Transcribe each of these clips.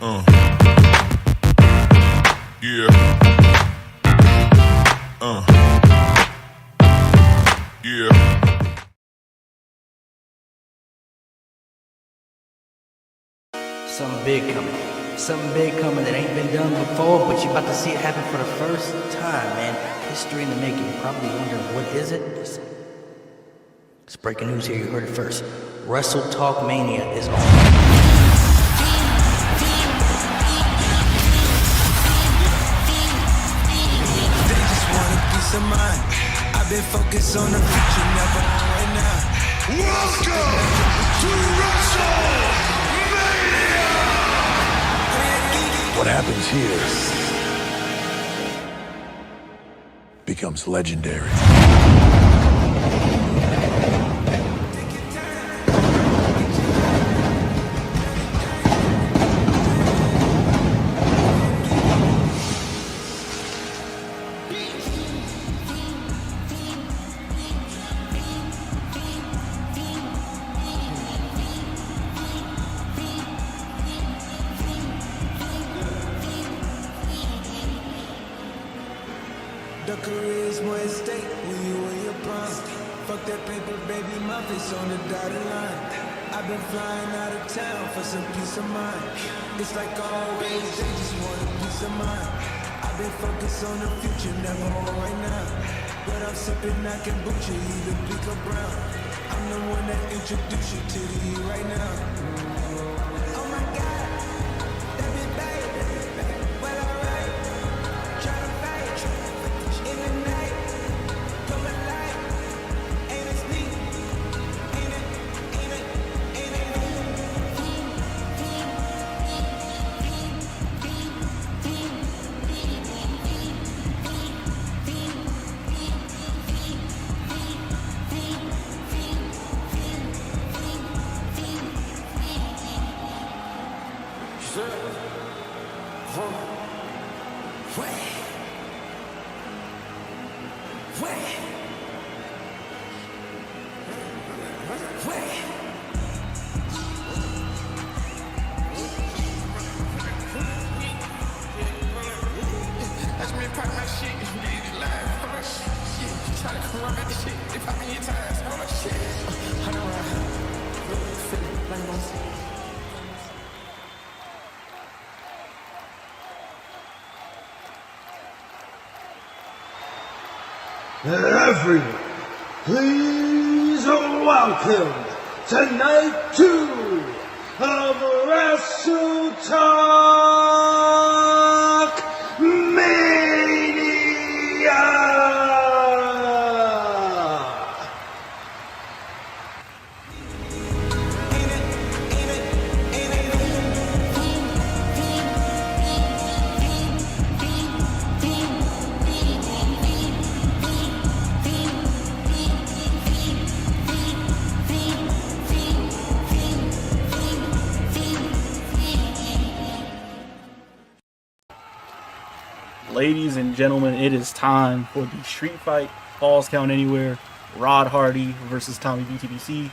Yeah. Yeah. Something big coming. Something big coming that ain't been done before, but you're about to see it happen for the first time, man. History in the making. You're probably wondering, what is it? Listen. It's breaking news here. You heard it first. WrestleTokMania is on. I've been focused on the future, never right now. Welcome to WrestleMania! What happens here becomes legendary. The career is more at stake when you in your prime. Fuck that paper, baby, my face on the dotted line. I've been flying out of town for some peace of mind. It's like always, they just want a peace of mind. I've been focused on the future, never on right now. But I'm sipping that kombucha, either pink or brown. I'm the one that introduced you to the E right now. Oh my God, that be baby, well alright, try to fight. In the night, come alive, ain't it sneak, ain't it, ain't it, ain't it. Everyone, please welcome to night 2 of WrestleTokMania! Ladies and gentlemen, it is time for the street fight, Falls Count Anywhere, Rod Hardy versus Tommy BTBC.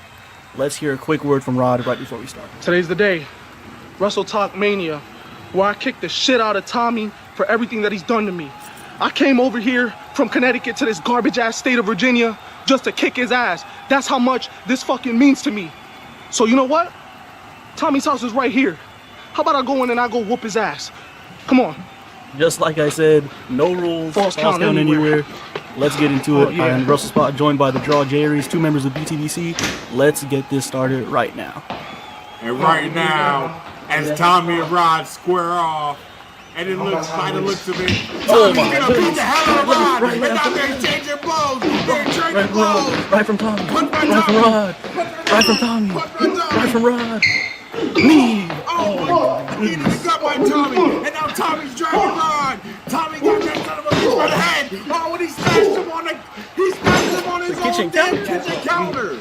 Let's hear a quick word from Rod right before we start. Today's the day, WrestleTokMania, where I kick the shit out of Tommy for everything that he's done to me. I came over here from Connecticut to this garbage ass state of Virginia just to kick his ass. That's how much this fucking means to me. So you know what? Tommy's house is right here. How about I go in and I go whoop his ass? Come on. Just like I said, no rules, Falls Count Anywhere. Let's get into it. Yeah. I am Wrestle Spot, joined by the Draw J Ariez, 2 members of BTBC. Let's get this started right now. And right now, as Tommy and Rod square off, and it looks by the looks of it, Tommy's gonna beat the hell out of Rod. And now they're changing blows. They're trading blows. Right from Tommy. Right from Rod. Right from Tommy. Right from Rod. Knee. Oh my God. He just got by Tommy. And now Tommy's dragging Rod. Tommy got that son of a bitch by the head. Oh, and he smashed him on his own damn kitchen counter.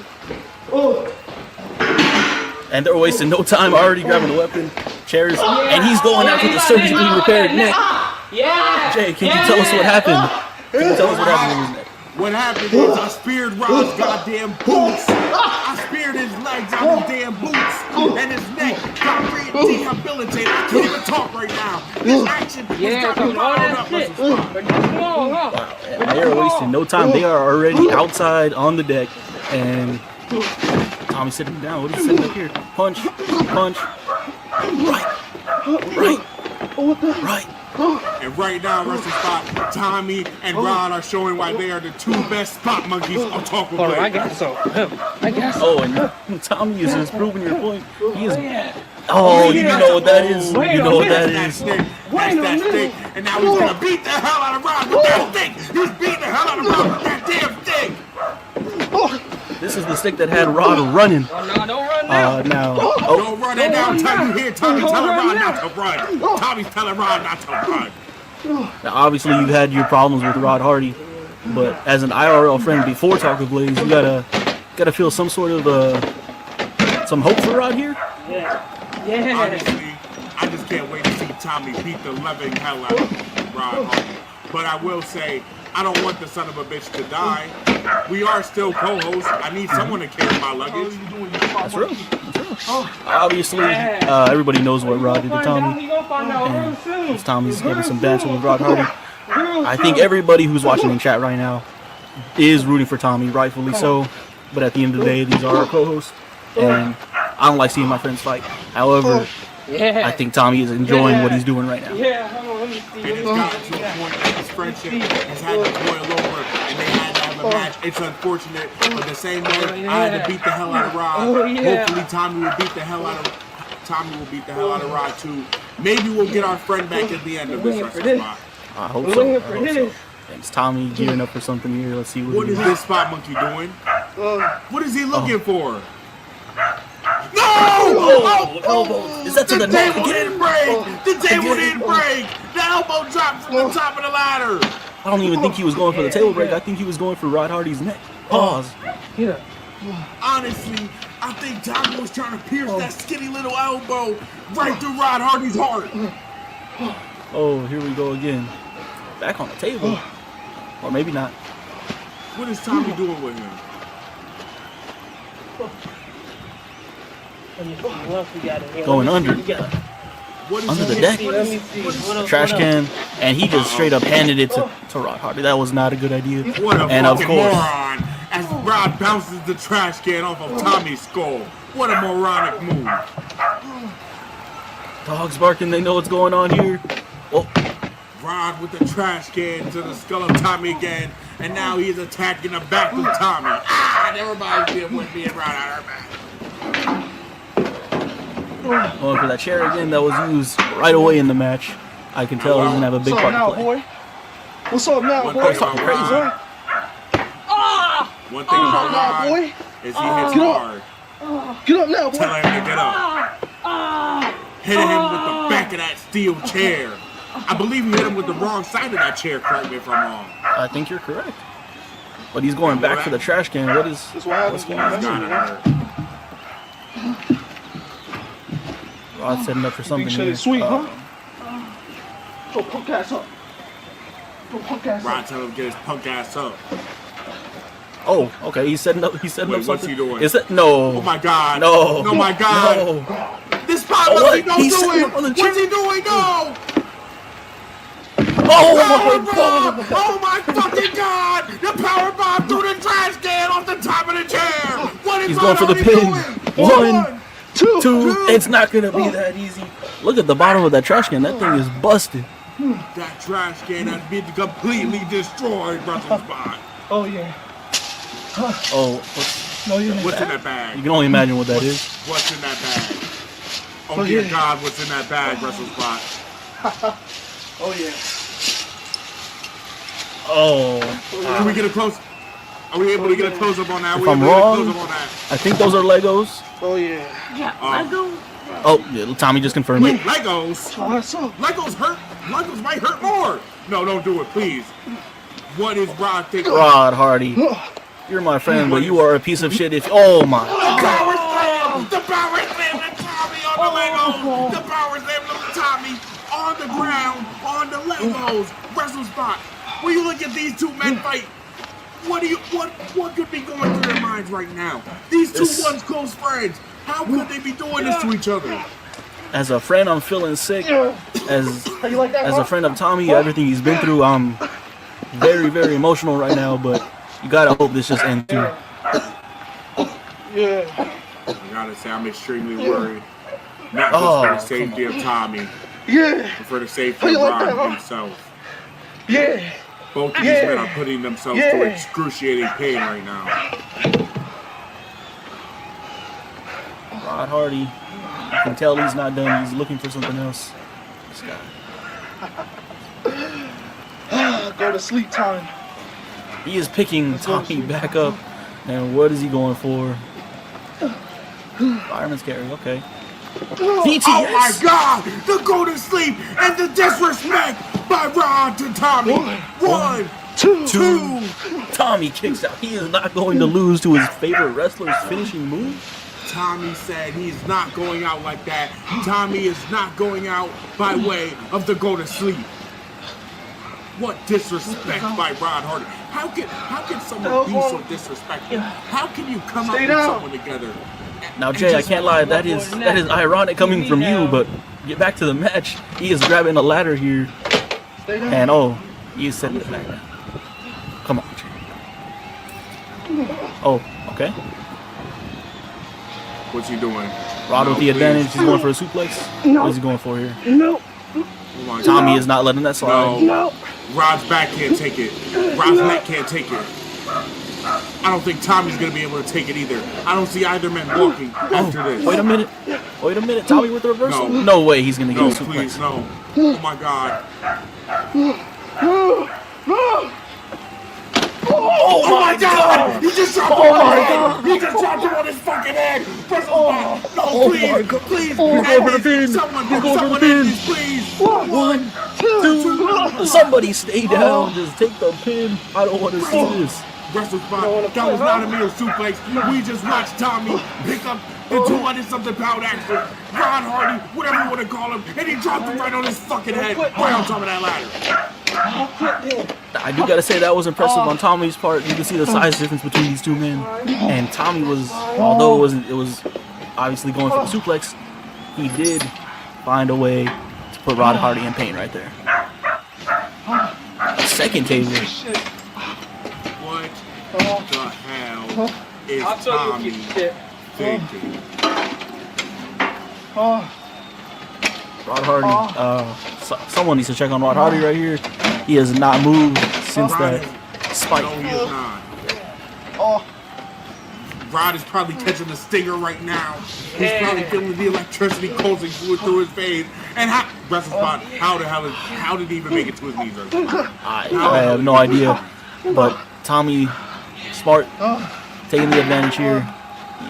And they're wasting no time, already grabbing the weapon, chairs, and he's going after the surgically repaired neck. Yeah! Jay, can you tell us what happened? Can you tell us what happened with his neck? What happened is I speared Rod's goddamn boots. I speared his legs out his damn boots, and his neck got rehabilitated. I can't even talk right now. This action is got me riled up, Wrestle Spot. Wow, and they are wasting no time. They are already outside on the deck, and Tommy's sitting down. What is he sitting up here? Punch, punch, right. And right now, Wrestle Spot, Tommy and Rod are showing why they are the two best spot monkeys on Talk with I Blade. guess so. Oh, and Tommy is just proving your point. He is. Oh, you know what that is. You know what that is. That's that stick. And now he's gonna beat the hell out of Rod with that stick. He's beating the hell out of Rod with that damn stick. This is the stick that had Rod running. No, don't run now. Now. Don't run it down until you hear Tommy telling Rod not to run. Tommy's telling Rod not to run. Now, obviously, you've had your problems with Rod Hardy, but as an IRL friend before Talk of Blaze, you gotta feel some sort of some hope for Rod here. Honestly, I just can't wait to see Tommy beat the living hell out of Rod Hardy. But I will say, I don't want the son of a bitch to die. We are still co-hosts. I need someone to carry my luggage. That's real. Obviously, everybody knows what Rod did to Tommy. And Tommy's getting some banter with Rod Hardy. I think everybody who's watching in chat right now is rooting for Tommy, rightfully so. But at the end of the day, these are our co-hosts. And I don't like seeing my friends fight. However, I think Tommy is enjoying what he's doing right now. It has gotten to a point that this friendship has had to boil over and they had to have a match. It's unfortunate, but the same way I had to beat the hell out of Rod. Hopefully Tommy will beat the hell out of Rod too. Maybe we'll get our friend back at the end of this Wrestle Spot. I hope so. Thanks, Tommy, gearing up for something here. Let's see what is this spot monkey doing? What is he looking for? No! Elbow. Is that to the neck? The table didn't break. The table didn't break. The elbow dropped from the top of the ladder. I don't even think he was going for the table break. I think he was going for Rod Hardy's neck. Pause. Honestly, I think Tommy was trying to pierce that skinny little elbow right through Rod Hardy's heart. Oh, here we go again. Back on the table. Or maybe not. What is Tommy doing with him? Going under. What is Under he the deck. doing? Trash can. And he just straight up handed it to Rod Hardy. That was not a good idea. What a and of fucking course, moron. As Rod bounces the trash can off of Tommy's skull. What a moronic move. dogs barking. They know what's going on here. Oh. Rod with the trash can to the skull of Tommy again. And now he's attacking the back of Tommy. Ah! And everybody's being Rod out of her back. Going for that chair again that was used right away in the match. I can tell he's gonna have a big part to play. Boy? What's up now, One boy? thing about Rod, one thing about Rod boy. is he hits hard. Get up now, boy. Tell him to get up. Hitting him with the back of that steel chair. I believe he hit him with the wrong side of that chair, correct me if I'm wrong. I think you're correct. But he's going back for the trash can. What's going on? Rod's setting up for something here. Sweet, huh? Go punk ass up. Go punk ass Rod up. tell him to get his punk ass up. Oh, okay. He's setting up. He's setting Wait, up what's something. he doing? Is it? No. Oh my God. No. Oh my God. No. This spot Oh, monkey, what? don't He's do sitting it. up on the What's chair. he doing? No. Oh Power my bomb! God. Oh my fucking God! The power bomb through the trash can off the top of the chair. What is He's going for the Rod pin. doing? One, two. It's not gonna be that easy. Look at the bottom of that trash can. That thing is busted. That trash can has been completely destroyed, Wrestle Spot. Oh, yeah. Oh, What's in that bag? you can only imagine what that is. What's in that bag? Oh dear God, what's in that bag, Wrestle Spot? Oh, yeah. Oh, Can we get a close? Are we able to get a close up on that? If Are we I'm able to get a wrong- close up on that? I think those are Legos. Oh, yeah. Oh, yeah, Tommy just confirmed Wait, it. Legos? Oh, that's up. Legos hurt? Legos might hurt more. No, don't do it, please. What is Rod thinking? Rod Hardy, you're my friend, but you are a piece of shit. If oh my, Power slam! The power slam to Tommy on the Legos! The power slam to Tommy on the ground, on the Legos! Wrestle Spot! Will you look at these two men fight? What could be going through their minds right now? These two once close friends. How could they be doing this to each other? As a friend, I'm feeling sick. As a friend of Tommy, everything he's been through, I'm very, very emotional right now. But you gotta hope this just ends too. I gotta say, I'm extremely worried. Not just for the safety of Tommy, but for the safety of Ron himself. Both of these men are putting themselves through excruciating pain right now. Rod Hardy, you can tell he's not done. He's looking for something else. This guy. Go to sleep time. He is picking Tommy back up. And what is he going for? Fireman's carry, okay. DTS. Oh my God! The go to sleep and the disrespect by Rod to Tommy. One, two. Tommy kicks out. He is not going to lose to his favorite wrestler's finishing move. Tommy said he's not going out like that. Tommy is not going out by way of the go to sleep. What disrespect by Rod Hardy. How can someone be so disrespectful? How can you come up with someone together? Now, Jay, I can't lie. That is ironic coming from you, but get back to the match. He is grabbing a ladder here. And, he is setting it back now. Come on, Jay. Oh, okay. What's he doing? Rod with the advantage. He's going for a suplex. What is he going for here? No. Oh Tommy is not letting that slide. No. Rod's back can't take it. Rod's neck can't take it. I don't think Tommy's going to be able to take it either. I don't see either man walking after this. Wait a minute. Tommy with the reversal? No way he's going to get a suplex. Please, no. Oh, my God. Oh my God! He just dropped him on his head! He just dropped him on his fucking head! No, please! Someone end this, please! One, two. Somebody stay down. Just take the pin. I don't want to see this. Wrestle Spot, that was not a mere suplex. We just watched Tommy pick up the 200-something pound actor, Rod Hardy, whatever you want to call him, and he dropped him right on his fucking head, right on top of that ladder. I do gotta say that was impressive on Tommy's part. You can see the size difference between these two men. And Tommy was, although it was obviously going for the suplex, he did find a way to put Rod Hardy in pain right there. Second table. What the hell is Tommy thinking? Rod Hardy, someone needs to check on Rod Hardy right here. He has not moved since that spike. No, he is not. Rod is probably catching the stinger right now. He's probably feeling the electricity coursing through his veins. And Wrestle Spot, how did he even make it to his knees right now? I have no idea. But Tommy, smart, taking the advantage here.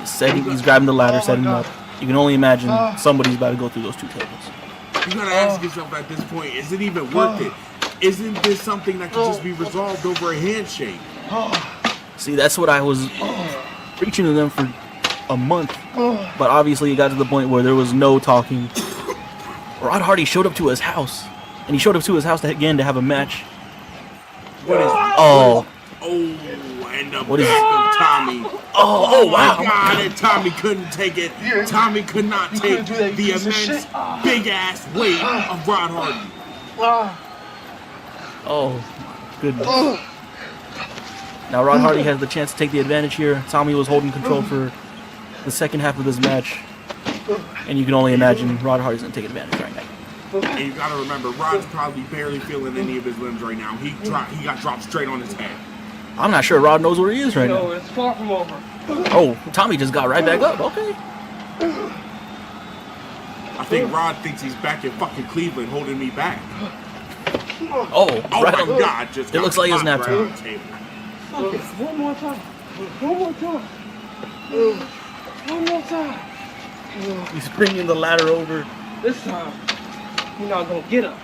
He's grabbing the ladder, setting it up. You can only imagine somebody's about to go through those two tables. You gotta ask yourself at this point, is it even worth it? Isn't this something that can just be resolved over a handshake? See, that's what I was preaching to them for a month. But obviously it got to the point where there was no talking. Rod Hardy showed up to his house. And he showed up to his house again to have a match. What is and the back of Tommy. Oh wow. My God, and Tommy couldn't take it. Tommy could not take the immense, big-ass weight of Rod Hardy. Oh, goodness. Now Rod Hardy has the chance to take the advantage here. Tommy was holding control for the second half of this match. And you can only imagine Rod Hardy's going to take advantage right now. And you gotta remember, Rod's probably barely feeling any of his limbs right now. He got dropped straight on his head. I'm not sure Rod knows where he is right now. No, it's far from over. Oh, Tommy just got right back up. Okay. I think Rod thinks he's back in fucking Cleveland holding me back. Oh my right God, just it looks like it's nap time. One more time. One more time. He's bringing the ladder over. This time, you're not gonna get up.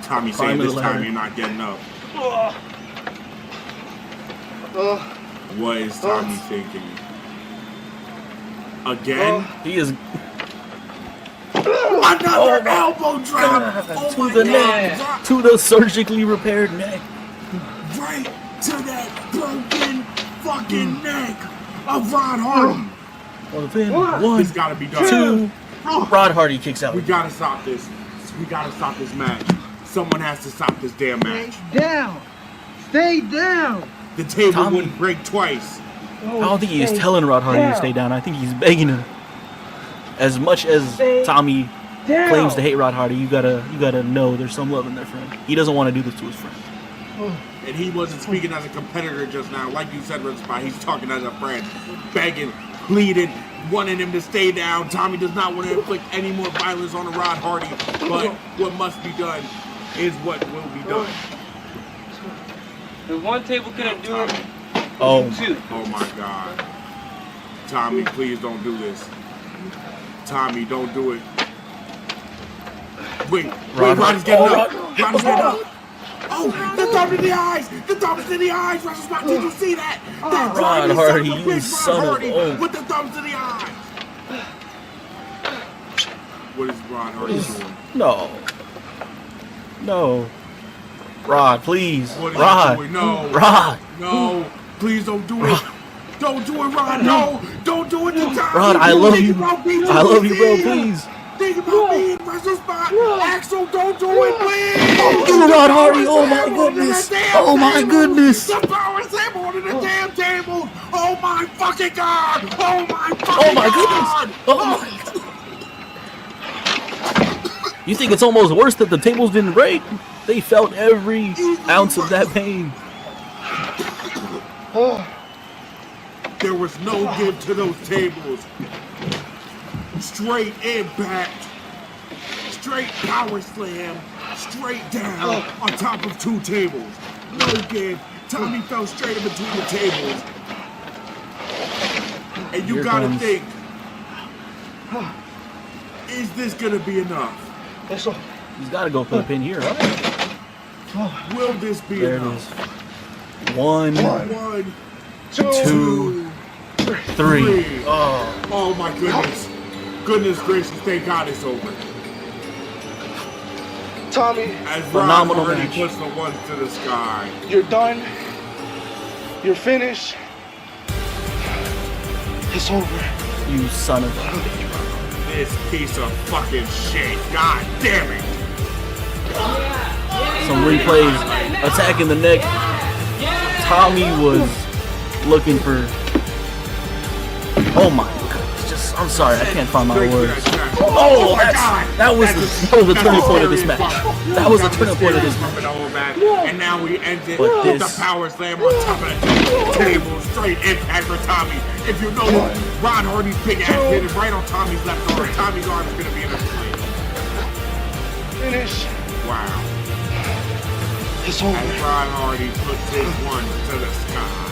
Tommy saying this time you're not getting up. What is Tommy thinking? Again? He is another elbow drop to the neck, to the surgically repaired neck. right to that broken fucking neck of Rod Hardy. Well, then, one, It's gotta be done. 2, Rod Hardy kicks out. We gotta stop this. We gotta stop this match. Someone has to stop this damn match. Stay down. Stay down. The table Tommy. wouldn't break twice. I don't think he's telling Rod Hardy to stay down. I think he's begging him. As much as Tommy claims to hate Rod Hardy, you gotta know there's some love in there for him. He doesn't want to do this to his friend. And he wasn't speaking as a competitor just now. Like you said, Wrestle Spot, he's talking as a friend. Begging, pleading, wanting him to stay down. Tommy does not want to inflict any more violence on Rod Hardy. But what must be done is what will be done. If one table couldn't do it, Oh, two. Oh my God. Tommy, please don't do this. Tommy, don't do it. Wait, Roddy's getting up. Roddy's getting up. Oh, the thumb in the eyes! The thumbs in the eyes! Wrestle Spot, did you see that? That Rod grimy Hardy, son of a you bitch, son of Rod Hardy a- with the thumbs in the eyes. What is Rod Hardy doing? No. Rod, please. What is Rod. he doing? No. Rod. No. Please don't do it. Don't do it, Rod. No. Don't do it to Tommy. Rod, I love Think you. about me, I love you, bro. please. Please. Think about me in Wrestle Spot. Axel, don't do it, please. Get it, Rod Hardy. Oh my goodness. Oh my goodness. The power table under the damn table. Oh my fucking God. Oh my fucking Oh my God. goodness. Oh my God. You think it's almost worse that the tables didn't break? They felt every ounce of that pain. There was no give to those tables. Straight impact. Straight power slam. Straight down on top of 2 tables. No give. Tommy fell straight in between the tables. And you Here gotta comes- think, is this gonna be enough? He's got to go for the pin here, right? Will this be There it enough? is. 1, 1, 2, 3. Oh, Oh my goodness. Goodness gracious, thank God it's over. Tommy, As Phenomenal Rod Hardy match. puts the ones to the sky. you're done. You're finished. It's over. you son of a... This piece of fucking shit. God damn it. Some replays. Attacking the neck. Tommy was looking for... Oh my God. I'm sorry, I can't find my words. Oh, that was the turning point of this match. That was the turning point of this match. And now we end it But with this- the power slam on top of the table. Straight impact for Tommy. If you know Rod Hardy's big ass hit it right on Tommy's left arm. Tommy's arm is gonna be in a sling. Finish. Wow. It's As over. Rod Hardy puts his one to the sky.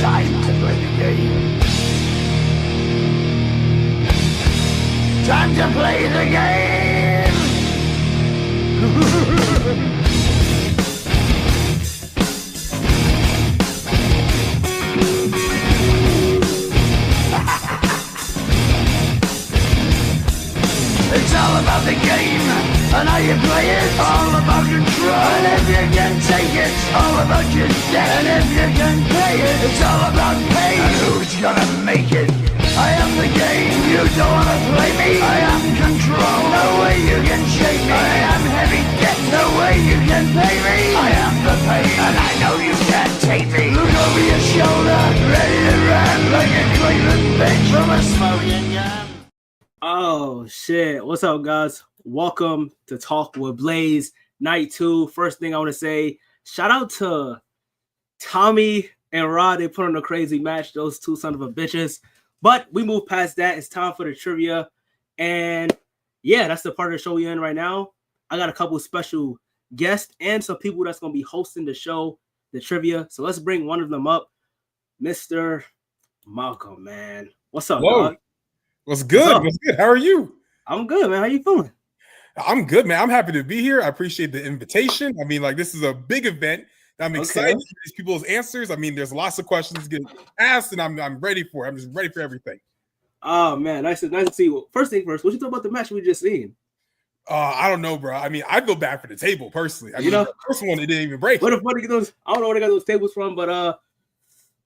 Time to play the game. Time to play the game. It's all about the game and how you play it. All about control. And if you can take it, all about your debt. And if you can pay it, it's all about pain. And who's gonna make it? I am the game. You don't wanna play me. I am control. No way you can shake me. I am heavy debt. No way you can pay me. I am the pain, and I know you can't take me. Look over your shoulder, ready to run like a Cleveland bitch from a smoking gun. Oh shit. What's up, guys? Welcome to Talk with Blaze Night 2. First thing I want to say, shout out to Tommy and Rod. They put on a crazy match, those two son of a bitches. But we move past that. It's time for the trivia. And yeah, that's the part of the show we're in right now. I got a couple special guests and some people that's going to be hosting the show, the trivia. So let's bring one of them up. Mr. Malcolm, man. What's up, Whoa. dog? What's good? What's up? What's good? How are you? I'm good, man. How you feeling? I'm good, man. I'm happy to be here. I appreciate the invitation. I mean, like, this is a big event. I'm excited for these people's answers. I mean, there's lots of questions getting asked, and I'm ready for it. I'm just ready for everything. Oh man, nice to see you. First thing first, what you thought about the match we just seen? I don't know, bro. I mean, I'd go back for the table personally. I You mean, know? the first one, it didn't even break. What if they get those? I don't know where they got those tables from, but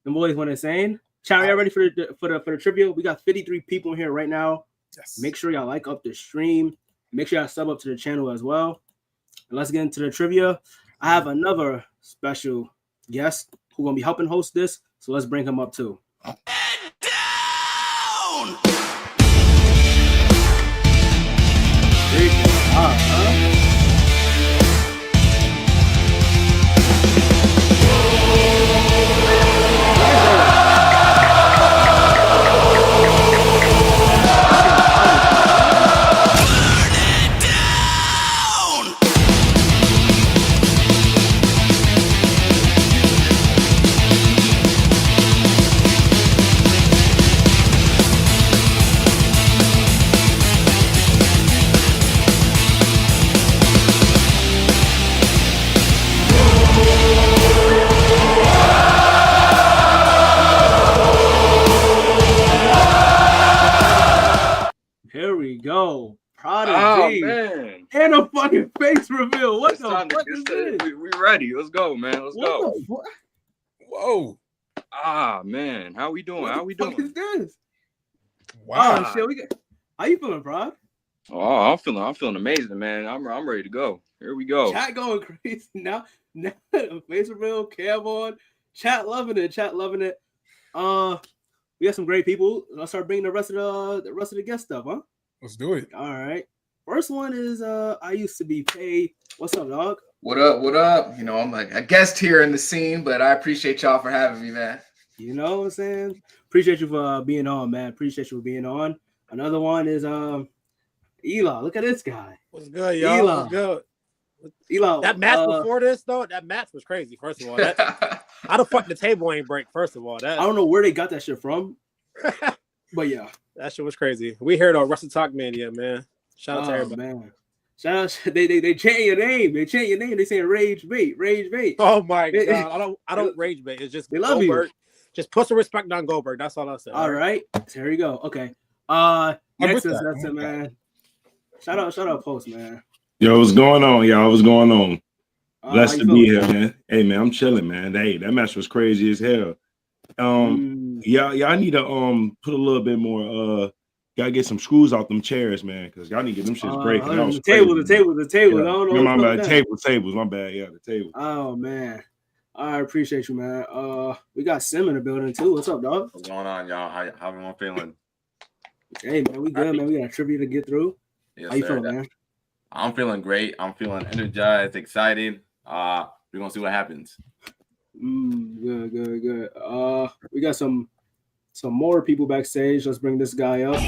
the boys went insane. Chow, y'all ready for the trivia? We got 53 people in here right now. Yes. Make sure y'all like up the stream. Make sure y'all sub up to the channel as well. And let's get into the trivia. I have another special guest who's gonna be helping host this, so let's bring him up too. Here we go. Prodigy. Man. And a fucking face reveal. What It's the time to fuck get is started. this? We ready. Let's go, man. Let's go. What the fuck? Whoa. Man. How we doing? How we What doing? is this? Wow. Oh, shit. How you feeling, bro? Oh, I'm feeling amazing, man. I'm ready to go. Here we go. Chat going crazy now. Face reveal, cam on. Chat loving it. Chat loving it. We got some great people. Let's start bringing the rest of the guest stuff, huh? Let's do it. All right. First one is I used to be paid. What's up, dog? What up? What up? You know, I'm like a guest here in the scene, but I appreciate y'all for having me, man. You know what I'm saying? Appreciate you for being on, man. Appreciate you for being on. Another one is Eli. Look at this guy. What's good, y'all? Eli. What's good? Eli. That match before this, though, that match was crazy. First of all, how the fuck the table ain't break? First of all, I don't know where they got that shit from, but yeah, that shit was crazy. We heard on WrestleTokMania, man. Shout out to everybody. Man. Shout out. They chant your name. They chant your name. They saying rage bait. Oh my god, I don't rage bait. It's just they love Goldberg. you. Just put some respect on Goldberg. That's all I said. All right, so here we go. Okay. Next is that's it, man. Shout out, Post, man. Yo, what's going on, y'all? What's going on? Blessed to be feeling? here, man. Hey, man, I'm chilling, man. Hey, that match was crazy as hell. Y'all need to put a little bit more. Gotta get some screws out them chairs, man, because y'all need to get them shits breaking. The table. Yeah. I don't know. My bad. Tables. My bad. Yeah, the table. Oh man, I appreciate you, man. We got Sim in the building too. What's up, dog? What's going on, y'all? How everyone feeling? Hey, man, we good, man. We got a trivia to get through. Yes, How you sir. feeling, man? I'm feeling great. I'm feeling energized, excited. We're gonna see what happens. Good. We got some more people backstage. Let's bring this guy up.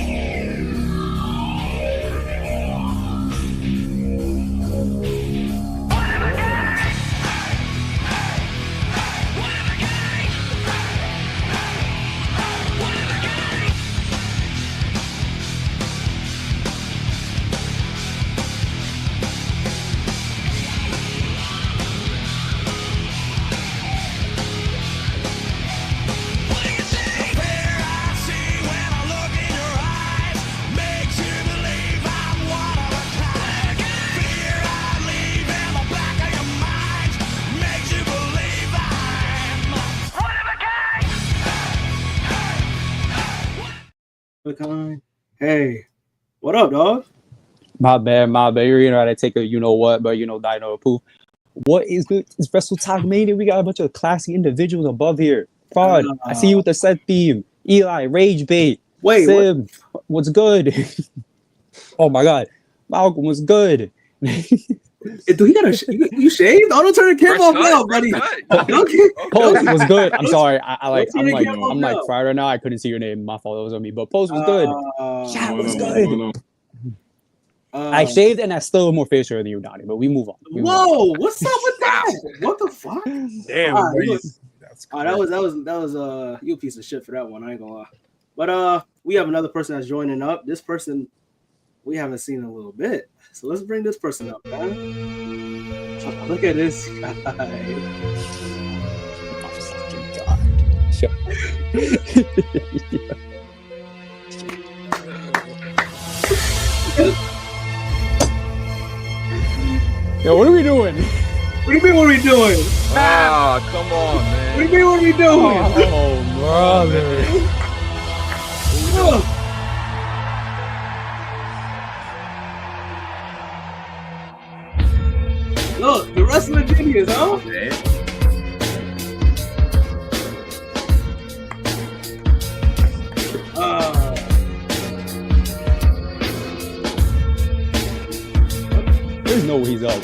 Hey, what up, dog? My bad. You know, I take a you know what, but you know, I know a poof. What is good? It's WrestleTokMania. We got a bunch of classy individuals above here. Fraud. I see you with the set theme. Eli, Rage Bait. Wait, Sim, what's good? Oh my God, Malcolm was good. Do he got you shaved? Oh, don't turn the camera off now, buddy. Post was good. I'm sorry. I'm Don't like fried right now. I couldn't see your name. My fault. It was on me. But Post was good. Chat was good. I shaved and I still have more facial hair than you, Donney. But we move on. Whoa, what's up with that? What the fuck? Damn. That was you a piece of shit for that one. I ain't gonna lie. But we have another person that's joining up. This person we haven't seen in a little bit. So let's bring this person up, man. Look at this guy. Yo, what are we doing? What do you mean? What are we doing? Ah, come on, man. What do you mean? What are we doing? Oh, brother. Look, the wrestling genius, huh? Okay. There's no way he's up.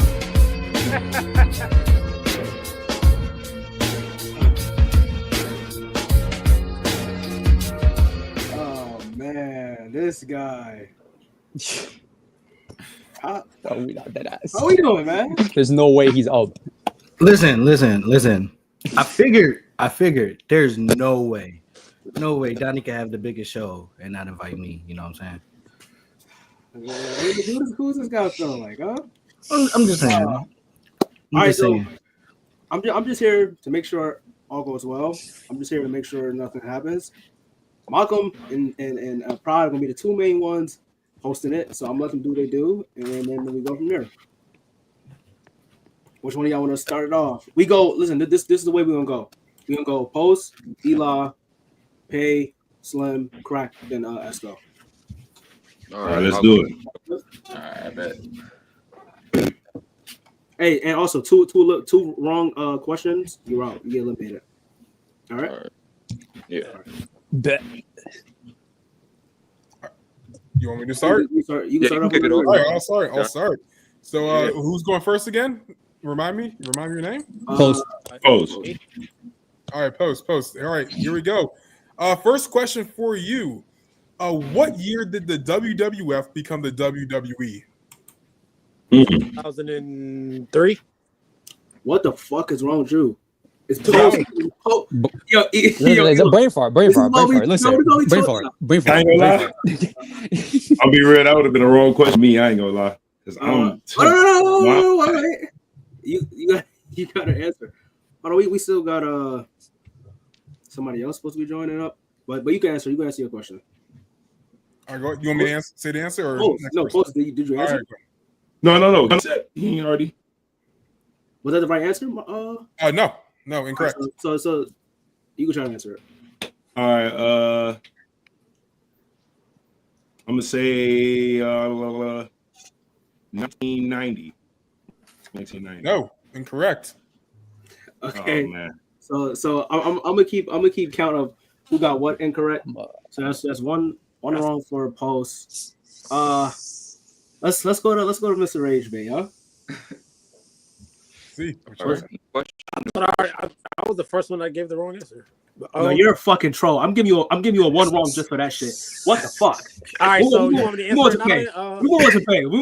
Oh man, this guy. How we not that ass. we doing, man? There's no way he's up. Listen. I figured there's no way Donney can have the biggest show and not invite me. You know what I'm saying? Who's this guy feeling like, huh? I'm just saying. All right, so I'm just here to make sure all goes well. I'm just here to make sure nothing happens. Malcolm and Pride are gonna be the two main ones hosting it, so I'm letting them do what they do, and then we go from there. Which one of y'all want to start it off? We go. Listen, this is the way we're gonna go. We're gonna go Post, Eli, Pay, Slim, Crack, then Esco. All right, let's do it. All right, I bet. Hey, and also two wrong questions, you're out. You get eliminated. All right. Yeah. Bet. You want me to start? You can start off. All right, I'll start. So who's going first again? Remind me your name. Post. All right, post. All right, here we go. First question for you. What year did the WWF become the WWE? 2003. What the fuck is wrong with you? It's It's a brain fart. Listen, brain fart. I ain't gonna lie. I'll be real. That would have been a wrong question. Me, I ain't gonna lie. No, wait. You got to answer. Hold on, we still got somebody else supposed to be joining up, but you can answer. You can answer your question. All right, you want me to say the answer? Or Post. Did you answer? Right. No. He ain't already. Was that the right answer? No, incorrect. So you can try to answer it. All right. I'm gonna say 1990. 1990. No, incorrect. Okay. Oh, man. So I'm gonna keep count of who got what incorrect. So that's one wrong for Post. Let's go to Mr. Rage Bay, huh? See, I was the first one that gave the wrong answer. No, you're a fucking troll. I'm giving you a one wrong just for that shit. What the fuck? All right, so you want me to answer? We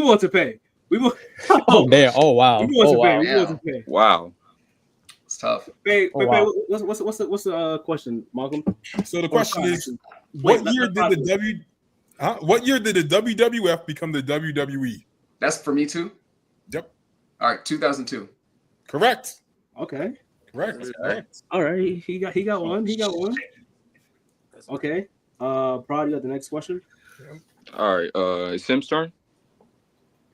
want to pay. Oh damn! Oh wow! We want to pay. Wow. It's tough. Wait, wow. what's the question, Malcolm? So the question is, what year did the WWF become the WWE? That's for me too. Yep. All right, 2002. Correct. Okay. Correct. All right. He got one. Okay. Prod, you got the next question. All right. It's Sim's turn.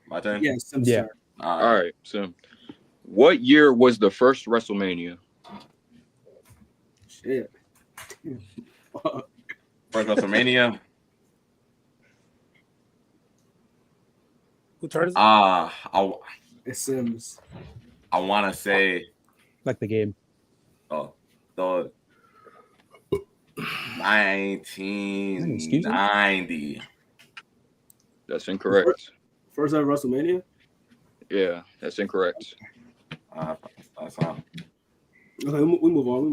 My turn. Yes. Sim's turn. All right, Sim. What year was the first WrestleMania? Shit. First WrestleMania. Who turned it? It's Sims. I want to say like the game. The 1990. That's incorrect. First ever WrestleMania? Yeah, that's incorrect. That's all. Okay, we move on.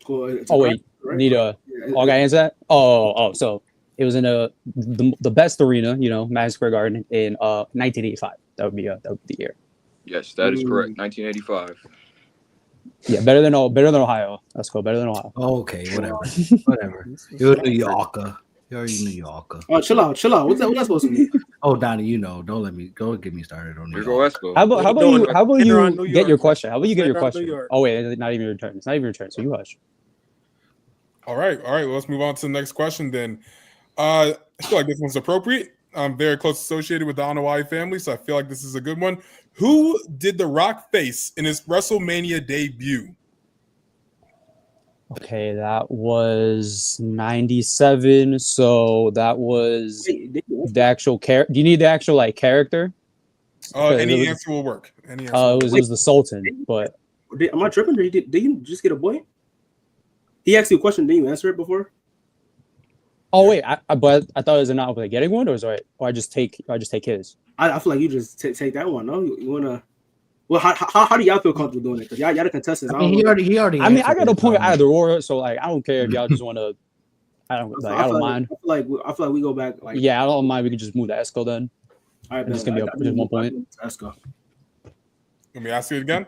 Cool. Oh wait, right? Need a. All got answer that? Oh, so it was in the best arena, Madison Square Garden in 1985. That would be the year. Yes, that is correct. 1985. Yeah, better than Ohio. Let's go. Better than Ohio. Okay, whatever. You're New Yorker. You're a New Yorker. Oh, chill out. What's that supposed to mean? Oh, Donney, don't get me started on New York. Go Esco. How about you get your question? How about you get your question? Oh wait, it's not even your turn. It's not even your turn. So you hush. All right. Well, let's move on to the next question then. I feel like this one's appropriate. I'm very close associated with the Onawai family, so I feel like this is a good one. Who did The Rock face in his WrestleMania debut? Okay, that was 97. So that was the actual character. Do you need the actual like character? Any answer will work. Any answer it was the Sultan, but am I tripping? Did you just get a point? He asked you a question. Didn't you answer it before? oh wait, but I thought it was not like getting one, or I just take his. I feel like you just take that one. No, you wanna. Well, how do y'all feel comfortable doing it? Because y'all the contestants. I mean, he already. I mean, I got a point either or, so like I don't care if y'all just want to. I don't mind. I feel like we go back. Like, yeah, I don't mind. We can just move to Esco then. All right, it's gonna be just 1 point. Esco. Let me ask you again.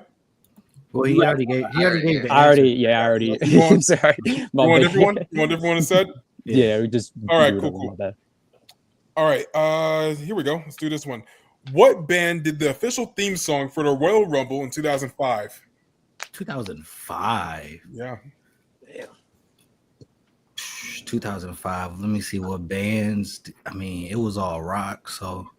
Well, he already gave. I already. I'm sorry. You want a different one? You want a different one instead? Yeah, we just. All right, cool. All right, here we go. Let's do this one. What band did the official theme song for the Royal Rumble in 2005? 2005. Yeah. Damn. 2005. Let me see what bands. I mean, it was all rock, so.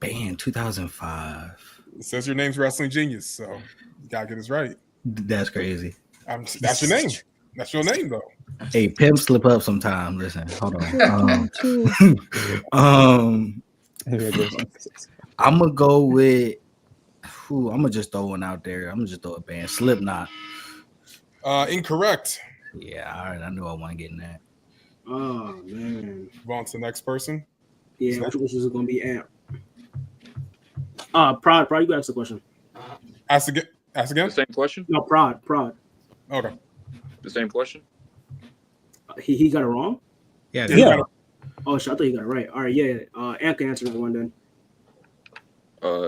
Band 2005. It says your name's Wrestling Genius, so you gotta get this right. That's crazy. That's your name. That's your name, though. Hey, pimp slip up sometime. Listen, hold on. I'm gonna go with. I'm gonna just throw one out there. I'm gonna just throw a band. Slipknot. Incorrect. Yeah, all right. I knew I wasn't getting that. Oh man. Move on to the next person. Yeah, which is it gonna be? Amp. Prod, you got ask the question. Ask again. The same question? No, Prod. Okay. The same question? He got it wrong? Yeah. Oh, shit, I thought he got it right. All right, yeah. Amp can answer that one then.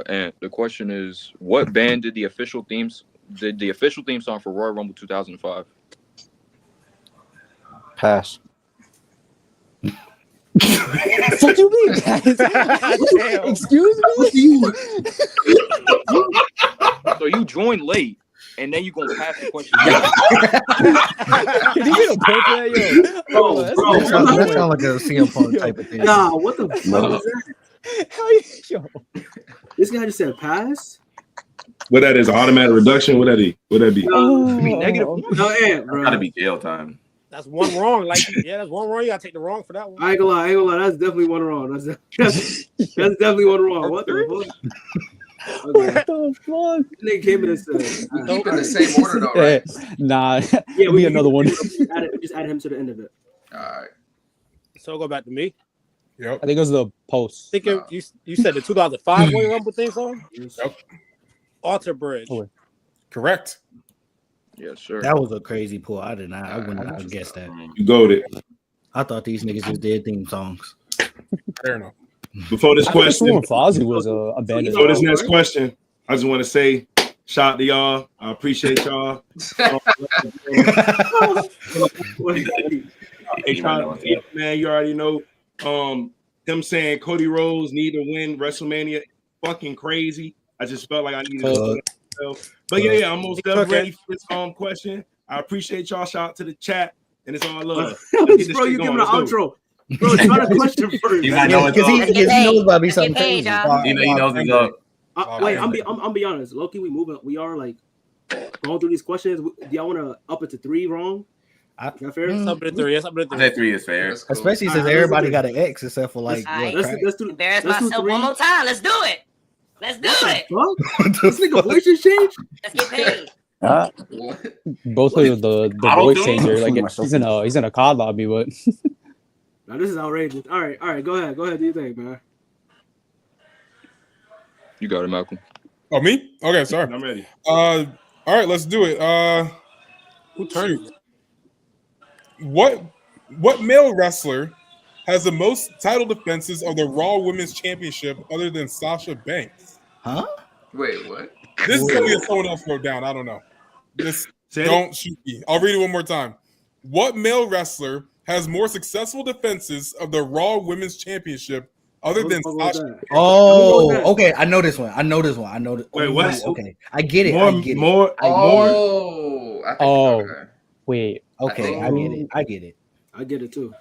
And the question is, what band did the official theme song for Royal Rumble 2005? Pass. What do you mean, guys? Excuse me? So you joined late, and then you gonna pass the question. Can you get a point for that, yo? That sounds like a CM Punk type of thing. Nah, what the fuck is that? Yo. This guy just said pass? What that is, automatic reduction? What that be? Negative. No, Amp, bro. Gotta be jail time. That's one wrong. Like, yeah, that's one wrong. You gotta take the wrong for that one. I ain't gonna lie. That's definitely one wrong. That's definitely one wrong. What the fuck? What the fuck? Nigga came in and said, Keep in the same order though, right? Nah. Yeah, we another one. Just add him to the end of it. All right. So go back to me. Yep. I think it was the post. I think you said the 2005 Royal Rumble theme song? Yep. Alter Bridge. Correct. Yes, sir. That was a crazy pull. I wouldn't have guessed that. You goated. I thought these niggas just did theme songs. Fair enough. Before this question, Fozzy was a band. Before this next question, I just want to say, shout out to y'all. I appreciate y'all. Man, you already know. Them saying Cody Rhodes need to win WrestleMania, fucking crazy. I just felt like I needed to. But yeah, I'm most definitely ready for this question. I appreciate y'all. Shout out to the chat, and it's all love. Bro, you give him the outro. Bro, try the question first. He might know it's Because he knows about me something Hey, crazy. John. He knows it's up. Wait, I'm be honest. Low-key, we are like going through these questions. Do y'all want to up it to 3 wrong? Is that fair? Up to 3. Yes, up to 3. I say 3 is fair. Especially since everybody got an X except for like. All right. Let's do Embarrass let's do myself 3. one more time. Let's do it. Let's do it. This nigga voice just changed. Let's get paid. Both of the voice changer, like he's in a COD lobby, but Now this is outrageous. All right, go ahead. Do you think, man? You got it, Malcolm. Oh, me? Okay, sorry. I'm ready. All right, let's do it. Who turned? What male wrestler has the most title defenses of the Raw Women's Championship other than Sasha Banks? Huh? Wait, what? This is something that someone else wrote down. I don't know. Don't shoot me. I'll read it one more time. What male wrestler has more successful defenses of the Raw Women's Championship other than Sasha? Oh, okay. I know this one. Wait, what? Okay, I get it. More. Okay. Wait. Okay, I get it. I get it. I get it too.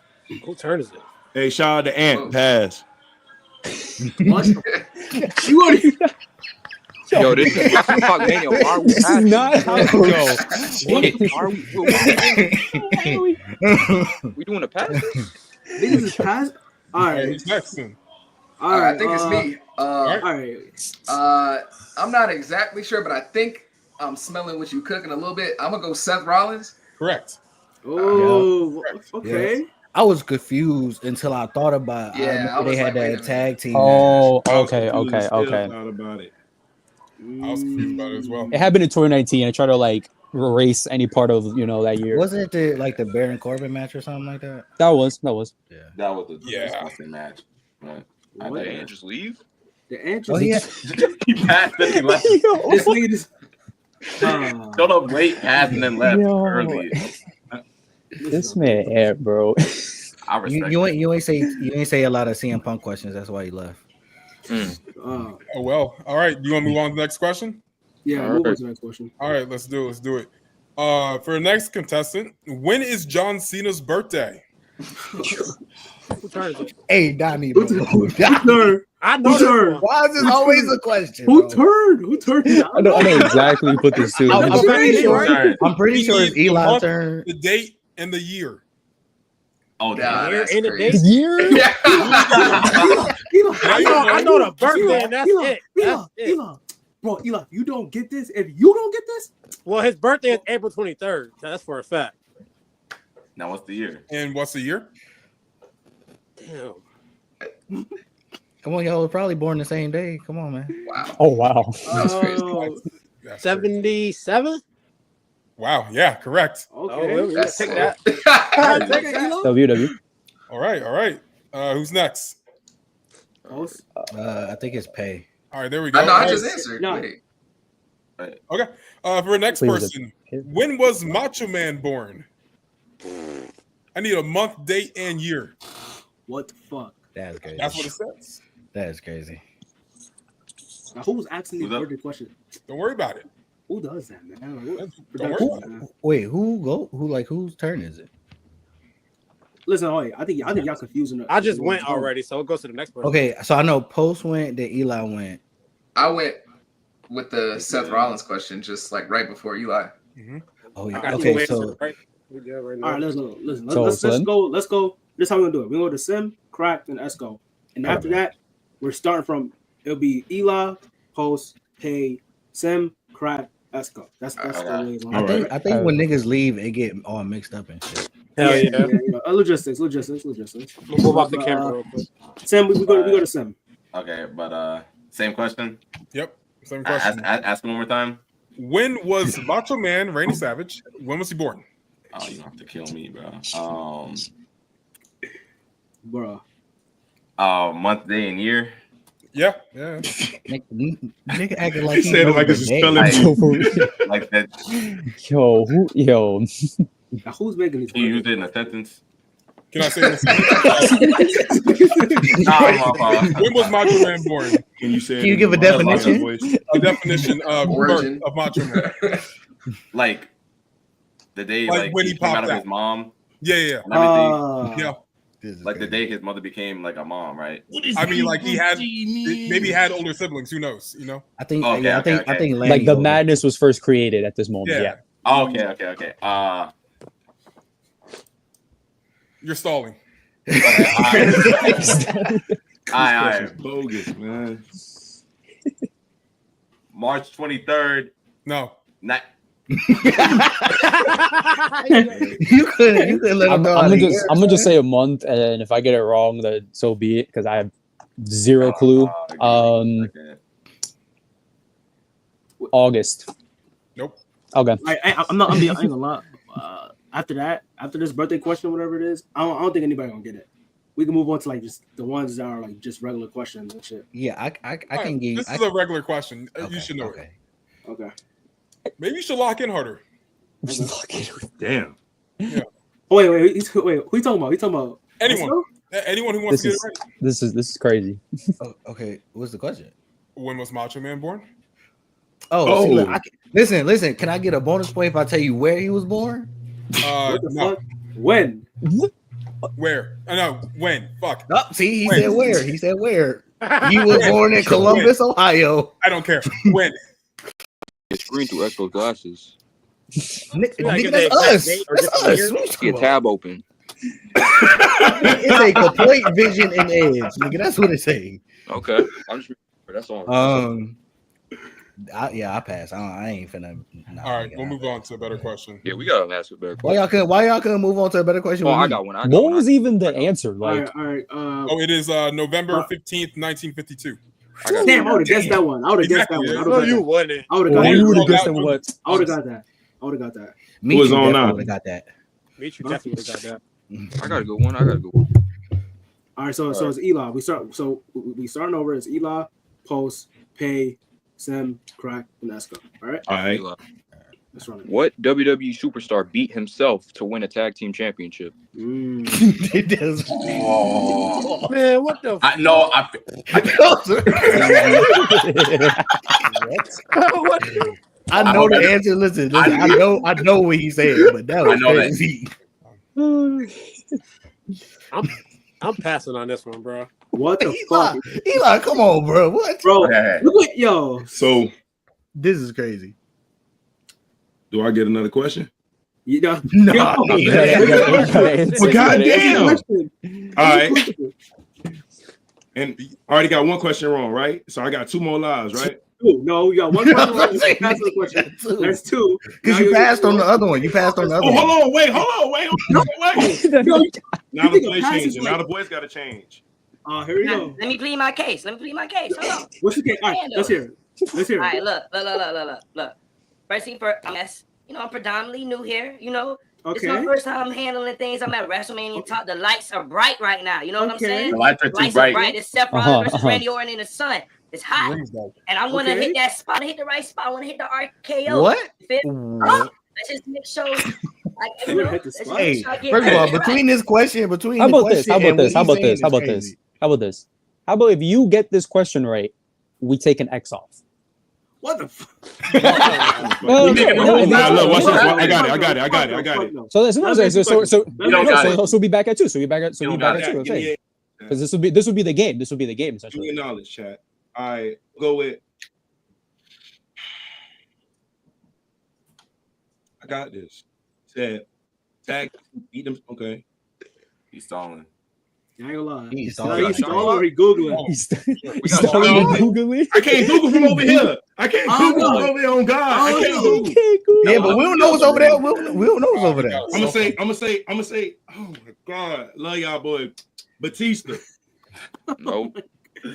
Who turn is it? Hey, shout out to Ant. Pass. What? You already. Yo, this is WrestleTokMania. Why are we This is passing? not how it goes. Why are we doing a pass? Niggas is pass. All right. Who's next then? All right. I think it's me. All right. I'm not exactly sure, but I think I'm smelling what you cooking a little bit. I'm gonna go Seth Rollins. Correct. Oh, okay. Yeah. I was confused until I thought about Yeah, they had that tag team. Oh, I was okay. confused, still Okay. thought about it. I was confused about it as well. It happened in 2019. I tried to like erase any part of that year. Wasn't it like the Baron Corbin match or something like that? That was. That was the disgusting match. Right. I What? think Ant just leave? The answer. Oh yeah. he passed and he left. This nigga just. Showed up late, passed, and then left early. This man, bro. I respect You ain't say a lot of CM Punk questions. That's why he left. Oh well. All right. Do you want to move on to the next question? Yeah, move on to the next question. All right, let's do it. For the next contestant, when is John Cena's birthday? Who turn is it? Hey, Donney. Who turned? I know Who turned? Why is this always a question? Who turned? Who turned? I know exactly what this is. I'm pretty sure. I'm pretty We sure it's need the Eli's month, turn. the date, and the year. Oh, Nah, Year that's and the crazy. date? Year? I know the birthday, and that's it. That's it. Eli. Bro, Eli, you don't get this. If you don't get this, Well, his birthday is April 23rd. That's for a fact. Now, what's the year? And what's the year? Damn. Come on, y'all were probably born the same day. Come on, man. Wow. Oh wow. That's crazy. That's crazy. 77? Wow. Yeah. Correct. okay. We'll That's take so- that. Take it, Eli. WW. All right. Who's next? I think it's Pay. All right. There we go. I know. All I right. just answered. No. Wait. Okay. For the next Please, person, when was Macho Man born? I need a month, date, and year. What the fuck? That's crazy. That's what it says. That is crazy. Now, who's asking these Who's up? birthday questions? Don't worry about it. Who does that, man? Like, Don't worry about it. Wait, whose turn is it? Listen, I think y'all confusing. I just went already, so it goes to the next person. Okay, so I know Post went, then Eli went. I went with the Seth Rollins question, just like right before Eli. Oh I yeah. got Okay, two so answers, right? We good right now. All right, listen. So, Let's Slim? go. Let's go. This is how we're gonna do it. We go to Sim, Cracked, and Esco, and after that, we're starting from. It'll be Eli, Post, Pay, Sim, Cracked, Esco. That's the way. I think when niggas leave, it get all mixed up and shit. Hell yeah. Logistics. We'll move off the camera real quick. Sim, we go to Sim. Okay, but same question. Yep. Same question. Ask me one more time. When was Macho Man Randy Savage? When was he born? Oh, you don't have to kill me, bro. Bruh. Month, day, and year. Yeah. Nigga acting like he said it knows like the it's a day. spelling Like that. Yo. Now, who's making these? Can you use it in a sentence? Can I say this? When was Macho Man born? Can you say? Can you give a definition? A definition of Origin. birth of Macho Man. Like the day, Like when he came out popped of out. his mom Yeah. and everything. Yeah. Like the day his mother became like a mom, right? I mean, like he had maybe he had older siblings. Who knows? You know. I think. Okay, I think. okay. I think. Like Lanny the older. madness was first created at this moment. Yeah. Yeah. Oh, okay. You're stalling. I bogus, man. March 23rd. No. Not. You could let him know. I'm gonna just say a month, and if I get it wrong, then so be it, because I have zero clue. August. Nope. Okay. I'm not. I ain't gonna lie. After this birthday question, whatever it is, I don't think anybody gonna get it. We can move on to like just the ones that are like just regular questions and shit. Yeah, I can give. This is a regular question. You should know it. Okay. Maybe you should lock in harder. Damn. Yeah. Oh, wait. Who you talking about? You talking about Anyone? Anyone who wants to get it right. This is crazy. Okay, what's the question? When was Macho Man born? Oh. See, look, listen. Can I get a bonus point if I tell you where he was born? What the No. fuck? When? Where? No, when? Fuck. Oh, see, he When? said where. He said where. He was born in Columbus, Ohio. I don't care. When? It's screen through Esco's glasses. Nigga, that's us. That's us. What you Get talking tab open. It's a complete vision and edge, nigga. That's what it's saying. Okay. I'm just that's all. I pass. I ain't finna. Nah, All right, we'll move on to a better question. Yeah, we gotta ask a better Why question. y'all couldn't move on to a better question? Oh, with I me? got one. What was even the answer? Like, All right. Oh, it is November 15th, 1952. Damn, I would have guessed that one. I would have guessed that one. I would have got that. I would have got that. you would have guessed what? I would have got that. I would have got that. Me Who was too, on definitely now? would've got that. Mitry definitely would have got that. I got a good one. All right, so it's Eli. We starting over. It's Eli, Post, Pay, Sam, Crack, and Esco. All right. All right. Let's run it. What WWE superstar beat himself to win a tag team championship? It does. Man, what the? I know the answer. Listen. I know what he said, but that was crazy. I'm passing on this one, bro. What the fuck? Eli, come on, bro. What? Bro, look at yo. So this is crazy. Do I get another question? You know, no. Well, goddamn. All right. And I already got one question wrong, right? So I got two more lives, right? No, we got one question wrong. That's the question. That's two. Because you passed on the other one. You passed on the other one. Hold on, wait. Now the boys changing. Now the boys got to change. Here we go. Let me plead my case. Hold on. What's the case? All right, let's hear it. All right, look. First thing first, I'm predominantly new here. It's my first time handling things. I'm at WrestleMania Talk. The lights are bright right now. You know what I'm saying? The lights are too bright. It's Seth Rollins versus Randy Orton in the sun. It's hot. And I want to hit that spot. I hit the right spot. I want to hit the RKO. What? Let's just make sure. Hey, first of all, between this question, How about this? How about if you get this question right, we take an X off. What the fuck? Look, watch this. I got it. So we'll be back at two. Because this will be the game. This will be the game. Give me knowledge, chat. All right, go with. I got this. Said tag beat them. Okay. He's stalling. I ain't gonna lie. He's stalling or he Googling. He's Googling. I can't Google from over here. I can't Google from over here on God. I can't Google. Yeah, but we don't know what's over there. We don't know what's over there. I'm gonna say. Oh my God, love y'all, boy. Batista. Nope.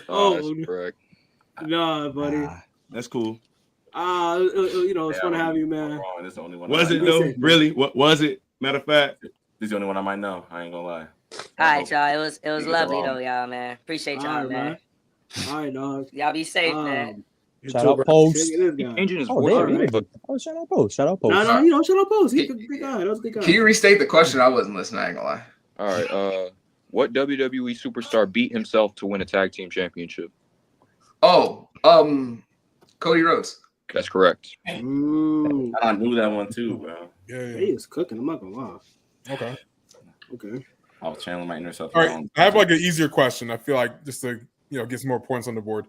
Oh, that's correct. Nah, buddy. That's cool. It's fun to have you, man. This is the only one. Was it though? Really? What was it? Matter of fact, this is the only one I might know. I ain't gonna lie. All right, y'all. It was lovely though, y'all, man. Appreciate y'all, man. All right, dog. Y'all be safe, man. Shout out Post. Changing his Oh, shout out Post. Shout out Post. No, shout out Post. He's a good guy. That was a good guy. Can you restate the question? I wasn't listening. I ain't gonna lie. All right. What WWE superstar beat himself to win a tag team championship? Oh, Cody Rhodes. That's correct. I knew that one too, bro. Yeah. He is cooking. I'm not gonna lie. Okay. I was channeling my inner self. All right. I have like an easier question. I feel like just to get some more points on the board.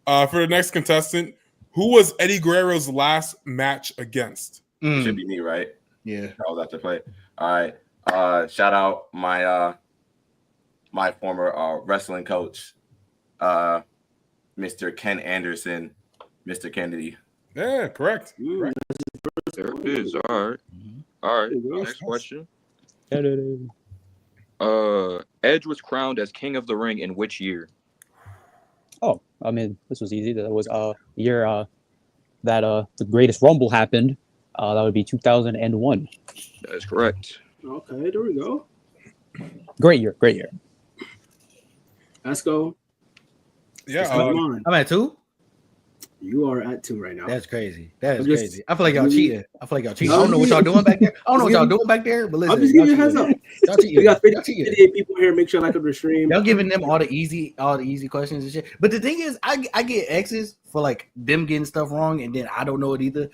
For the next contestant, who was Eddie Guerrero's last match against? Should be me, right? Yeah. I was out to play. All right. Shout out my my former wrestling coach, Mr. Ken Anderson, Mr. Kennedy. Yeah, correct. There it is. All right. Next question. Edge was crowned as King of the Ring in which year? Oh, I mean, this was easy. That was year that the Greatest Rumble happened. That would be 2001. That is correct. Okay, there we go. Great year. Let's go. Yeah, I'm at 2. You are at 2 right now. That's crazy. That is crazy. I feel like y'all cheating. I don't know what y'all doing back there. But listen, I'm just giving you a heads up. We got 58 people here. Make sure I like the stream. Y'all giving them all the easy questions and shit. But the thing is, I get X's for like them getting stuff wrong, and then I don't know it either.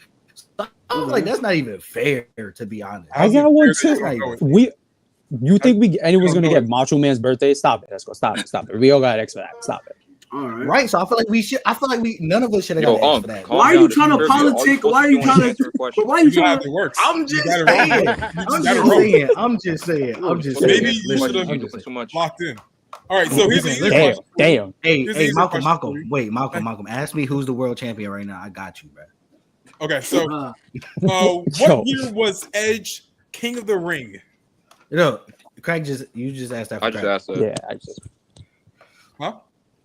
I was like, that's not even fair, to be honest. I got one That's not too. even fair. You think anyone's gonna get Macho Man's birthday? Stop it. Let's go. Stop it. We all got X for that. Stop it. All right. Right. So I feel like none of us should have got X for that. Why are you trying to politic? Why are you trying to? Why are you trying to? I'm just saying. Maybe you should have locked in. All right, so here's the question. Damn. Hey, Malcolm. Wait, Malcolm. Ask me who's the world champion right now. I got you, bro. Okay, so what year was Edge King of the Ring? Craig you just asked that. I just asked that. Yeah, I just. Huh?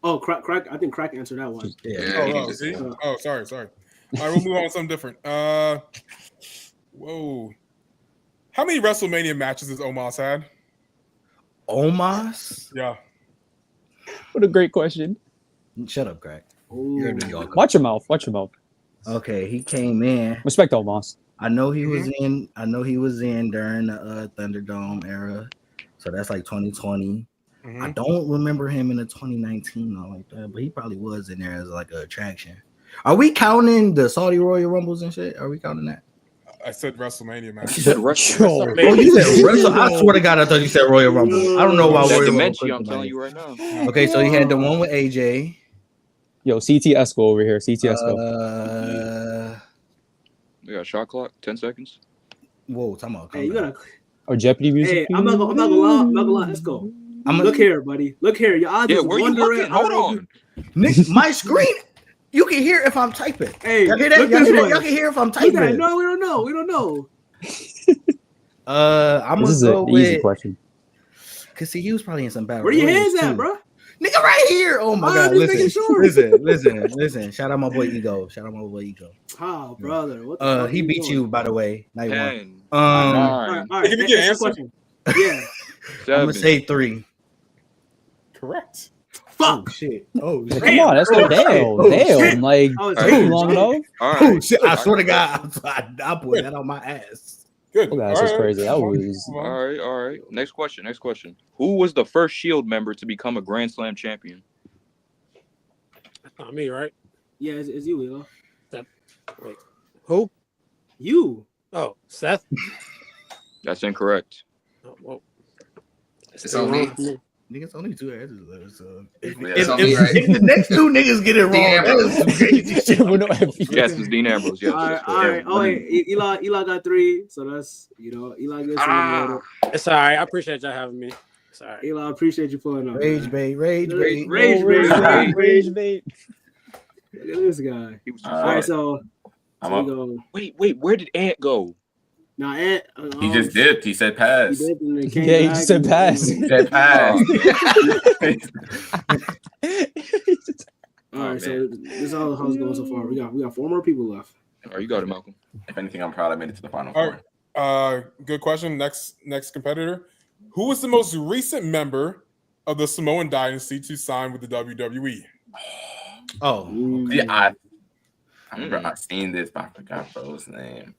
Oh, Crack. I think Crack answered that one. Yeah. Sorry. All right, we'll move on to something different. Whoa. How many WrestleMania matches has Omos had? Omos? Yeah. What a great question. Shut up, Craig. You're a New Yorker. Watch your mouth. Okay, he came in. Respect Omos. I know he was in during the Thunderdome era. So that's like 2020. I don't remember him in the 2019 or like that, but he probably was in there as like an attraction. Are we counting the Saudi Royal Rumbles and shit? Are we counting that? I said WrestleMania match. You said WrestleMania. Oh, you said Wrestle. I swear to God, I thought you said Royal Rumble. I don't know why That Royal dementia, Rumble. I'm telling you right now. Okay, so he had the one with AJ. Yo, CT Esco over here. CT Esco. We got a shot clock. 10 seconds. Whoa, time out. Hey, you gotta. Or Jeopardy music. Hey, I'm not gonna lie. Let's go. Look here, buddy. Look here. Your odds is where you looking? Hold on. My screen. You can hear if I'm typing. Hey, y'all hear that? Y'all can hear if I'm typing. No, we don't know. We don't know. I'm this is gonna go an with. Easy question. Cause see, he was probably in some battle. Where your hands at, bro? Nigga, right here. Oh my God! Listen. Shout out my boy Ego. Oh, brother. What the he beat you, by the way. Night 1. All right. Give me your answer. Yeah. I'm gonna say 3. Correct. Fuck. Oh shit. Come on, that's no damn. Like, taking long enough. Oh shit! I swear to God, I put that on my ass. Good. Oh, that's just crazy. That was. All right. Next question. Who was the first Shield member to become a Grand Slam champion? That's not me, right? Yeah, it's you, Elo. Wait, who? You. Oh, Seth. That's incorrect. Oh, well, It's on me. Nigga, it's only 2 answers. So if the next 2 niggas get it wrong, that is some crazy shit. Yes, it's Dean Ambrose. Yes. All right. Oh, hey, Eli got 3, so that's Eli gets it. It's all right. I appreciate y'all having me. It's all right. Eli, I appreciate you pulling up. Rage bait. Rage bait. Look at this guy. All right, so I'm we up. go. Wait. Where did Ant go? Now, Ant. He just dipped. He said pass. He did, and then came Yeah, he back just said and- pass. He said pass. All right, so this is how it's going so far. We got 4 more people left. All right, you got it, Malcolm. If anything, I'm proud I made it to the final All 4. right. Good question. Next competitor. Who was the most recent member of the Samoan dynasty to sign with the WWE? Oh, yeah. I remember I've seen this, but I forgot bro's name.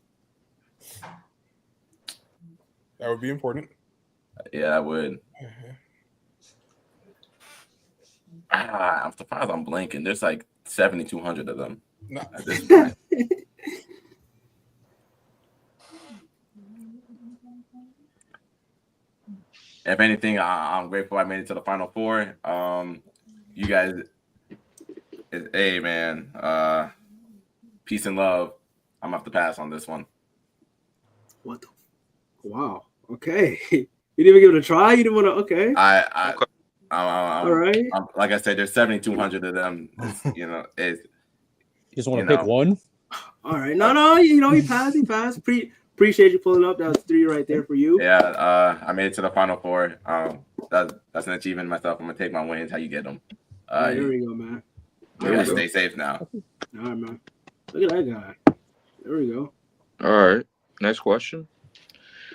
That would be important. Yeah, I would. I'm surprised I'm blanking. There's like 7,200 of them at this point. If anything, I'm grateful I made it to the final 4. You guys, hey man, peace and love. I'm gonna have to pass on this one. What the? Wow. Okay. You didn't even give it a try. You didn't want to. Okay. All right. Like I said, there's 7,200 of them. It's, You just want to pick know. one? All right. No. He passed. Appreciate you pulling up. That was 3 right there for you. Yeah. I made it to the final 4. That's an achievement myself. I'm gonna take my wins. How you get them? There we go, man. We gotta stay safe now. All right, man. Look at that guy. There we go. All right. Next question.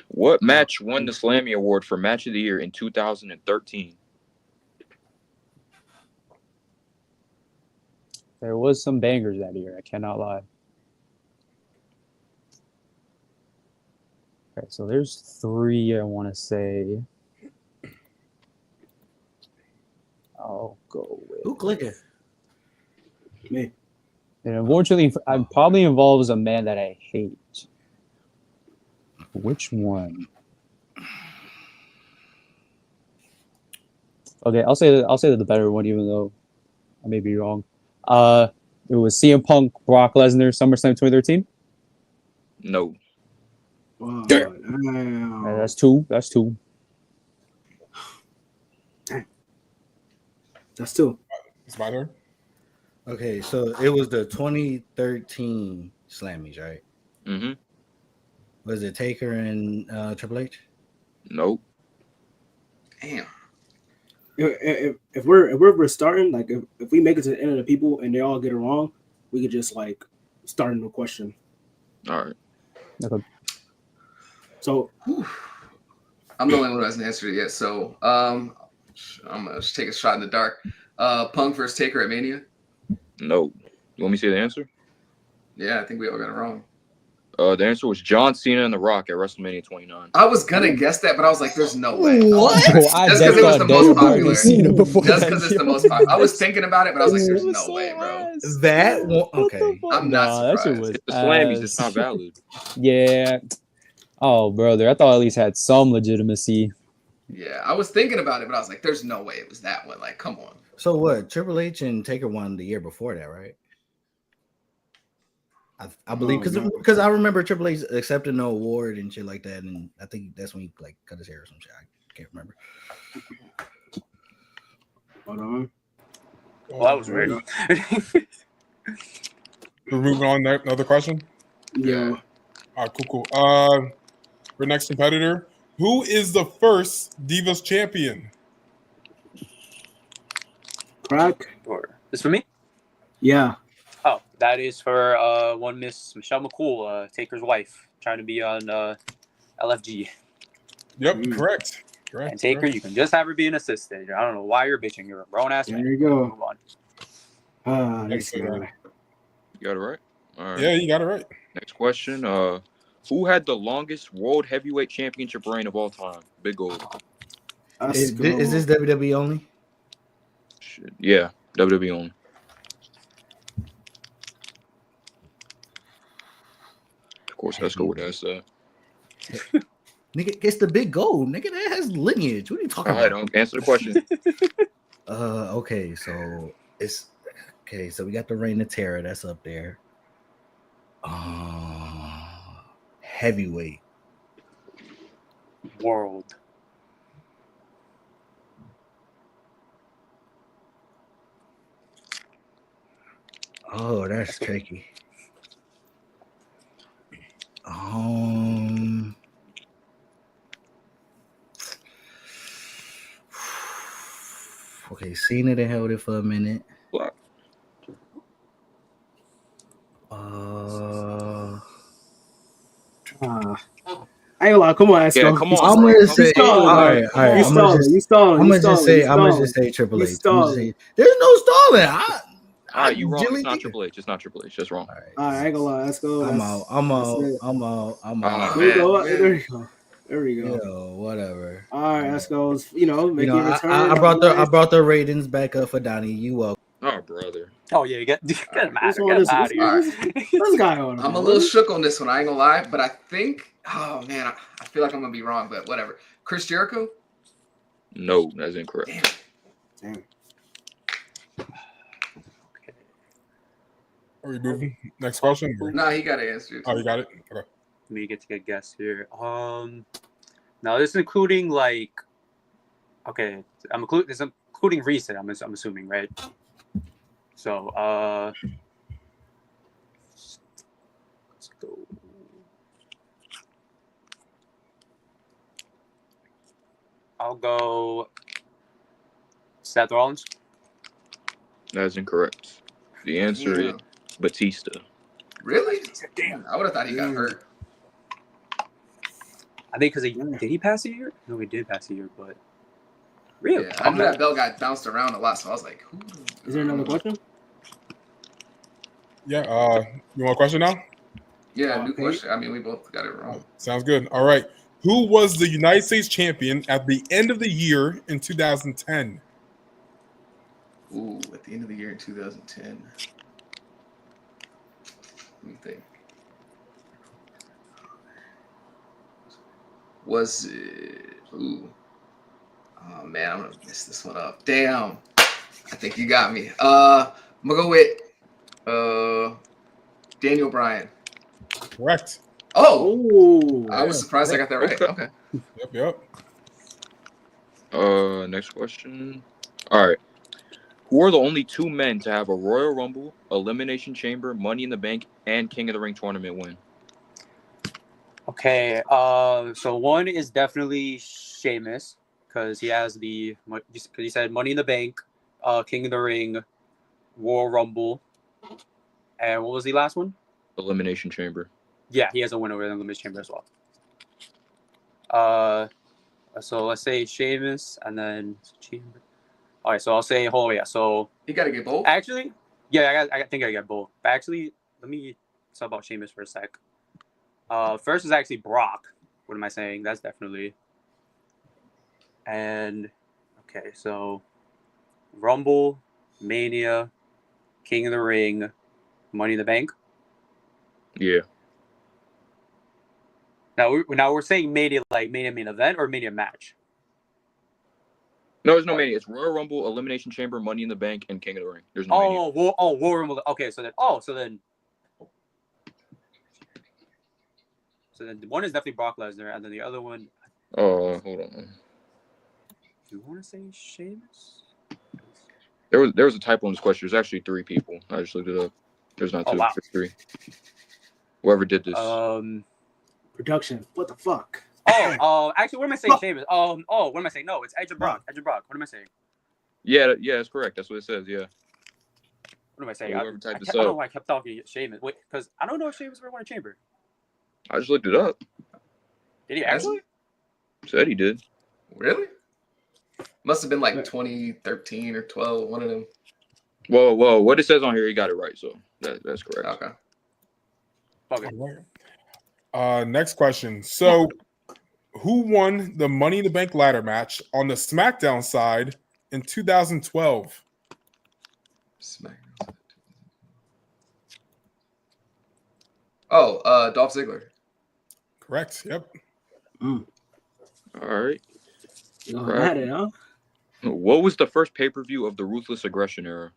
What match won the Slammy Award for Match of the Year in 2013? There was some bangers that year. I cannot lie. Okay, so there's 3 I want to say. I'll go with. Who clicking? Me. And unfortunately, it probably involves a man that I hate. Which one? Okay, I'll say the better one, even though I may be wrong. It was CM Punk, Brock Lesnar, SummerSlam 2013. No. Wow, Yeah, that's two. That's two. That's two. It's my turn. Okay, so it was the 2013 Slammies, right? Mm-hmm. Was it Taker and Triple H? Nope. Damn. If we're starting, like if we make it to the end of the people and they all get it wrong, we could just like start a new question. All right. Okay. So I'm the only one who hasn't answered it yet. So I'm gonna just take a shot in the dark. Punk versus Taker at Mania. No. You want me to say the answer? Yeah, I think we all got it wrong. The answer was John Cena and The Rock at WrestleMania 29. I was gonna guess that, but I was like, "There's no way." What? Just because it was the most popular. Just because it's the most popular. I was thinking about it, but I was like, "There's no way, bro." That one, okay. I'm not surprised. It's the Slammies. It's not valid. Yeah. Oh, brother, I thought at least had some legitimacy. Yeah, I was thinking about it, but I was like, "There's no way it was that one." Like, come on. So what? Triple H and Taker won the year before that, right? I believe because I remember Triple H accepting the award and shit like that, and I think that's when he like cut his hair or some shit. I can't remember. Hold on. Well, I was ready. We're moving on. Another question. Yeah. All right, cool. Our next competitor. Who is the first Divas champion? Crack. This for me? Yeah. Oh, that is for one Miss Michelle McCool, Taker's wife, trying to be on LFG. Yep, correct. And Taker, you can just have her be an assistant. I don't know why you're bitching. You're a grown ass man. There you go. Move on. Next guy. You got it right? All right. Yeah, you got it right. Next question. Who had the longest World Heavyweight Championship reign of all time? Big Gold. Is this WWE only? Shit. Yeah, WWE only. Of course, Esco would ask that. Nigga, it's the Big Gold. Nigga, that has lineage. What are you talking All right, about? don't answer the question. Okay, so it's okay. So we got the Reign of Terror. That's up there. Heavyweight. World. Oh, that's tricky. Okay, Cena they held it for a minute. What? I ain't gonna lie. Come on, Esco. Yeah, come on. I'm gonna say, all right. I'm gonna just say Triple H. There's no stalling. All right, you wrong. It's not Triple H. It's not Triple H. That's wrong. All right, I ain't gonna lie. Let's go. I'm out. There you go. There we go. Yo, whatever. All right, let's go. Make your return. I brought the ratings back up for Donney. You welcome. Oh, brother. Oh yeah, get him out of here. This guy on. I'm a little shook on this one. I ain't gonna lie, but I think. Oh man, I feel like I'm gonna be wrong, but whatever. Chris Jericho? No, that's incorrect. Damn. Are we moving? Next question? Nah, he got to answer it. Oh, you got it? Okay. Let me get to guess here. Now this is including like, okay, this is including recent. I'm assuming, right? So let's go. I'll go Seth Rollins. That's incorrect. The answer is Batista. Really? Damn. I would have thought he got hurt. I think because did he pass a year? No, he did pass a year, but really, Yeah, I knew that belt got bounced around a lot, so I was like, who? Is there another question? Yeah. You want a question now? Yeah, new question. I mean, we both got it wrong. Sounds good. All right. Who was the United States champion at the end of the year in 2010? Ooh, at the end of the year in 2010. Let me think. Was it? Ooh. Oh man, I'm gonna mess this one up. Damn. I think you got me. I'm gonna go with Daniel Bryan. Correct. Oh, I was surprised I got that right. Okay. Yep. Next question. All right. Who are the only two men to have a Royal Rumble, Elimination Chamber, Money in the Bank, and King of the Ring tournament win? Okay, so one is definitely Sheamus because he has because he said Money in the Bank, King of the Ring, Royal Rumble, and what was the last one? Elimination Chamber. Yeah, he has a win over the Elimination Chamber as well. So let's say Sheamus and then Chamber. All right, so I'll say so you gotta get both. Actually, yeah, I think I get both. But actually, let me talk about Sheamus for a sec. First is actually Brock. What am I saying? That's definitely. And okay, so Rumble, Mania, King of the Ring, Money in the Bank. Yeah. Now we're saying Mania like Mania main event or Mania match. No, there's no Mania. It's Royal Rumble, Elimination Chamber, Money in the Bank, and King of the Ring. There's no Mania. Royal Rumble. Okay, so then one is definitely Brock Lesnar, and then the other one. Oh, hold on. Do you want to say Sheamus? There was a typo in this question. There's actually 3 people. I just looked it up. There's not 2. Wow. There's 3. Whoever did this. Production. What the fuck? Actually, what am I saying? Sheamus. What am I saying? No, it's Edge and Brock. Edge and Brock. What am I saying? Yeah, that's correct. That's what it says. Yeah. What am I saying? Whoever typed this I don't know up. why I kept talking Sheamus. Wait, because I don't know if Sheamus ever won a chamber. I just looked it up. Did he actually? Said he did. Really? Must have been like 2013 or 12. One of them. Whoa! What it says on here, he got it right. So that's correct. Okay. Next question. So, who won the Money in the Bank ladder match on the SmackDown side in 2012? Dolph Ziggler. Correct. Yep. All right. Got it, huh? What was the first pay-per-view of the Ruthless Aggression era?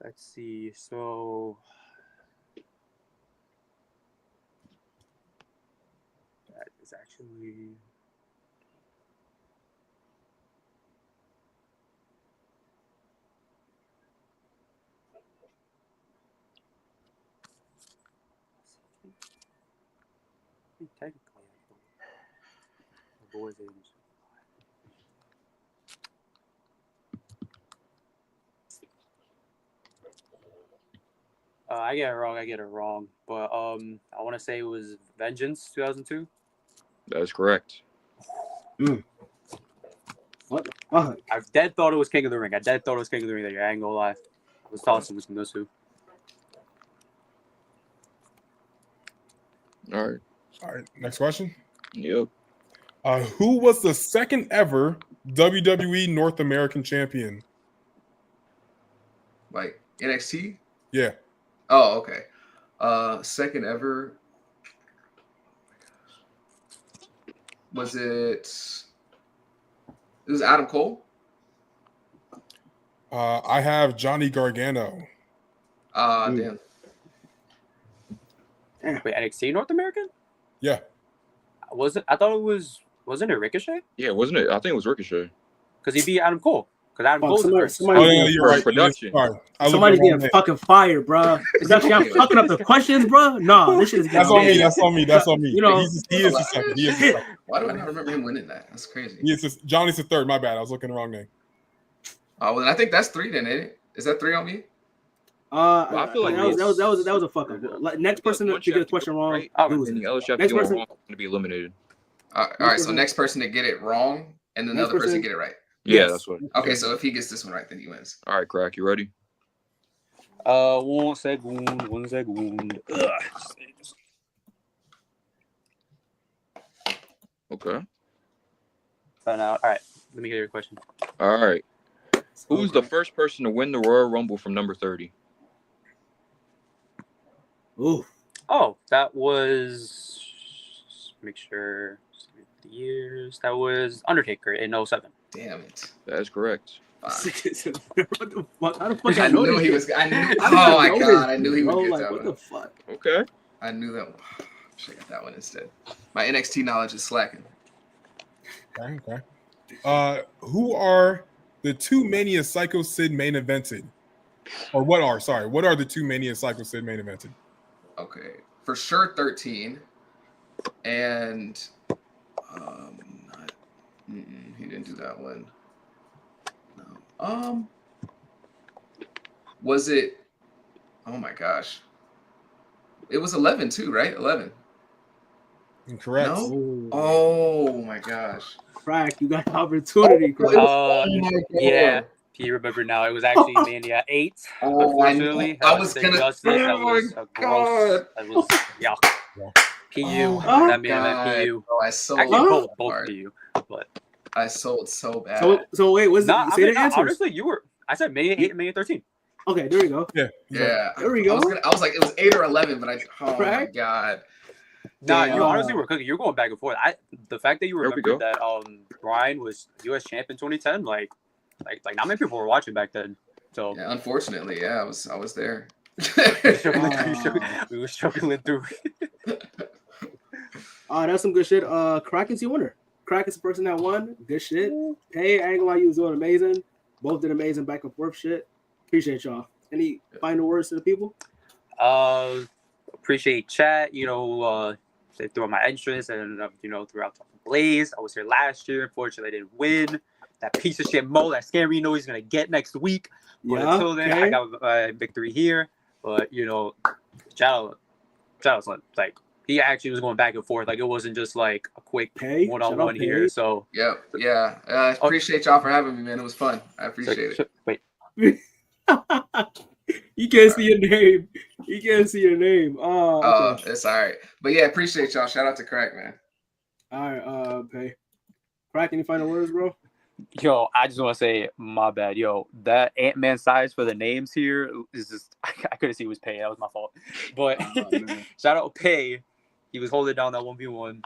Let's see. So that is actually. Technically, the boys age. I get it wrong. But I want to say it was Vengeance 2002. That is correct. What the fuck? I dead thought it was King of the Ring. That year. I ain't gonna lie. I was tossing between those two. All right. Next question. Yep. Who was the second ever WWE North American champion? Like NXT? Yeah. Oh, okay. Second ever. Was it? It was Adam Cole. I have Johnny Gargano. Damn. Wait, NXT North American? Yeah. Was it? I thought it was. Wasn't it Ricochet? Yeah, wasn't it? I think it was Ricochet. Because he beat Adam Cole. Because Adam Cole's you're right. production. Somebody's getting fucking fired, bro. Production, I'm fucking up the questions, bro. No, this shit is That's on me. That's on me. That's on me. You know, he is the second. He is the second. Why do I not remember him winning that? That's crazy. Johnny's the third. My bad. I was looking the wrong name. Oh, well, then I think that's 3 then, ain't it? Is that 3 on me? I feel like that was a fuck up. Next person to get a question wrong, next person going to be eliminated. All right, so next person to get it wrong, and then the other person get it right. Yeah, that's what. Okay, so if he gets this one right, then he wins. All right, Crack, you ready? 1 second. Okay. All right, let me get your question. All right. Who's the first person to win the Royal Rumble from number 30? Ooh. Oh, that was. Make sure the years. That was Undertaker in 07. Damn it. That is correct. What the fuck? How the fuck I knew he was. I knew. Oh my god! I knew he would get like, that what one. the fuck? Okay. I knew that. Should have got that one instead. My NXT knowledge is slacking. Okay. Who are the two Mania Psycho Sid main evented? Or what are the two Mania Psycho Sid main evented? Okay, for sure 13, and he didn't do that one. No. Was it? Oh my gosh. It was 11 too, right? 11. Incorrect. No. Oh my gosh. Crack, you got the opportunity, Crack. Yeah. You remember now? It was actually Mania 8. Unfortunately, I was gonna. That was a gross. That was yuck. PU. That made PU. Oh, I sold. Actually, both PU. But I sold so bad. So wait, was nah, say the answers? Honestly, you were. I said Mania 8 and Mania 13. Okay, there you go. Yeah. There we go. I was like, it was 8 or 11, but oh my god. Nah, you honestly were cooking. You're going back and forth. The fact that you remember that Brian was U.S. champ in 2010, like not many people were watching back then. So yeah, unfortunately, yeah, I was there. We were struggling through. That's some good shit. Kraken's your winner. Kraken's the person that won. Good shit. Hey, I ain't gonna lie, you was doing amazing. Both did amazing back and forth shit. Appreciate y'all. Any final words to the people? Appreciate chat. Throughout my entrance and throughout Blaze. I was here last year. Unfortunately, I didn't win. That piece of shit Mo, that scary know he's gonna get next week. But until then, I got a victory here. But shout out, like he actually was going back and forth. Like it wasn't just like a quick one-on-one here. So yeah. I appreciate y'all for having me, man. It was fun. I appreciate it. Wait. You can't see your name. You can't see your name. Oh, it's all right. But yeah, appreciate y'all. Shout out to Crack, man. All right, Pay. Crack, any final words, bro? Yo, I just want to say my bad. Yo, that Ant-Man size for the names here is just I couldn't see who was Pay. That was my fault. But shout out Pay. He was holding down that 1v1.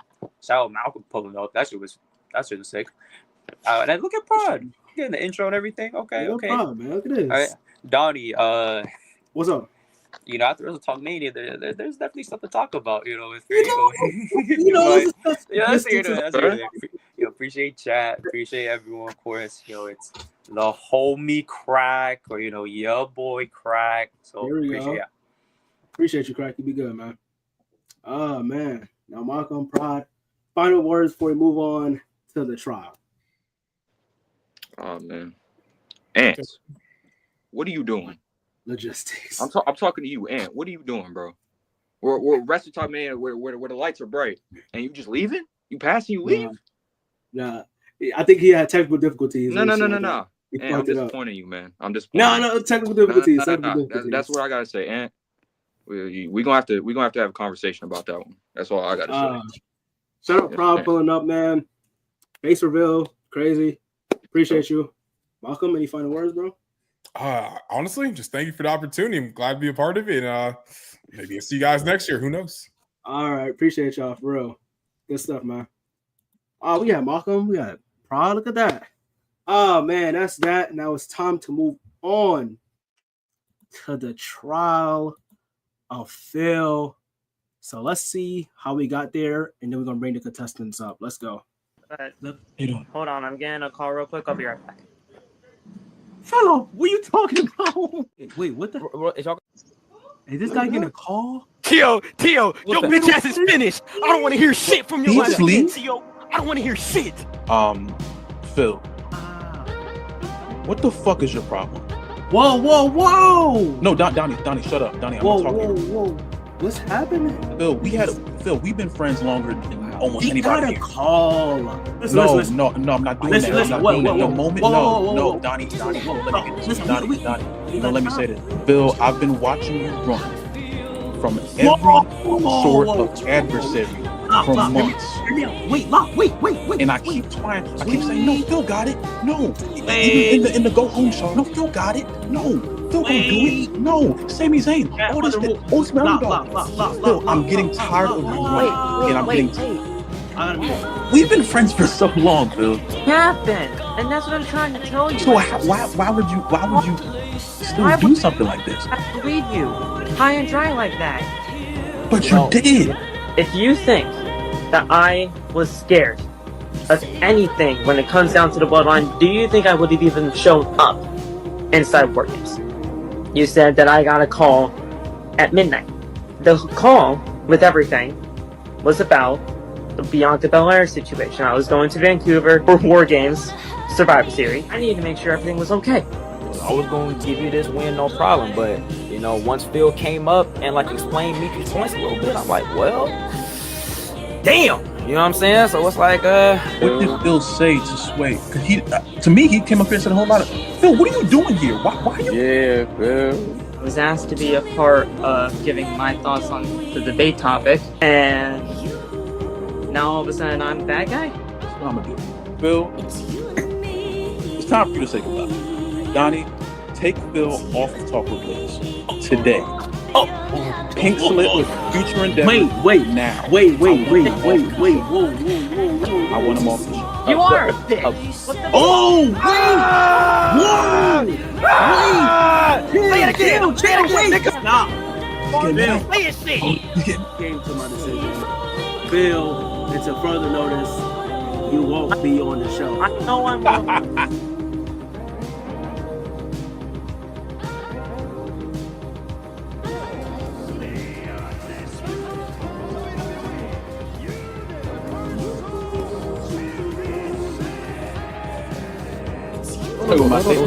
Shout out Malcolm pulling up. That shit was sick. And then look at Prod getting the intro and everything. Okay. Prod, man. Look at this. All right. Donney, what's up? After WrestleTokMania, there's definitely stuff to talk about. Appreciate chat, appreciate everyone. Of course, it's the homie Crack or your boy Crack. So appreciate you, Crack. You be good, man. Man. Now, Malcolm, Prod. Final words before we move on to the trial. Oh man, Ant, what are you doing? Logistics. I'm talking to you, Ant. What are you doing, bro? We're WrestleTokMania where the lights are bright, and you just leaving? You pass and you leave? Nah. I think he had technical difficulties. No. Ant, I'm disappointing you, man. I'm disappointed. No, technical difficulties. That's what I gotta say, Ant. We're gonna have to have a conversation about that one. That's all I gotta say. Shout out Proud pulling up, man. Base reveal, crazy. Appreciate you. Malcolm, any final words, bro? Honestly, just thank you for the opportunity. I'm glad to be a part of it. Maybe I'll see you guys next year. Who knows? All right, appreciate y'all for real. Good stuff, man. We got Malcolm. We got Prod. Look at that. Oh man, that's that. Now it's time to move on to the trial of Phil. So let's see how we got there, and then we're gonna bring the contestants up. Let's go. Hold on, I'm getting a call real quick. I'll be right back. Fellow, what are you talking about? Wait, what the? Is this guy getting a call? Tio, your bitch ass is finished. I don't want to hear shit from your ass again, Tio. I don't want to hear shit. Phil. What the fuck is your problem? Whoa! No, Donney, shut up. Donney, I'm not talking to you. Whoa. What's happening? Phil, we've been friends longer than almost anybody. He got a call. Listen. No, I'm not doing that. I'm not doing that. The moment, no, Donney, don't let me get this. Donney, don't let me say this. Phil, I've been watching you run from every sort of adversary for months. Hear me out. Wait. And I keep saying, no, Phil got it. No. Even in the go home show, no, Phil got it. No. Phil gonna do it. No. Sami Zayn. All this ultimate underdog. Phil, I'm getting tired of you. And I'm getting tired. We've been friends for so long, Phil. Happened, and that's what I'm trying to tell you. So why would you still do something like this? I believe you, high and dry like that. But you did. If you think that I was scared of anything when it comes down to the bloodline, do you think I would have even shown up inside War Games? You said that I got a call at midnight. The call with everything was about the Bianca Belair situation. I was going to Vancouver for War Games Survivor Series. I needed to make sure everything was okay. I was going to give you this win, no problem. But, you know, once Phil came up and, like, explained Mitry's points a little bit, I'm like, well, damn. You know what I'm saying? So it's like, what did Phil say to Sway? Because to me, he came up here and said a whole lot of, Phil, what are you doing here? Why are you? Yeah, Phil. I was asked to be a part of giving my thoughts on the debate topic, and now all of a sudden I'm the bad guy? That's what I'm going to do. Phil, it's time for you to say goodbye. Donney, take Phil off the Talk with Blaze today. Pink slip with future endeavor. Wait. Now. Wait. Whoa. I want him off the show. You are a bitch. Say it again. Stop. Bill, say your shit. Came to my decision. Bill, until further notice, you won't be on the show. I know I'm wrong.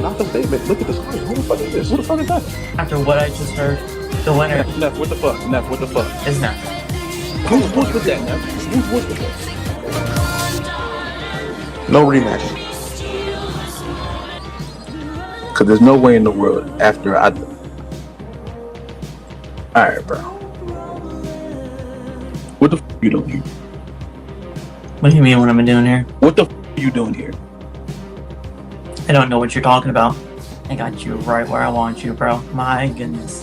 Not the statement. Look at the screen. Who the fuck is this? Who the fuck is that? After what I just heard, the winner Neph, what the fuck? Neph, what the fuck? is Neph. Who's with that, Neph? Who's with that? No rematch. Because there's no way in the world after I... Alright, bro. What the f*** you doing here? What do you mean what am I doing here? What the f*** are you doing here? I don't know what you're talking about. I got you right where I want you, bro. My goodness.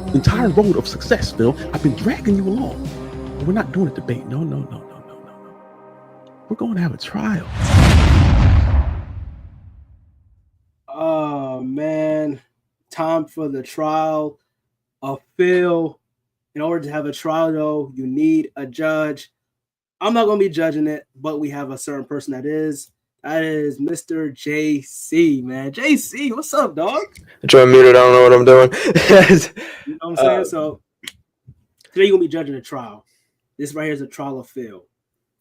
The entire road of success, Phil. I've been dragging you along. But we're not doing a debate. No. We're going to have a trial. Oh, man. Time for the trial of Phil. In order to have a trial, though, you need a judge. I'm not going to be judging it, but we have a certain person that is. That is Mr. JC, man. JC, what's up, dog? I'm trying to mute it. I don't know what I'm doing. You know what I'm saying? So today you're going to be judging a trial. This right here is a trial of Phil.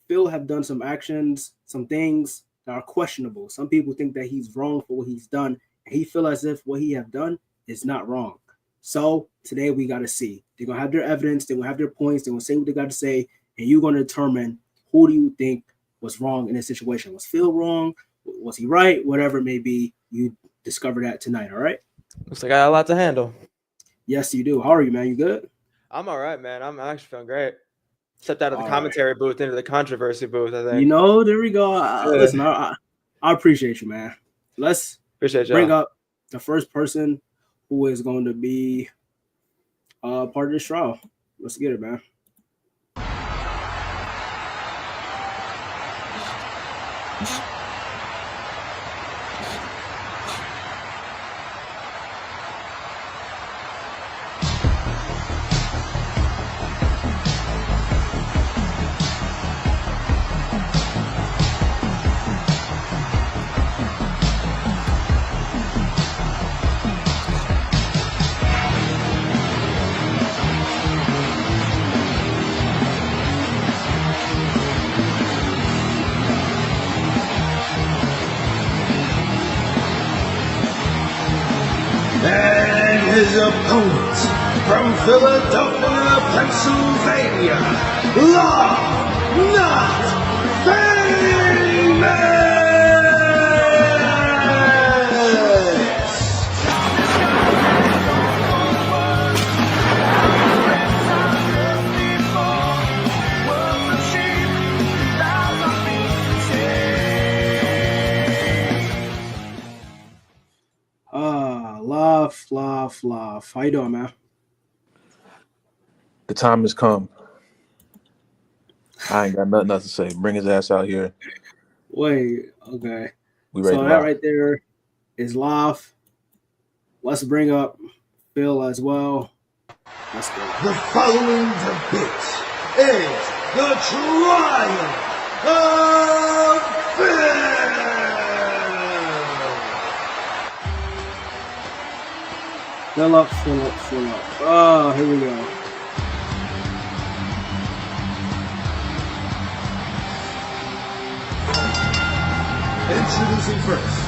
Phil have done some actions, some things that are questionable. Some people think that he's wrong for what he's done, and he feel as if what he have done is not wrong. So today we got to see. They're going to have their evidence. They're going to have their points. They're going to say what they got to say, and you're going to determine who do you think was wrong in this situation. Was Phil wrong? Was he right? Whatever it may be, you discover that tonight, all right? Looks like I got a lot to handle. Yes, you do. How are you, man? You good? I'm all right, man. I'm actually feeling great. Stepped out of the commentary booth into the controversy booth, I think. You know, there we go. Listen, I appreciate you, man. Let's bring up the first person who is going to be part of this trial. Let's get it, man. And his opponent from Philadelphia, Pennsylvania, Not Famous! Live. How you doing, man? The time has come. I ain't got nothing else to say. Bring his ass out here. Wait, okay. We ready So to that rock. right there is live. Let's bring up Phil as well. Let's go. The following debate is the trial of Phil. Fill up. Oh, here we go. Introducing first,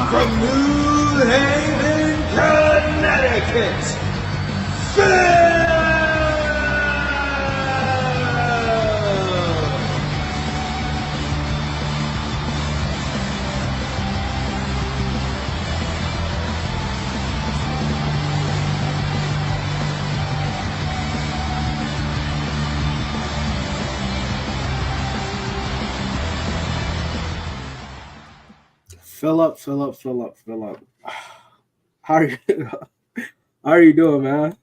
from New Haven, Connecticut, Phil! Fill up. How are you doing, man?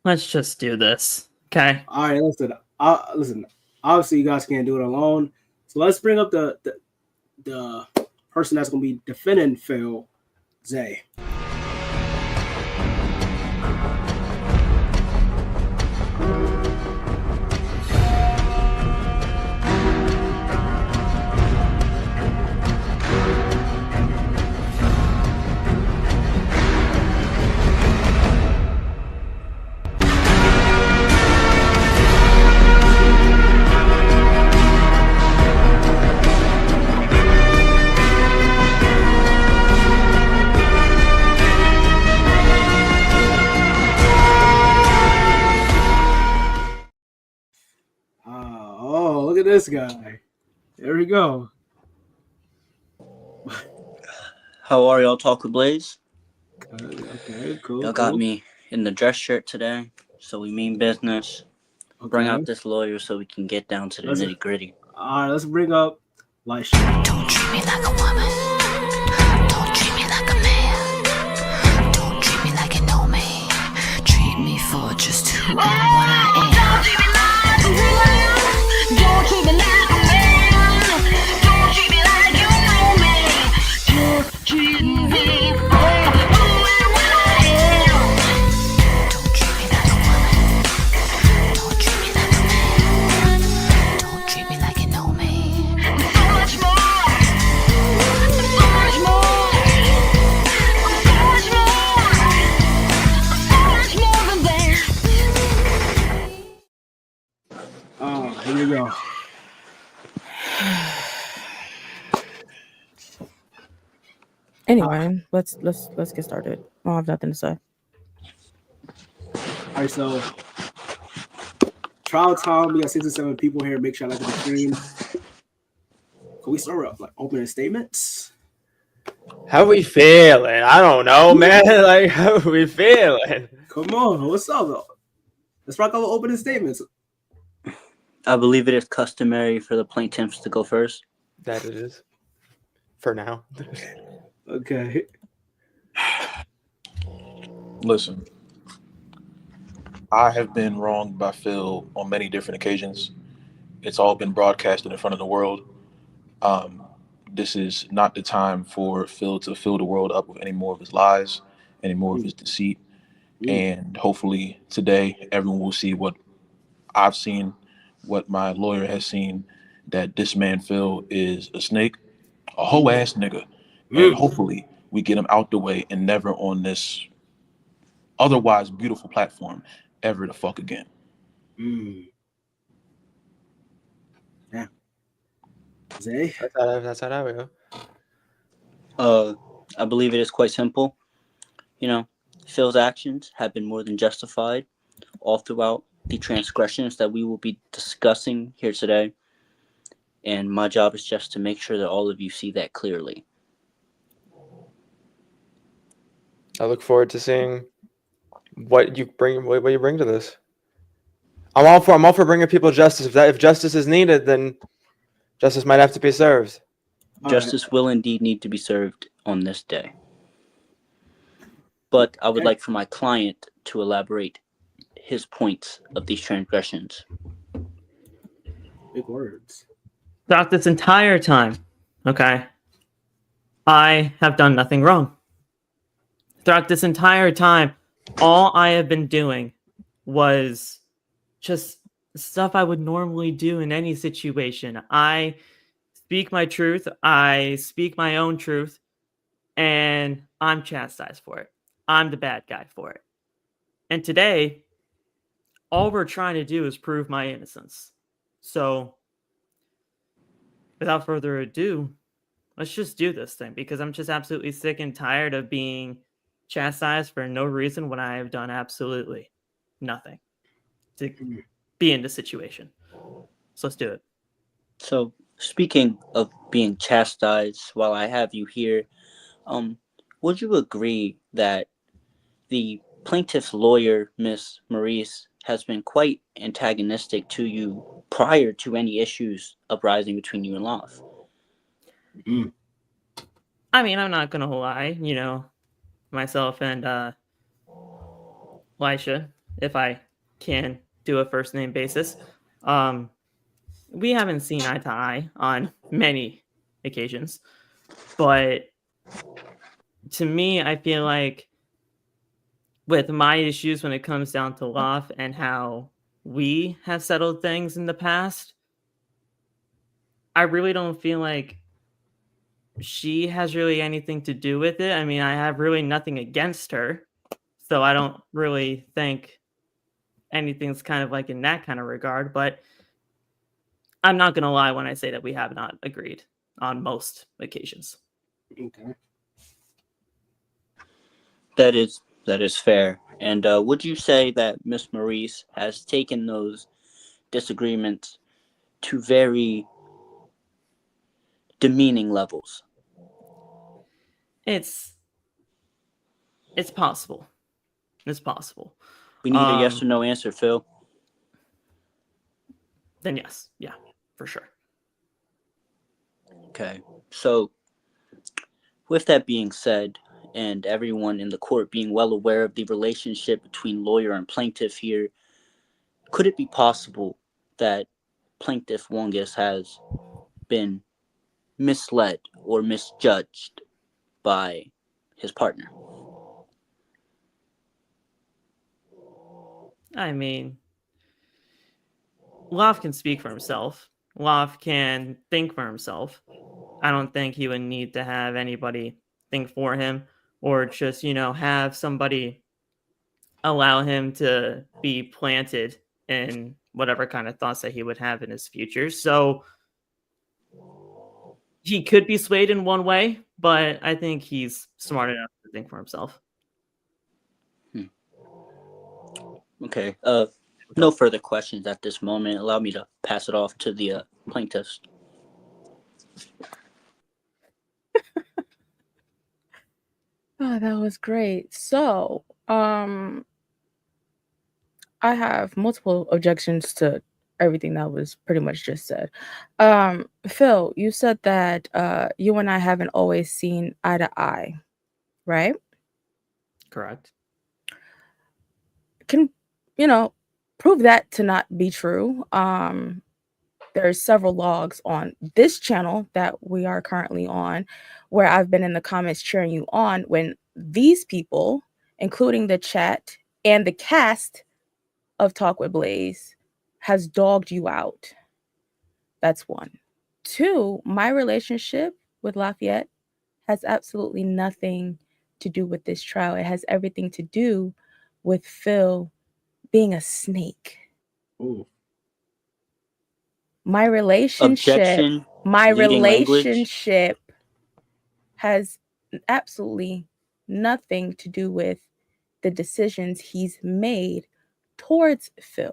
Let's just do this. Okay. All right, listen. Obviously, you guys can't do it alone. So let's bring up the person that's gonna be defending Phil, Tjay. Oh, look at this guy. There we go. How are y'all, Talk with Blaze? Okay, cool. Y'all got me in the dress shirt today, so we mean business. Bring out this lawyer so we can get down to the nitty gritty. All right, let's bring up like. Don't treat me like a woman. Don't treat me like a man. Don't treat me like you know me. Treat me for just who and what I am. Don't treat me like a woman. Don't treat me like a man. Don't treat me like you know me. Just treat me for who and what I am. Don't treat me like a woman. Don't treat me like a man. Don't treat me like you know me. So much more. So much more. So much more. So much more than that. Oh, here we go. Anyway, let's get started. I don't have nothing to say. All right, so trial time. We got 67 people here. Make sure I like the stream. Can we start with like opening statements? How we feeling? I don't know, man. Like, how we feeling? Come on, what's up, though? Let's rock out opening statements. I believe it is customary for the plaintiffs to go first. That it is. For now. Okay. Listen, I have been wronged by Phil on many different occasions. It's all been broadcasted in front of the world. This is not the time for Phil to fill the world up with any more of his lies, any more of his deceit. And hopefully today, everyone will see what I've seen, what my lawyer has seen, that this man Phil is a snake, a whole ass nigga. And hopefully we get him out the way and never on this otherwise beautiful platform ever to fuck again. Yeah. Tjay? That's how that we go. I believe it is quite simple. You know, Phil's actions have been more than justified all throughout the transgressions that we will be discussing here today. And my job is just to make sure that all of you see that clearly. I look forward to seeing what you bring to this. I'm all for bringing people justice. If justice is needed, then justice might have to be served. Justice will indeed need to be served on this day. but I would like for my client to elaborate his points of these transgressions. Big words. Throughout this entire time, okay, I have done nothing wrong. Throughout this entire time, all I have been doing was just stuff I would normally do in any situation. I speak my truth, I speak my own truth, and I'm chastised for it. I'm the bad guy for it. And today, all we're trying to do is prove my innocence. So, without further ado, let's just do this thing, because I'm just absolutely sick and tired of being chastised for no reason when I have done absolutely nothing to be in this situation. So let's do it. So, speaking of being chastised, while I have you here, would you agree that the plaintiff's lawyer, Miss Maurice, has been quite antagonistic to you prior to any issues uprising between you and Loth? I mean, I'm not gonna lie, you know, myself and Elisha, if I can do a first name basis, we haven't seen eye to eye on many occasions, but to me, I feel like with my issues when it comes down to Loth and how we have settled things in the past, I really don't feel like she has really anything to do with it. I mean, I have really nothing against her, so I don't really think anything's kind of like in that kind of regard, but I'm not going to lie when I say that we have not agreed on most occasions. Okay. That is fair. And would you say that Miss Maurice has taken those disagreements to very demeaning levels? It's possible. It's possible. We need a yes or no answer, Phil. Then yes. Yeah, for sure. Okay. So, with that being said, and everyone in the court being well aware of the relationship between lawyer and plaintiff here, could it be possible that Plaintiff Wongus has been misled or misjudged by his partner? I mean, Loth can speak for himself. Loth can think for himself. I don't think he would need to have anybody think for him, or just, you know, have somebody allow him to be planted in whatever kind of thoughts that he would have in his future. So he could be swayed in one way, but I think he's smart enough to think for himself. Okay. No further questions at this moment. Allow me to pass it off to the plaintiffs. Oh, that was great. So, I have multiple objections to everything that was pretty much just said. Phil, you said that you and I haven't always seen eye to eye, right? Correct. Can prove that to not be true? There's several logs on this channel that we are currently on where I've been in the comments cheering you on when these people, including the chat and the cast of Talk with Blaze, has dogged you out. That's one. Two, my relationship with Lafayette has absolutely nothing to do with this trial. It has everything to do with Phil being a snake. Ooh. My relationship, Objection, leading language. has absolutely nothing to do with the decisions he's made towards Phil.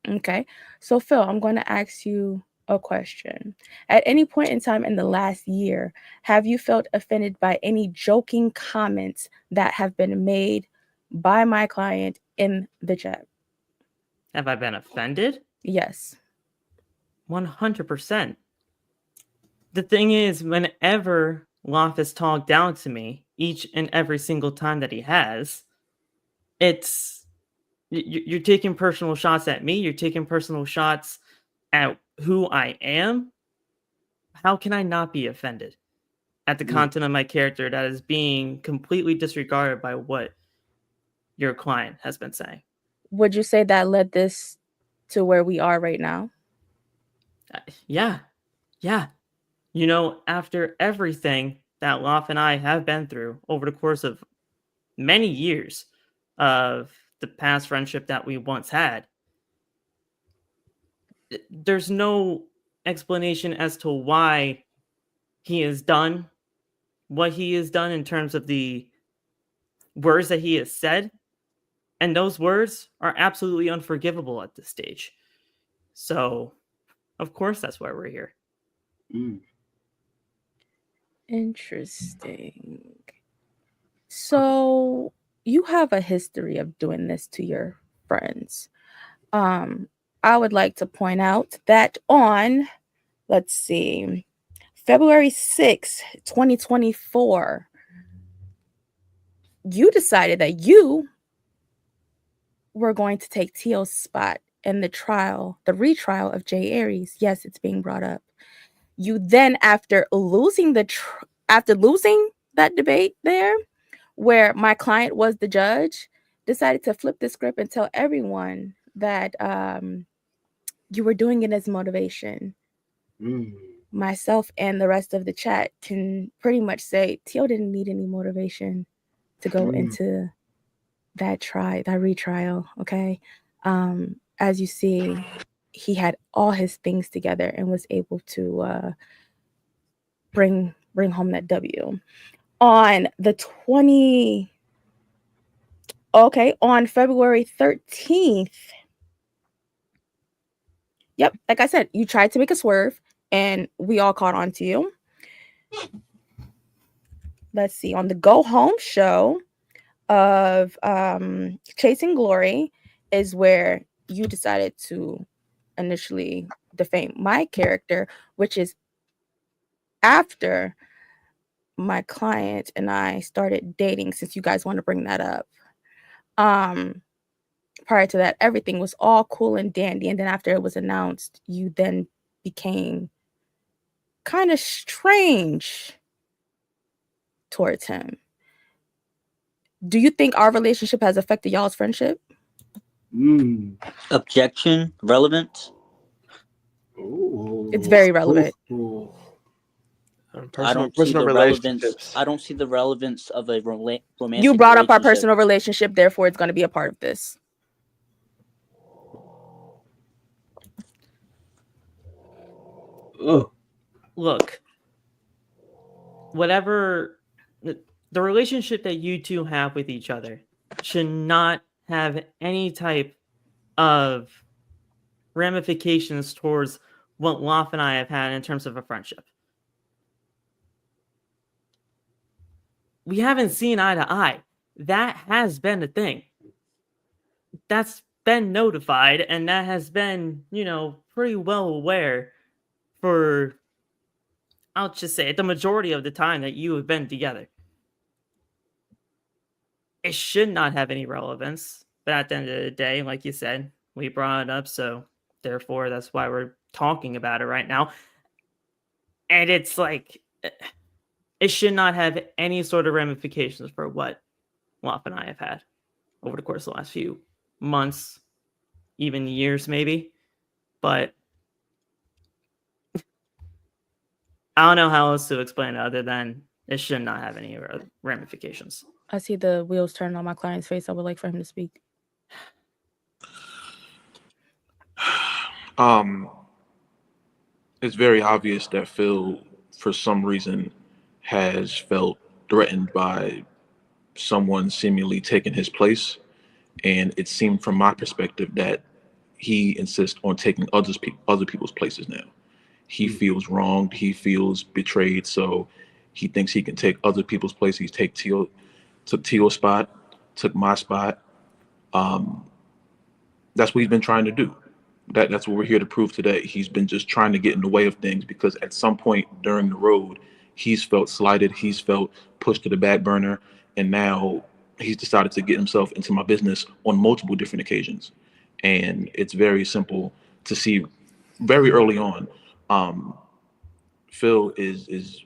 Okay, so Phil, I'm going to ask you a question. At any point in time in the last year, have you felt offended by any joking comments that have been made by my client in the chat? Have I been offended? Yes. 100%. The thing is, whenever Loth has talked down to me each and every single time that he has. It's you're taking personal shots at me. You're taking personal shots at who I am. How can I not be offended at the content of my character that is being completely disregarded by what your client has been saying? Would you say that led this to where we are right now? Yeah. You know, after everything that Loth and I have been through over the course of many years of the past friendship that we once had, there's no explanation as to why he has done what he has done in terms of the words that he has said. And those words are absolutely unforgivable at this stage. So, of course, that's why we're here. Interesting. So you have a history of doing this to your friends. I would like to point out that on, let's see, February 6th, 2024, you decided that you were going to take Teal's spot in the retrial of Jay Ariez. Yes, it's being brought up. You then, after losing that debate there, where my client was the judge, decided to flip the script and tell everyone that you were doing it as motivation. Myself and the rest of the chat can pretty much say Teal didn't need any motivation to go into that retrial. Okay. As you see, he had all his things together and was able to bring home that W. On February 13th, yep, like I said, you tried to make a swerve and we all caught on to you. Let's see, on the Go Home show of Chasing Glory is where you decided to initially defame my character, which is after my client and I started dating, since you guys want to bring that up. Prior to that, everything was all cool and dandy. And then after it was announced, you then became kind of strange towards him. Do you think our relationship has affected y'all's friendship? Objection? Relevant? It's very relevant. I don't see the relevance. I don't see the relevance of a romantic. You brought up our personal relationship, therefore it's going to be a part of this. Look, whatever the relationship that you two have with each other should not have any type of ramifications towards what Loth and I have had in terms of a friendship. We haven't seen eye to eye. That has been a thing. That's been notified, and that has been, pretty well aware for, I'll just say, the majority of the time that you have been together. It should not have any relevance, but at the end of the day, like you said, we brought it up, so therefore that's why we're talking about it right now. And it's like, it should not have any sort of ramifications for what Loth and I have had over the course of the last few months, even years maybe. But I don't know how else to explain it other than it should not have any ramifications. I see the wheels turning on my client's face. I would like for him to speak. It's very obvious that Phil, for some reason, has felt threatened by someone seemingly taking his place. And it seemed from my perspective that he insists on taking other people's places now. He feels wronged. He feels betrayed. So he thinks he can take other people's place. He took Teal's spot, took my spot. That's what he's been trying to do. That's what we're here to prove today. He's been just trying to get in the way of things because at some point during the road, he's felt slighted, he's felt pushed to the back burner, and now he's decided to get himself into my business on multiple different occasions. And it's very simple to see very early on. Phil is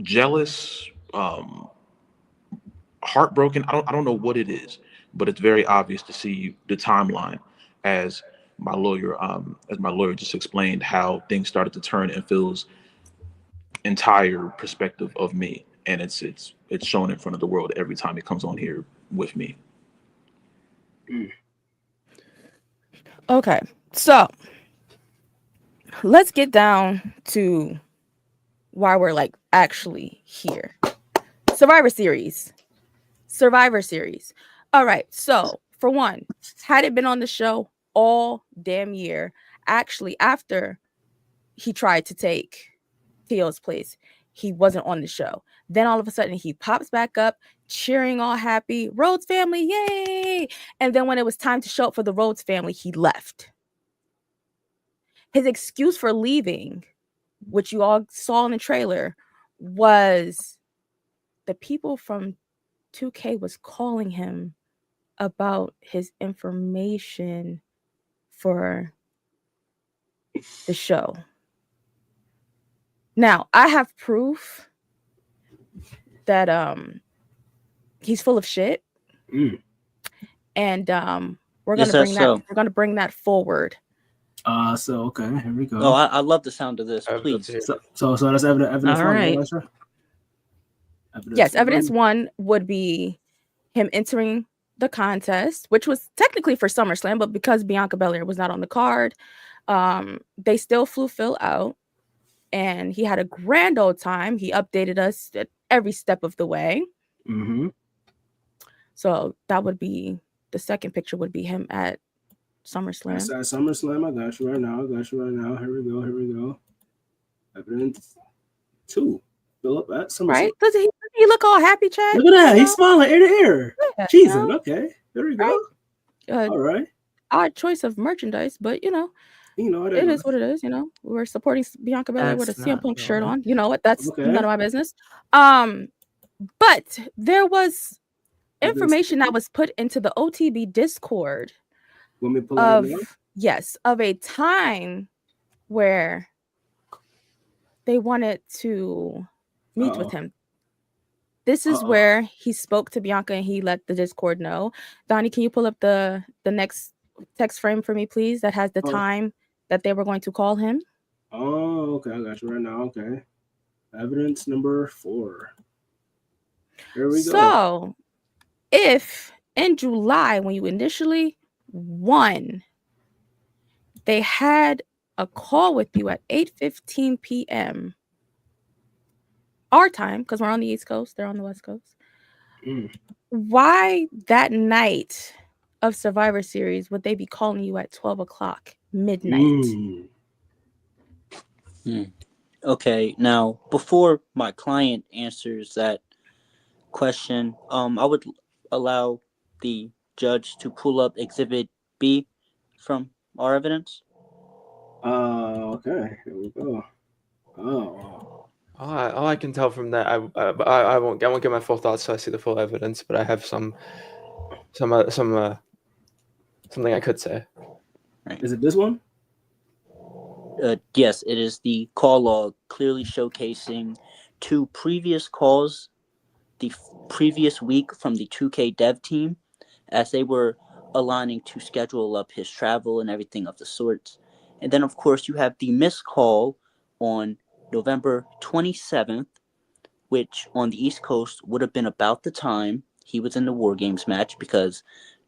jealous, heartbroken. I don't know what it is, but it's very obvious to see the timeline as my lawyer just explained how things started to turn in Phil's entire perspective of me, and it's shown in front of the world every time he comes on here with me. Okay, so let's get down to why we're like actually here. Survivor Series. All right, so for one, had it been on the show all damn year, actually after he tried to take Theo's place, he wasn't on the show. Then all of a sudden he pops back up, cheering all happy, Rhodes family, yay! And then when it was time to show up for the Rhodes family, he left. His excuse for leaving, which you all saw in the trailer, was the people from 2K was calling him about his information for the show. Now, I have proof that he's full of shit. And we're gonna bring that forward. So okay, here we go. Oh, I love the sound of this, please. So that's evidence. All right. Yes, evidence one. one would be him entering the contest, which was technically for SummerSlam, but because Bianca Belair was not on the card, they still flew Phil out, and he had a grand old time. He updated us at every step of the way. Mm-hmm. So that would be the second picture. Would be him at SummerSlam. That's at SummerSlam. I got you right now. Here we go. Evidence 2. Philip at SummerSlam. Right? Does he look all happy, Chad? Look at that. He's smiling ear to ear. Yeah, Jesus. Okay. There we go. Right? All right. Odd choice of merchandise, but it is what it is. We're supporting Bianca Belair with a CM Punk shirt on. You know what? That's none of my business. But there was information that was put into the OTB Discord of a time where they wanted to meet with him. This is where he spoke to Bianca and he let the Discord know. Donney, can you pull up the next text frame for me, please? That has the time that they were going to call him. Oh, okay. I got you right now. Okay. Evidence number 4. Here we go. So, if in July, when you initially won, they had a call with you at 8:15 p.m. our time, because we're on the East Coast, they're on the West Coast. Why that night of Survivor Series would they be calling you at 12 o'clock midnight? Okay, now before my client answers that question, I would allow the judge to pull up Exhibit B from our evidence. Okay, here we go. All I can tell from that, I won't get my full thoughts so I see the full evidence, but I have something I could say. Right. Is it this one? Yes, it is the call log clearly showcasing 2 previous calls the previous week from the 2K dev team as they were aligning to schedule up his travel and everything of the sorts. And then, of course, you have the missed call on November 27th, which on the East Coast would have been about the time he was in the War Games match because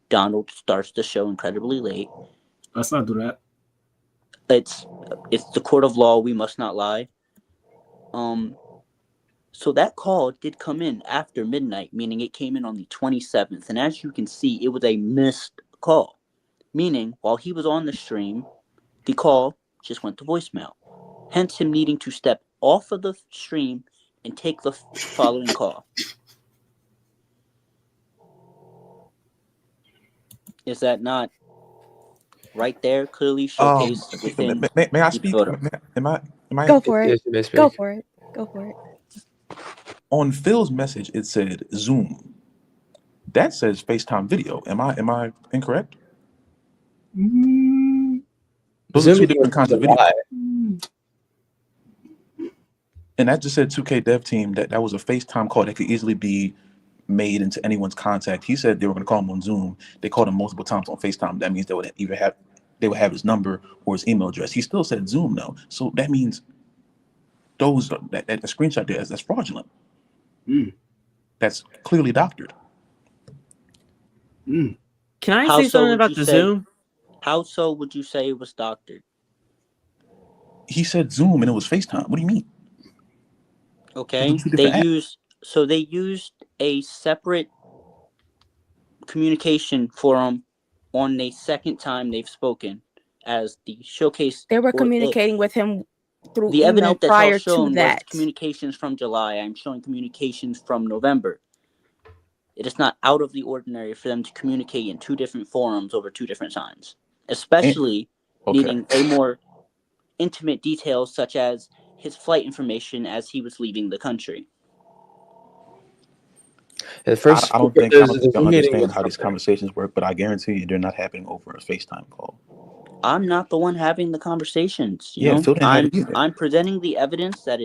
Donald starts the show incredibly late. Let's not do that. It's the court of law. We must not lie. So that call did come in after midnight, meaning it came in on the 27th. And as you can see, it was a missed call, meaning while he was on the stream, the call just went to voicemail. Hence him needing to step off of the stream and take the following call. Is that not right there clearly showcased within May I speak? photo? Am I? Go for it. Yes, Go for it. On Phil's message, it said Zoom. That says FaceTime video. Am I incorrect? Those are two different kinds of video. And that just said 2K dev team that was a FaceTime call that could easily be made into anyone's contact. He said they were going to call him on Zoom. They called him multiple times on FaceTime. That means they would have his number or his email address. He still said Zoom though. So that means that screenshot there that's fraudulent. That's clearly doctored. Can I say something about the Zoom? How so would you say it was doctored? He said Zoom and it was FaceTime. What do you mean? Okay, they used a separate communication forum on the second time they've spoken as the showcase. They were communicating with him through the email evidence that prior y'all shown to that. was communications from July. I'm showing communications from November. It is not out of the ordinary for them to communicate in two different forums over two different times, especially needing a more intimate details such as his flight information as he was leaving the country. I don't think I understand how these conversations work, but I guarantee you they're not happening over a FaceTime call. I'm not the one having the conversations. Yeah, Phil didn't have it either. I'm presenting the evidence that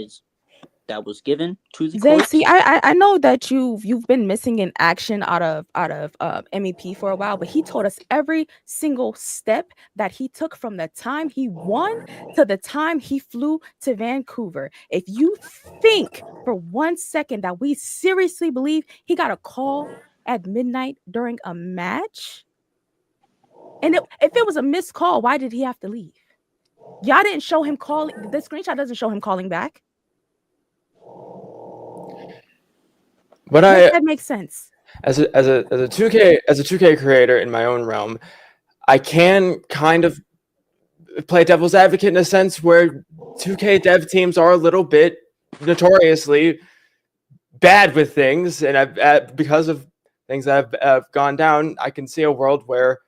was given to the Zay, court. see, I know that you've been missing in action out of MEP for a while, but he told us every single step that he took from the time he won to the time he flew to Vancouver. If you think for 1 second that we seriously believe he got a call at midnight during a match, and if it was a missed call, why did he have to leave? Y'all didn't show him calling. The screenshot doesn't show him calling back. But that makes sense. As a 2K creator in my own realm, I can kind of play devil's advocate in a sense where 2K dev teams are a little bit notoriously bad with things, and because of things that have gone down, I can see a world where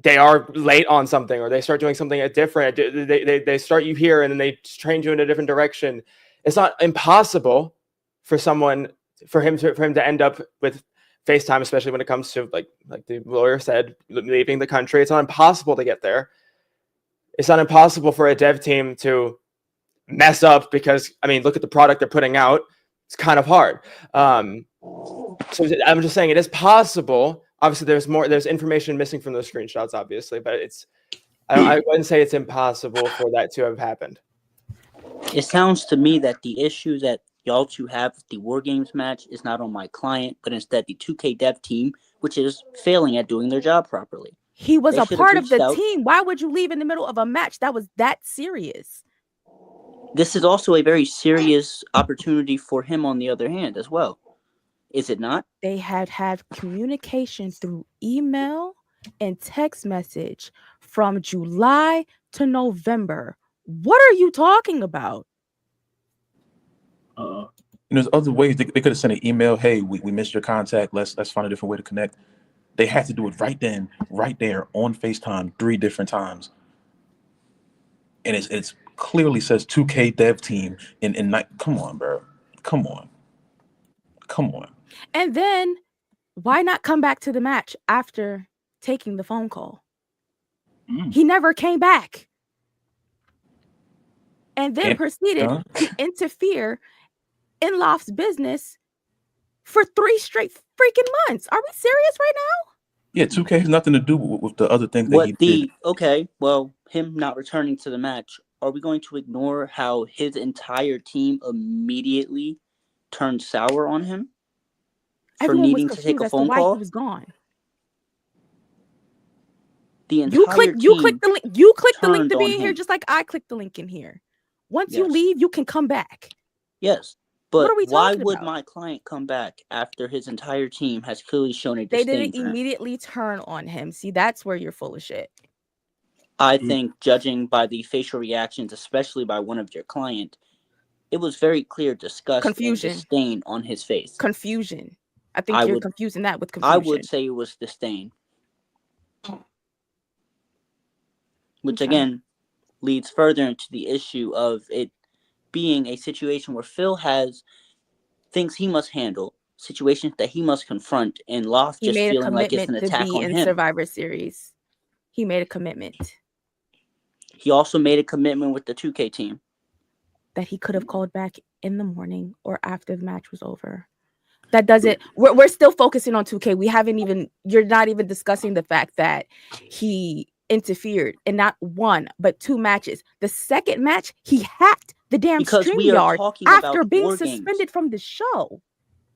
they are late on something or they start doing something different. They start you here and then they train you in a different direction. It's not impossible for him to end up with FaceTime, especially when it comes to like the lawyer said, leaving the country. It's not impossible to get there. It's not impossible for a dev team to mess up because, I mean, look at the product they're putting out. It's kind of hard. So I'm just saying it is possible. Obviously, there's information missing from those screenshots, obviously, but I wouldn't say it's impossible for that to have happened. It sounds to me that the issue that y'all two have with the War Games match is not on my client, but instead the 2K dev team, which is failing at doing their job properly. He was a part of the team. Why would you leave in the middle of a match that was that serious? This is also a very serious opportunity for him on the other hand as well. Is it not? They had communication through email and text message from July to November. What are you talking about? And there's other ways they could have sent an email. Hey, we missed your contact. Let's find a different way to connect. They had to do it right then, right there on FaceTime 3 different times. And it's clearly says 2K dev team in night. Come on, bro. Come on. And then why not come back to the match after taking the phone call? He never came back. And then proceeded to interfere in Loft's business for 3 straight freaking months. Are we serious right now? Yeah, 2K has nothing to do with the other things that he did. Okay, well, him not returning to the match, are we going to ignore how his entire team immediately turned sour on him for needing to take a phone call? He was gone. The entire you click the link. You click the link to turned be in on here, him. just like I clicked the link in here. Once you leave, you can come back. Yes, but What are we why talking would about? my client come back after his entire team has clearly shown a They disdain didn't for him? immediately turn on him. See, that's where you're full of shit. I think, judging by the facial reactions, especially by one of your client, it was very clear disgust Confusion. and disdain on his face. Confusion. I think you're confusing that with confusion. I would say it was disdain. Which, again, leads further into the issue of it being a situation where Phil has things he must handle, situations that he must confront, and Loth He just made a feeling like it's an commitment to attack be on in him. Survivor Series. He made a commitment He also made a commitment with the 2K team. that he could have called back in the morning or after the match was over. That doesn't. We're still focusing on 2K. We haven't even. You're not even discussing the fact that he interfered in not one but 2 matches. The second match, he hacked the damn Because we are StreamYard talking after about being war games. suspended from the show.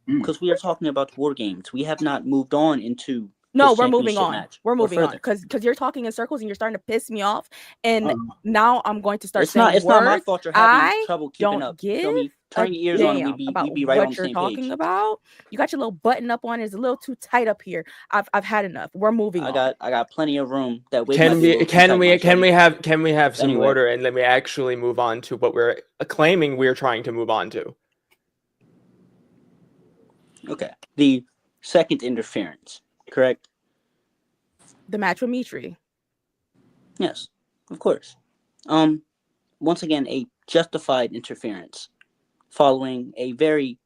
Because we are talking about war games. We have not moved on into No, his we're moving championship on. match We're or moving on further. because you're talking in circles and you're starting to piss me off. And now I'm going to start It's saying not. It's not my words fault you're having I trouble keeping don't up. give Feel me? a Turn your ears on, and damn we about be right on what the you're same talking page. about. You got your little button up on. It's a little too tight up here. I've had enough. We're moving on. I got plenty of room. That wig Can might be a we little too tight, my shorty. can we have some Anyway. order, and let me actually move on to what we're claiming we're trying to move on to? Okay. The second interference, correct? The match with Mitry. Yes, of course. Once again, a justified interference following a very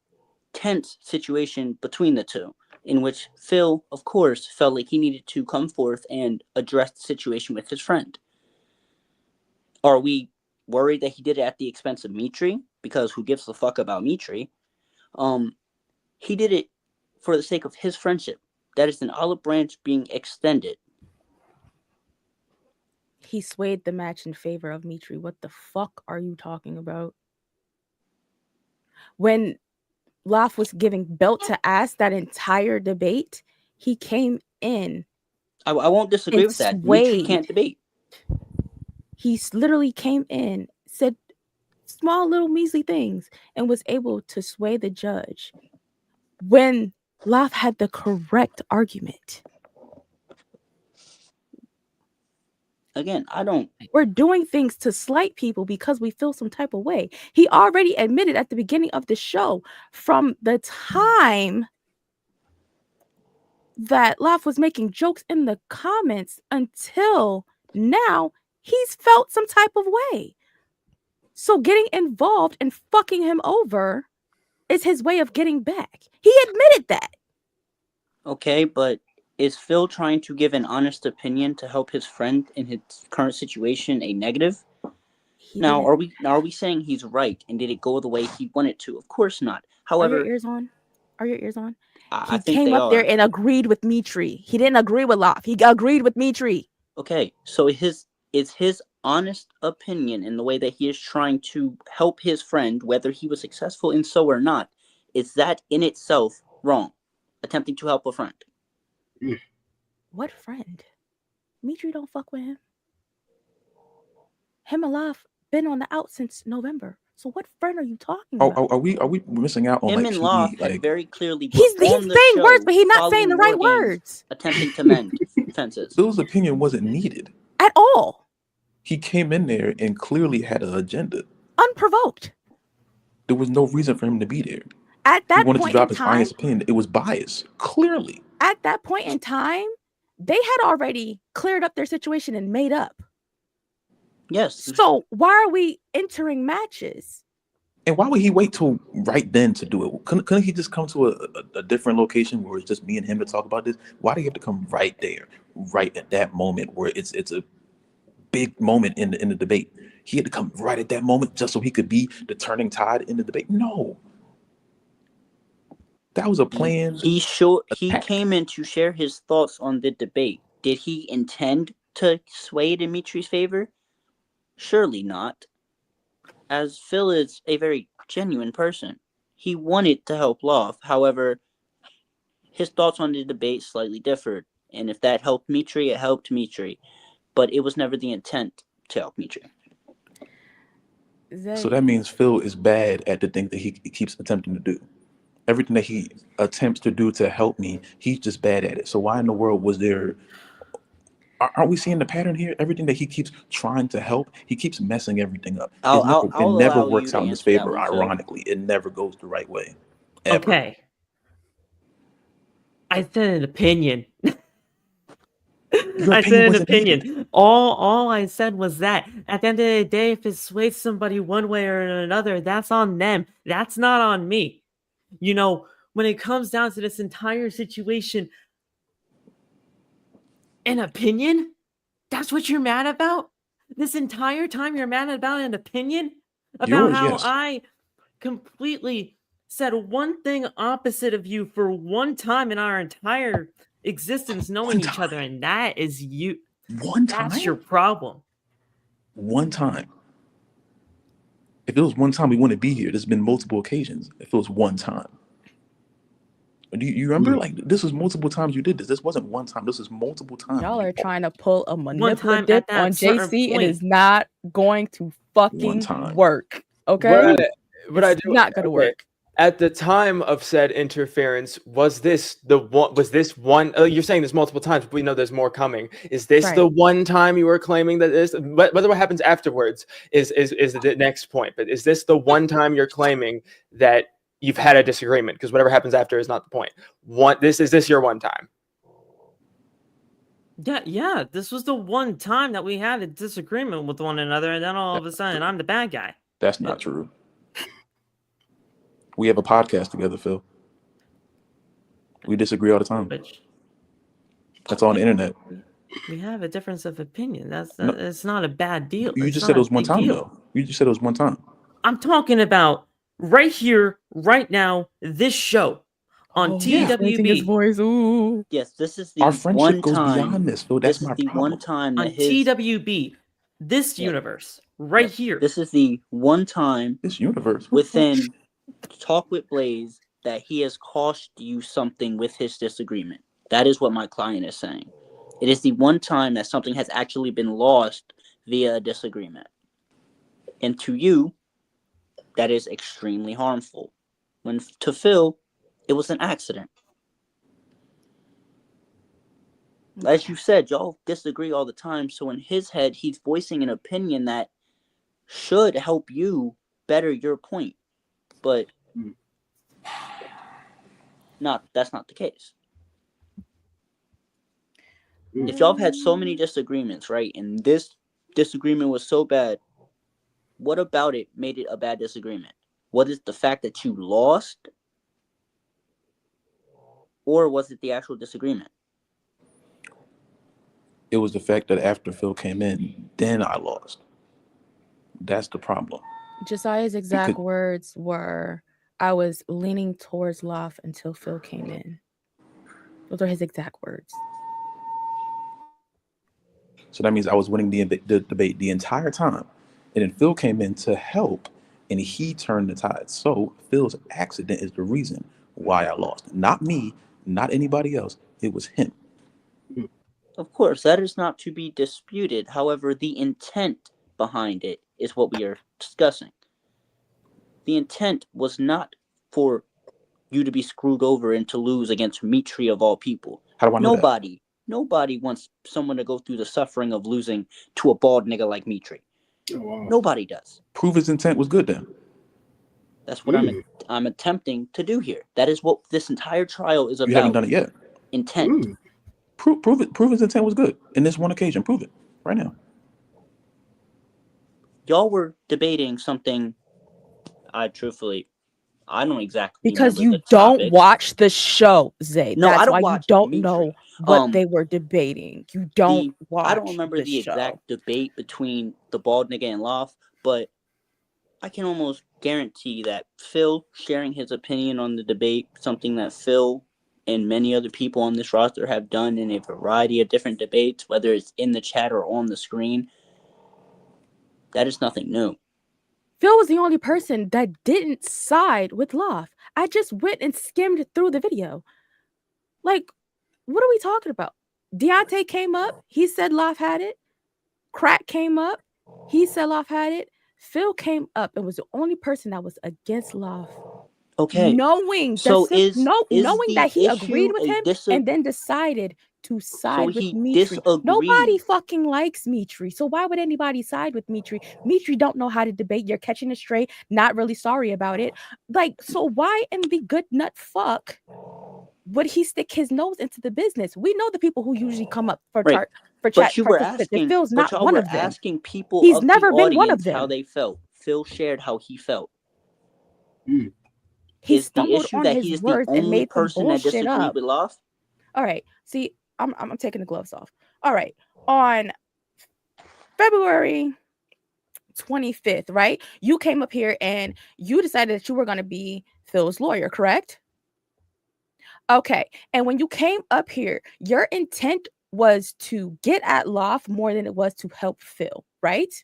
tense situation between the two, in which Phil, of course, felt like he needed to come forth and address the situation with his friend. Are we worried that he did it at the expense of Mitry? Because who gives a fuck about Mitry? He did it for the sake of his friendship. That is an olive branch being extended. He swayed the match in favor of Mitry. What the fuck are you talking about? When Loth was giving belt to ass that entire debate, he came in. I won't disagree and with that. swayed. Mitry can't debate. He literally came in, said small little measly things, and was able to sway the judge when Loth had the correct argument. Again, I don't. We're doing things to slight people because we feel some type of way. He already admitted at the beginning of the show, from the time that Loth was making jokes in the comments until now, he's felt some type of way. So getting involved and fucking him over is his way of getting back. He admitted that. Okay, but is Phil trying to give an honest opinion to help his friend in his current situation a negative? Now, are we saying he's right and did it go the way he wanted to? Of course not. However, Are your ears on? Are your ears on? I He think came they up there are. and agreed with Mitry. He didn't agree with Loth. He agreed with Mitry. Okay, so is his honest opinion in the way that he is trying to help his friend, whether he was successful in so or not, is that in itself wrong? Attempting to help a friend. What friend? Mitry don't fuck with him. Him and Loth been on the out since November. So what friend are you talking about? Are we missing out on Him like and Loth PD? had Like, very clearly He's put on the saying show words, but he's not saying the following right War Games, words. attempting to mend fences. Phil's opinion wasn't needed at all. He came in there and clearly had an agenda. Unprovoked. There was no reason for him to be there. At He that wanted to point drop in his time, biased opinion. It was bias, clearly. at that point in time, they had already cleared up their situation and made up. Yes. So why are we entering matches? And why would he wait till right then to do it? Couldn't he just come to a different location where it's just me and him to talk about this? Why do you have to come right there, right at that moment where it's a big moment in the debate? He had to come right at that moment just so he could be the turning tide in the debate? No. That was a plan. He came in to share his thoughts on the debate. Did he intend to sway it in Mitry's favor? Surely not. As Phil is a very genuine person, he wanted to help Loth. However, his thoughts on the debate slightly differed. And if that helped Mitry, it helped Mitry. But it was never the intent to help Mitry. So that means Phil is bad at the thing that he keeps attempting to do. Everything that he attempts to do to help me, he's just bad at it. So why in the world was there... Aren't we seeing the pattern here? Everything that he keeps trying to help, he keeps messing everything up. It never works out in his favor, ironically. It never goes the right way. Ever. Okay. I said an opinion. I said an opinion. All I said was that at the end of the day, if it sways somebody one way or another, that's on them. That's not on me. You know, when it comes down to this entire situation, an opinion? That's what you're mad about? This entire time you're mad about an opinion? About Yours, how yes. I completely said one thing opposite of you for one time in our entire existence knowing each other, and that is you. One time? That's your problem. One time. If it was one time, we wouldn't be here. There's been multiple occasions. If it was one time. Do you remember? Like, this was multiple times you did this. This wasn't one time. This was multiple times. Y'all are trying to pull a time manipulative at that on certain JC. It point. is not going to fucking time. work. Okay? What I It's do not gonna work. At the time of said interference, was this one? You're saying this multiple times, but we know there's more coming. Is this the Right. one time you were claiming that this? Whether what happens afterwards is the next point. But is this the one time you're claiming that you've had a disagreement? Because whatever happens after is not the point. Is this your one time? Yeah, this was the one time that we had a disagreement with one another, and then all of a sudden I'm the bad guy. That's not true. We have a podcast together, Phil. We disagree all the time. That's on the internet. We have a difference of opinion. No. It's not a bad deal. You It's just not said it a was one big time, deal. though. You just said it was one time. I'm talking about right here, right now, this show on Raising his TWB. voice. Ooh. Yes, this is the Our friendship one goes time. beyond this, Phil. That's This my is the problem. one time On that his TWB, this universe, right here. This is the one time this universe within Talk with Blaze that he has cost you something with his disagreement. That is what my client is saying. It is the one time that something has actually been lost via a disagreement. And to you, that is extremely harmful. When to Phil, it was an accident. As you said, y'all disagree all the time. So in his head, he's voicing an opinion that should help you better your point. But that's not the case. If y'all have had so many disagreements, right, and this disagreement was so bad, what about it made it a bad disagreement? Was it the fact that you lost? Or was it the actual disagreement? It was the fact that after Phil came in, then I lost. That's the problem. Josiah's exact words were, I was leaning towards Loft until Phil came in. Those are his exact words. So that means I was winning the debate the entire time. And then Phil came in to help, and he turned the tide. So Phil's accident is the reason why I lost. Not me, not anybody else. It was him. Of course, that is not to be disputed. However, the intent behind it is what we are discussing. The intent was not for you to be screwed over and to lose against Mitry of all people. How do I know that? Nobody wants someone to go through the suffering of losing to a bald nigga like Mitry. Oh, wow. Nobody does. Prove his intent was good then. That's what I'm attempting to do here. That is what this entire trial is about. You haven't done it yet. Intent. Prove it. Prove his intent was good. In this one occasion, prove it right now. Y'all were debating something. I don't exactly Because remember you the don't topic. watch the show, Zay. No, That's I don't why you watch don't Mitry. know what they were debating. You don't watch. I don't remember the show. exact debate between the bald nigga and Loft, but I can almost guarantee that Phil sharing his opinion on the debate, something that Phil and many other people on this roster have done in a variety of different debates, whether it's in the chat or on the screen, that is nothing new. Phil was the only person that didn't side with Loft. I just went and skimmed through the video. Like, what are we talking about? Dionte came up. He said Loft had it. Crack came up. He said Loft had it. Phil came up and was the only person that was against Loft. Okay. Knowing So knowing that he the agreed with issue him a and then decided to side with he Mitry. disagreed. Nobody fucking likes Mitry. So why would anybody side with Mitry? Mitry don't know how to debate. You're catching it straight. Not really sorry about it. Like, so why in the good nut fuck would he stick his nose into the business? We know the people who usually come up for Right. for But chat. you were participants, and asking, Phil's but not y'all one were of them. asking people He's of never the been one of audience how them. they felt. Phil shared how he felt. He Is the stumbled issue on that his he is the words and only made some person that bullshit disagreed up. with Loft? All right. See, I'm taking the gloves off. All right. On February 25th, right? You came up here and you decided that you were going to be Phil's lawyer, correct? Okay. And when you came up here, your intent was to get at Loft more than it was to help Phil, right?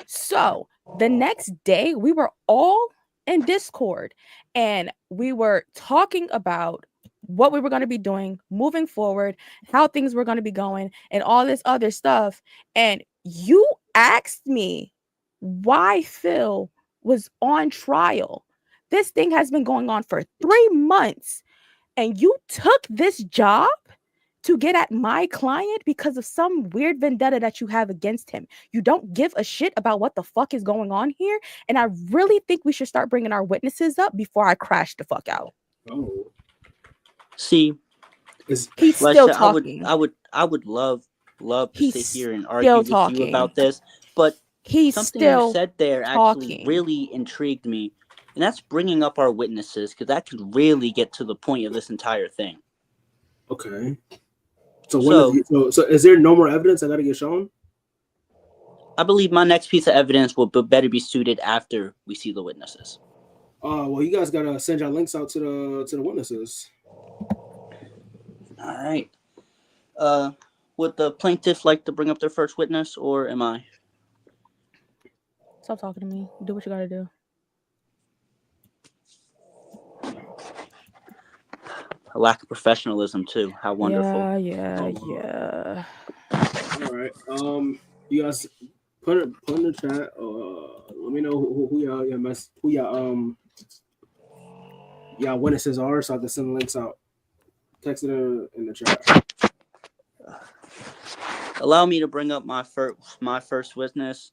So the next day, we were all in Discord and we were talking about what we were going to be doing moving forward, how things were going to be going, and all this other stuff. And you asked me why Phil was on trial. This thing has been going on for 3 months, and you took this job to get at my client because of some weird vendetta that you have against him. You don't give a shit about what the fuck is going on here, and I really think we should start bringing our witnesses up before I crash the fuck out. Oh. See, He's like still I said, talking. I would love to He's sit here and still argue with you talking. about this, but He's something you still said there actually talking. really intrigued me, and that's bringing up our witnesses, because that could really get to the point of this entire thing. Okay. So is there no more evidence I gotta get shown? I believe my next piece of evidence will better be suited after we see the witnesses. Well, you guys gotta send your links out to the witnesses. All right. Would the plaintiff like to bring up their first witness, or am I? Stop talking to me. Do what you gotta do. A lack of professionalism too. How wonderful. Yeah. All right. You guys put it in the chat. Let me know who y'all witnesses are, so I can send the links out. Text it in the chat. Allow me to bring up my first witness.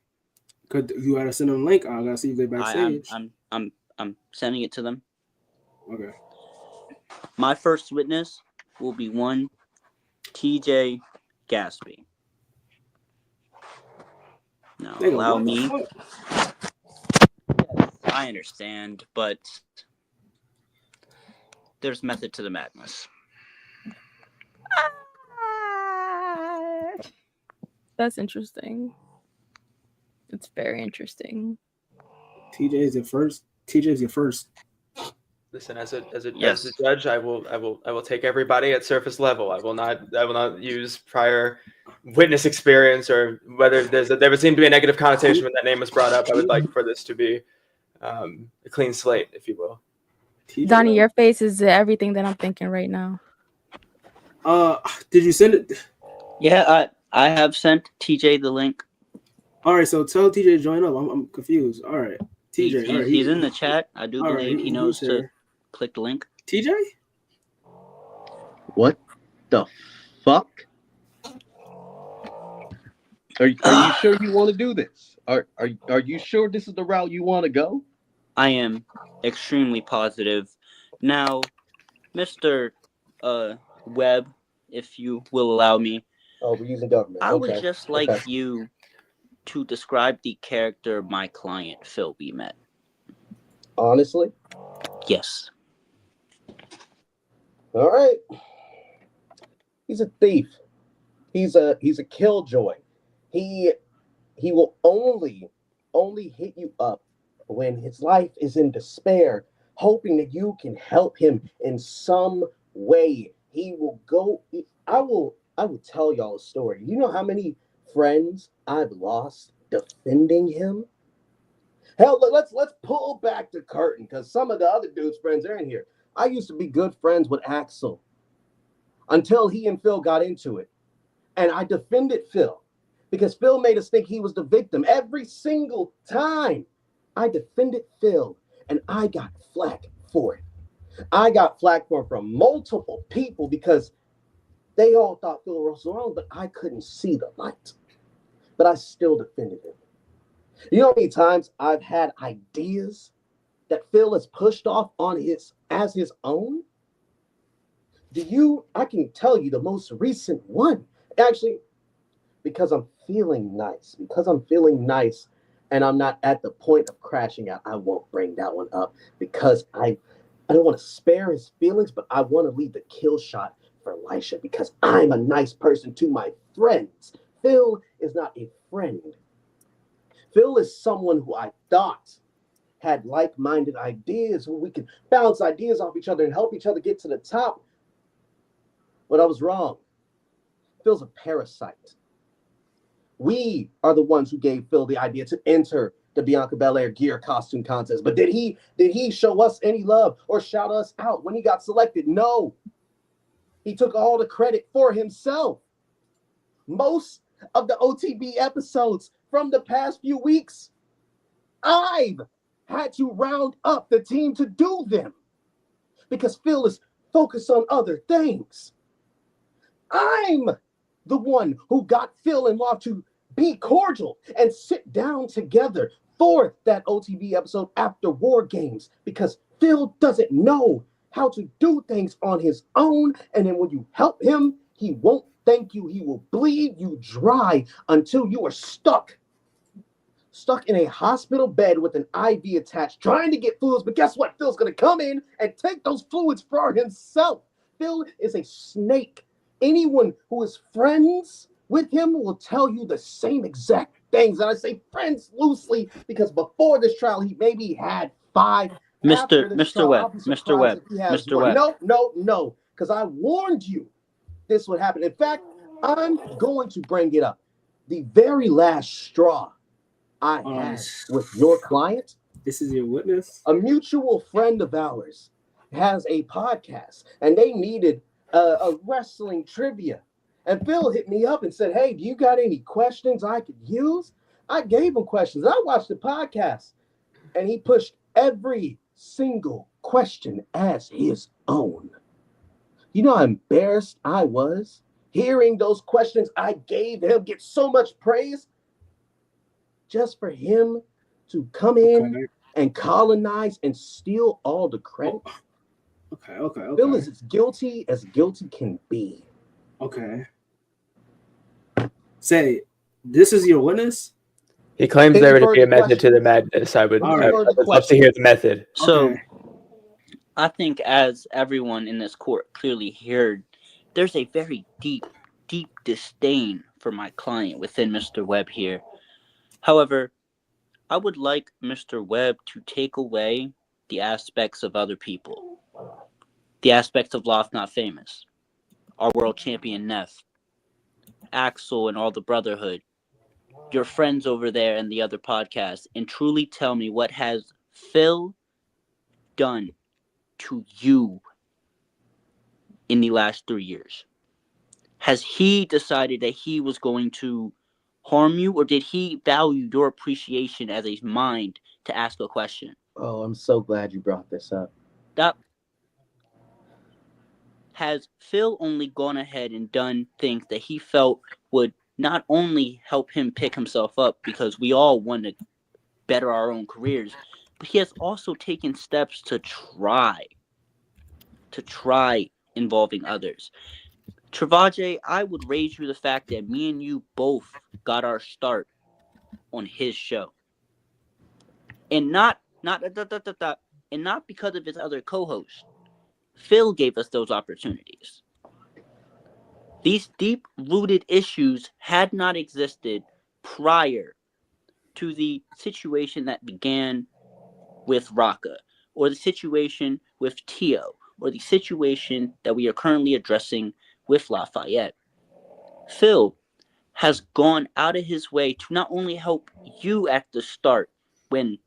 Could you gotta send them a link? I gotta see if they're backstage. I'm sending it to them. Okay. My first witness will be one Tjay Gatsby. Now, Nigga, allow what the me. fuck? Yes, I understand, but there's method to the madness. That's interesting. It's very interesting. TJ's your first. Listen, as a judge, I will take everybody at surface level. I will not use prior witness experience, or whether there would seem to be a negative connotation when that name was brought up. I would like for this to be a clean slate, if you will. Donney, your face is everything that I'm thinking right now. Did you send it? Yeah, I have sent TJ the link. All right, so tell TJ to join up. I'm confused. All right, TJ. He's in the chat. I do believe he knows to click the link. TJ? What the fuck? Are you sure you want to do this? Are you sure this is the route you want to go? I am extremely positive. Now, Mr. Webb, if you will allow me. Oh, we're using government. I would just like you to describe the character of my client, Phil, we met. Honestly? Yes. All right. He's a thief. He's a killjoy. He will only hit you up when his life is in despair, hoping that you can help him in some way. He will go. I will tell y'all a story. You know how many friends I've lost defending him? Hell, let's pull back the curtain, because some of the other dude's friends are in here. I used to be good friends with Axel until he and Phil got into it. And I defended Phil because Phil made us think he was the victim every single time. I defended Phil and I got flack for it. I got flack for it from multiple people because they all thought Phil was wrong, but I couldn't see the light. But I still defended him. You know how many times I've had ideas that Phil has pushed off on as his own? I can tell you the most recent one. Actually, because I'm feeling nice. And I'm not at the point of crashing out, I won't bring that one up because I don't want to spare his feelings, but I want to leave the kill shot for Elisha because I'm a nice person to my friends. Phil is not a friend. Phil is someone who I thought had like-minded ideas, who we could bounce ideas off each other and help each other get to the top. But I was wrong. Phil's a parasite. We are the ones who gave Phil the idea to enter the Bianca Belair gear costume contest. But did he show us any love or shout us out when he got selected? No. He took all the credit for himself. Most of the OTB episodes from the past few weeks, I've had to round up the team to do them because Phil is focused on other things. I'm the one who got Phil and Moth to be cordial and sit down together for that OTB episode after War Games because Phil doesn't know how to do things on his own. And then when you help him, he won't thank you. He will bleed you dry until you are stuck in a hospital bed with an IV attached, trying to get fluids. But guess what? Phil's going to come in and take those fluids for himself. Phil is a snake. Anyone who is friends with him will tell you the same exact things. And I say friends loosely because before this trial, he maybe had 5. Mr. Webb. No, because I warned you this would happen. In fact, I'm going to bring it up. The very last straw I had with your client. This is your witness. A mutual friend of ours has a podcast, and they needed a wrestling trivia. And Phil hit me up and said, "Hey, do you got any questions I could use?" I gave him questions. I watched the podcast, and he pushed every single question as his own. You know how embarrassed I was hearing those questions I gave him get so much praise just for him to come in and colonize and steal all the credit. Okay. Phil is as guilty can be. Okay. Say, this is your witness? He claims there would be a method to the madness. I would love to hear the method. So, I think as everyone in this court clearly heard, there's a very deep disdain for my client within Mr. Webb here. However, I would like Mr. Webb to take away the aspects of other people. The aspects of Lost Not Famous. Our world champion Neph. Axel and all the Brotherhood. Your friends over there and the other podcasts. And truly tell me what has Phil done to you in the last 3 years. Has he decided that he was going to harm you, or did he value your appreciation as a mind to ask a question? Oh, I'm so glad you brought this up. Has Phil only gone ahead and done things that he felt would not only help him pick himself up, because we all want to better our own careers, but he has also taken steps to try involving others. Travaje, I would raise you the fact that me and you both got our start on his show. And not because of his other co-hosts. Phil gave us those opportunities. These deep-rooted issues had not existed prior to the situation that began with Raka, or the situation with Tio, or the situation that we are currently addressing with Lafayette. Phil has gone out of his way to not only help you at the start when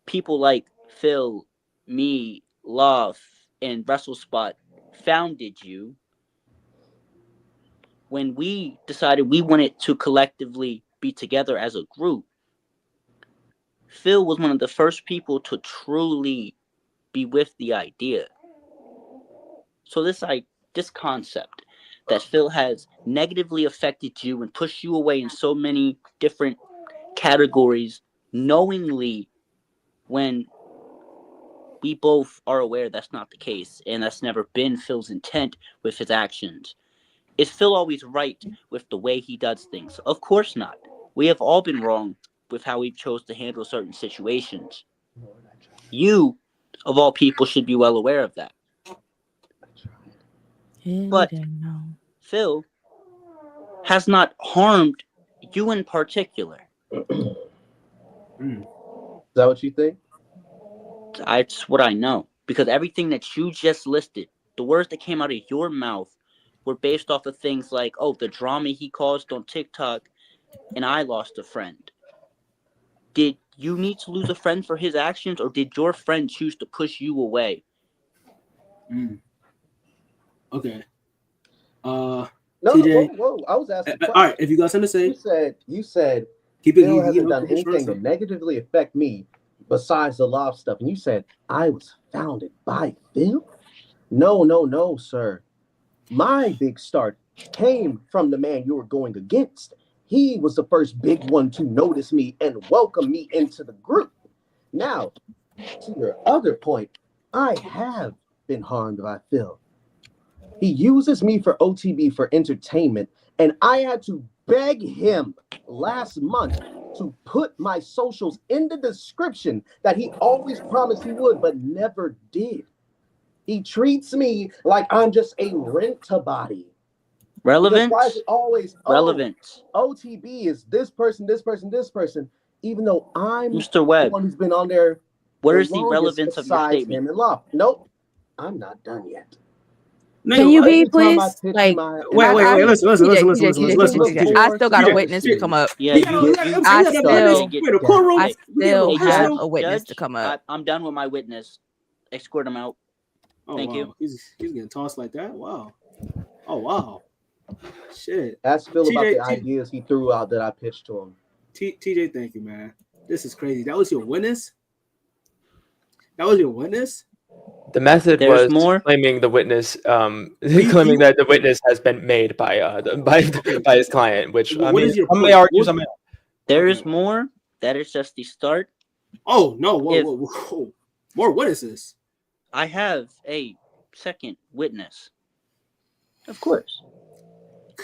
people like Phil, me, Love, and Wrestle Spot founded you, when we decided we wanted to collectively be together as a group. Phil was one of the first people to truly be with the idea. So this concept that Phil has negatively affected you and pushed you away in so many different categories knowingly, when we both are aware that's not the case, and that's never been Phil's intent with his actions. Is Phil always right with the way he does things? Of course not. We have all been wrong with how we chose to handle certain situations. You of all people, should be well aware of that. But Phil has not harmed you in particular. Is that what you think? That's what I know. Because everything that you just listed, the words that came out of your mouth were based off of things like, oh, the drama he caused on TikTok, and I lost a friend. Did you need to lose a friend for his actions, or did your friend choose to push you away? Okay. No, TJ. whoa. I was asking. All right, if you got something to say, you said keep it. Phil hasn't done anything to negatively affect me besides the love stuff, and you said I was founded by Phil. No, sir. My big start came from the man you were going against. He was the first big one to notice me and welcome me into the group. Now, to your other point, I have been harmed by Phil. He uses me for OTB for entertainment, and I had to beg him last month to put my socials in the description that he always promised he would, but never did. He treats me like I'm just a rent-a-body. Relevant? Why is it always relevant? OTB is this person, even though I'm Mr. Webb, the one who's been on there. Where is the relevance of your statement? Him and Love. Nope, I'm not done yet. Can you be, please? Like, wait. Listen. I still got a witness to come up. Yeah, I still have a witness to come up. I'm done with my witness. Escort him out. Thank you. He's getting tossed like that. Wow. Oh wow. Shit. That's Phil about the ideas he threw out that I pitched to him. TJ, thank you, man. This is crazy. That was your witness? The method was claiming the witness, claiming that the witness has been made by his client, which I mean, some may argue, some may not. There is more. That is just the start. Oh no! Whoa. More witnesses. I have a second witness. Of course.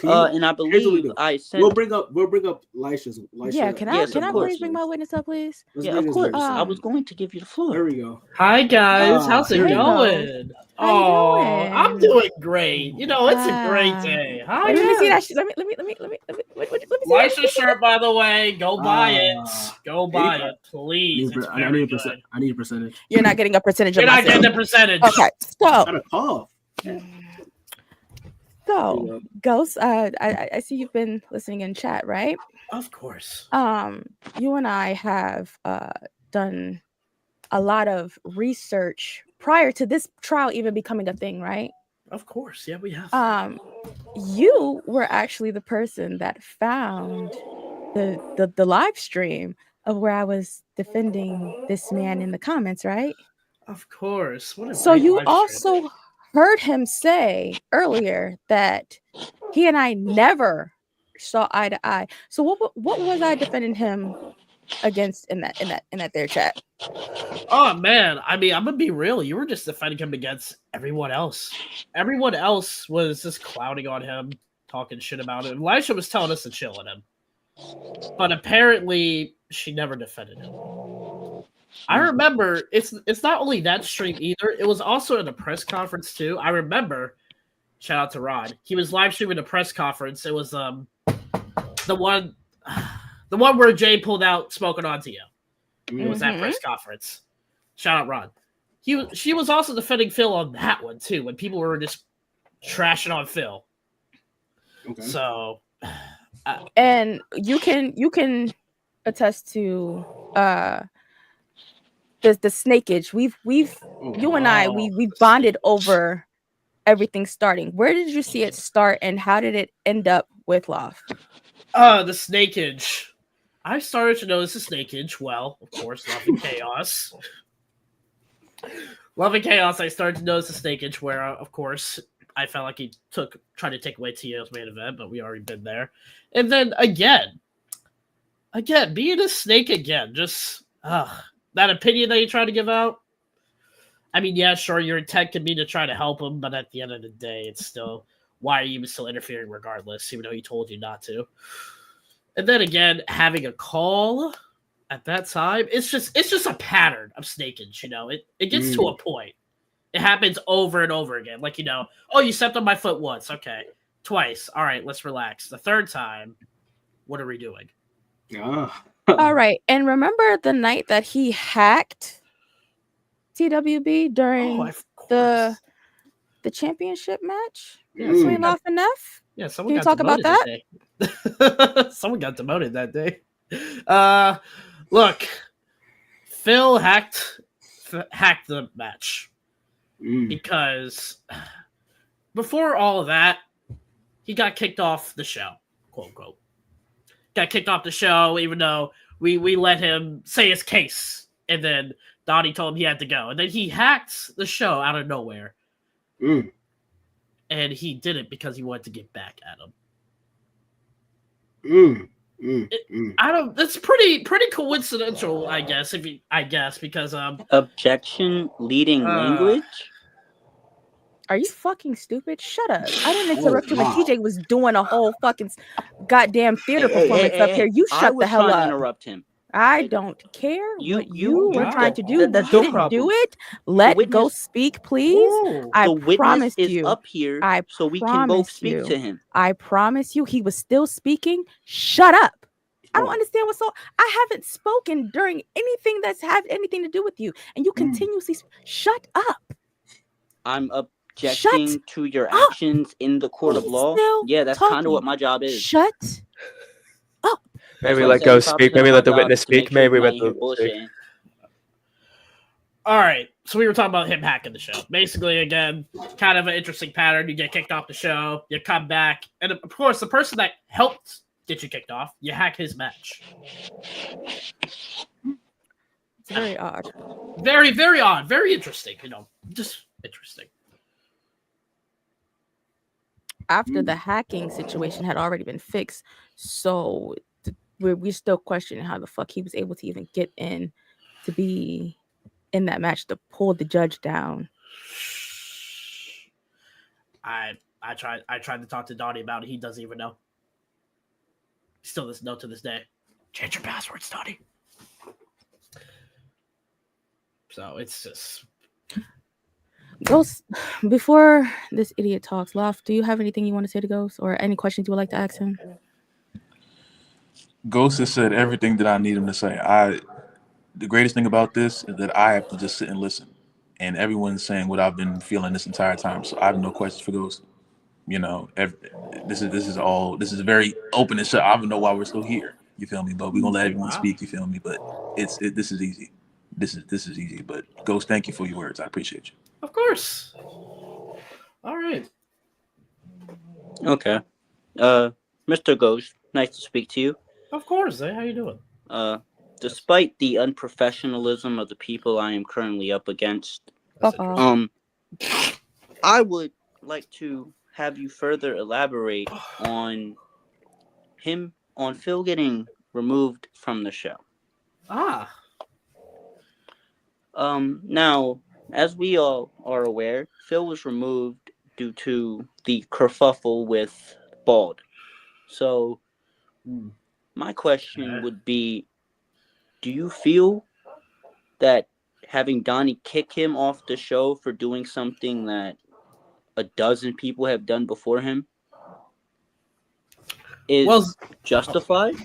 And I believe I sent. We'll bring up Lisha's. Yeah, can I please bring my witness up, please? Yeah, of course. I was going to give you the floor. There we go. Hi guys, how's it going? I'm doing great. You know, it's a great day. Hi. Let me see that. Let me see. Lisha's shirt, by the way. Go buy it. Go buy it, please. I need a percentage. You're not getting a percentage. You're not getting the percentage. Okay, so. Got a call. So, Ghost, I see you've been listening in chat, right? Of course. You and I have done a lot of research prior to this trial even becoming a thing, right? Of course, yeah, we have. You were actually the person that found the live stream of where I was defending this man in the comments, right? Of course. So you also heard him say earlier that he and I never saw eye to eye. So what was I defending him against in that there chat? Oh man, I mean, I'm gonna be real. You were just defending him against everyone else. Everyone else was just clowning on him, talking shit about him. Lisha was telling us to chill on him, but apparently she never defended him. I remember it's not only that stream either. It was also in the press conference too. I remember. Shout out to Rod. He was live streaming the press conference. It was the one where Jay pulled out smoking onto you. It was that press conference. Shout out Rod. She was also defending Phil on that one too, when people were just trashing on Phil. Okay. So, and you can attest to the snakeage. You and I we've bonded over everything starting. Where did you see it start, and how did it end up with Love? The snakeage. I started to notice the snakeage. Well, of course, Love and Chaos. Love and Chaos. I started to notice the snakeage where, of course, I felt like he tried to take away Tio's main event, but we already been there. And then again, being a snake again, just that opinion that you try to give out. I mean, yeah, sure, your intent could be to try to help him, but at the end of the day, it's still, why are you still interfering regardless, even though he told you not to? And then again, having a call at that time, it's just a pattern of snakeage. It gets to a point. It happens over and over again. Like, oh, you stepped on my foot once. Okay. Twice. All right, let's relax. The third time, what are we doing? All right. And remember the night that he hacked TWB during the championship match between Loft and Neph? Yeah, someone Can you got talk about demoted that? day. Someone got demoted that day. Look, Phil hacked the match because before all of that, he got kicked off the show, quote unquote. Got kicked off the show, even though we let him say his case, and then Donney told him he had to go, and then he hacked the show out of nowhere. And he did it because he wanted to get back at him. I don't. That's pretty coincidental, I guess. Because objection leading language. Are you fucking stupid? Shut up! I didn't interrupt you when TJ was doing a whole fucking goddamn theater performance up here. You shut the hell up. Interrupt him. I don't care what you were trying to do. You That's didn't no do it. Let go speak, please. I the witness promise is you. up here, I so we can both promise speak you. to him. I promise you, he was still speaking. Shut up. I don't understand what's so. I haven't spoken during anything that's had anything to do with you, and you continuously shut up. I'm objecting to your actions in the court of law. Yeah, that's kind of what my job is. Shut up. Maybe let go speak. Maybe let the witness speak. Maybe let the bullshit. All right, so we were talking about him hacking the show. Basically, again, kind of an interesting pattern. You get kicked off the show, you come back, and of course, the person that helped get you kicked off, you hack his match. It's very odd. Very, very odd. Very interesting. Just interesting. After the hacking situation had already been fixed, so we're still questioning how the fuck he was able to even get in to be in that match to pull the judge down. I tried to talk to Donney about it. He doesn't even know. He still doesn't know to this day. Change your passwords, Donney. So it's just Ghost, before this idiot talks, Loft, do you have anything you want to say to Ghost or any questions you would like to ask him? Ghost has said everything that I need him to say. The greatest thing about this is that I have to just sit and listen, and everyone's saying what I've been feeling this entire time. So I have no questions for Ghost. This is very open and shut. I don't know why we're still here. You feel me? But we're gonna let everyone speak. You feel me? But this is easy. This is easy. But Ghost, thank you for your words. I appreciate you. Of course. All right. Okay. Mr. Ghost, nice to speak to you. Of course. How you doing? Despite the unprofessionalism of the people I am currently up against, I would like to have you further elaborate on Phil getting removed from the show. Now, as we all are aware, Phil was removed due to the kerfuffle with Bald. So, my question would be, do you feel that having Donney kick him off the show for doing something that a dozen people have done before him is justified?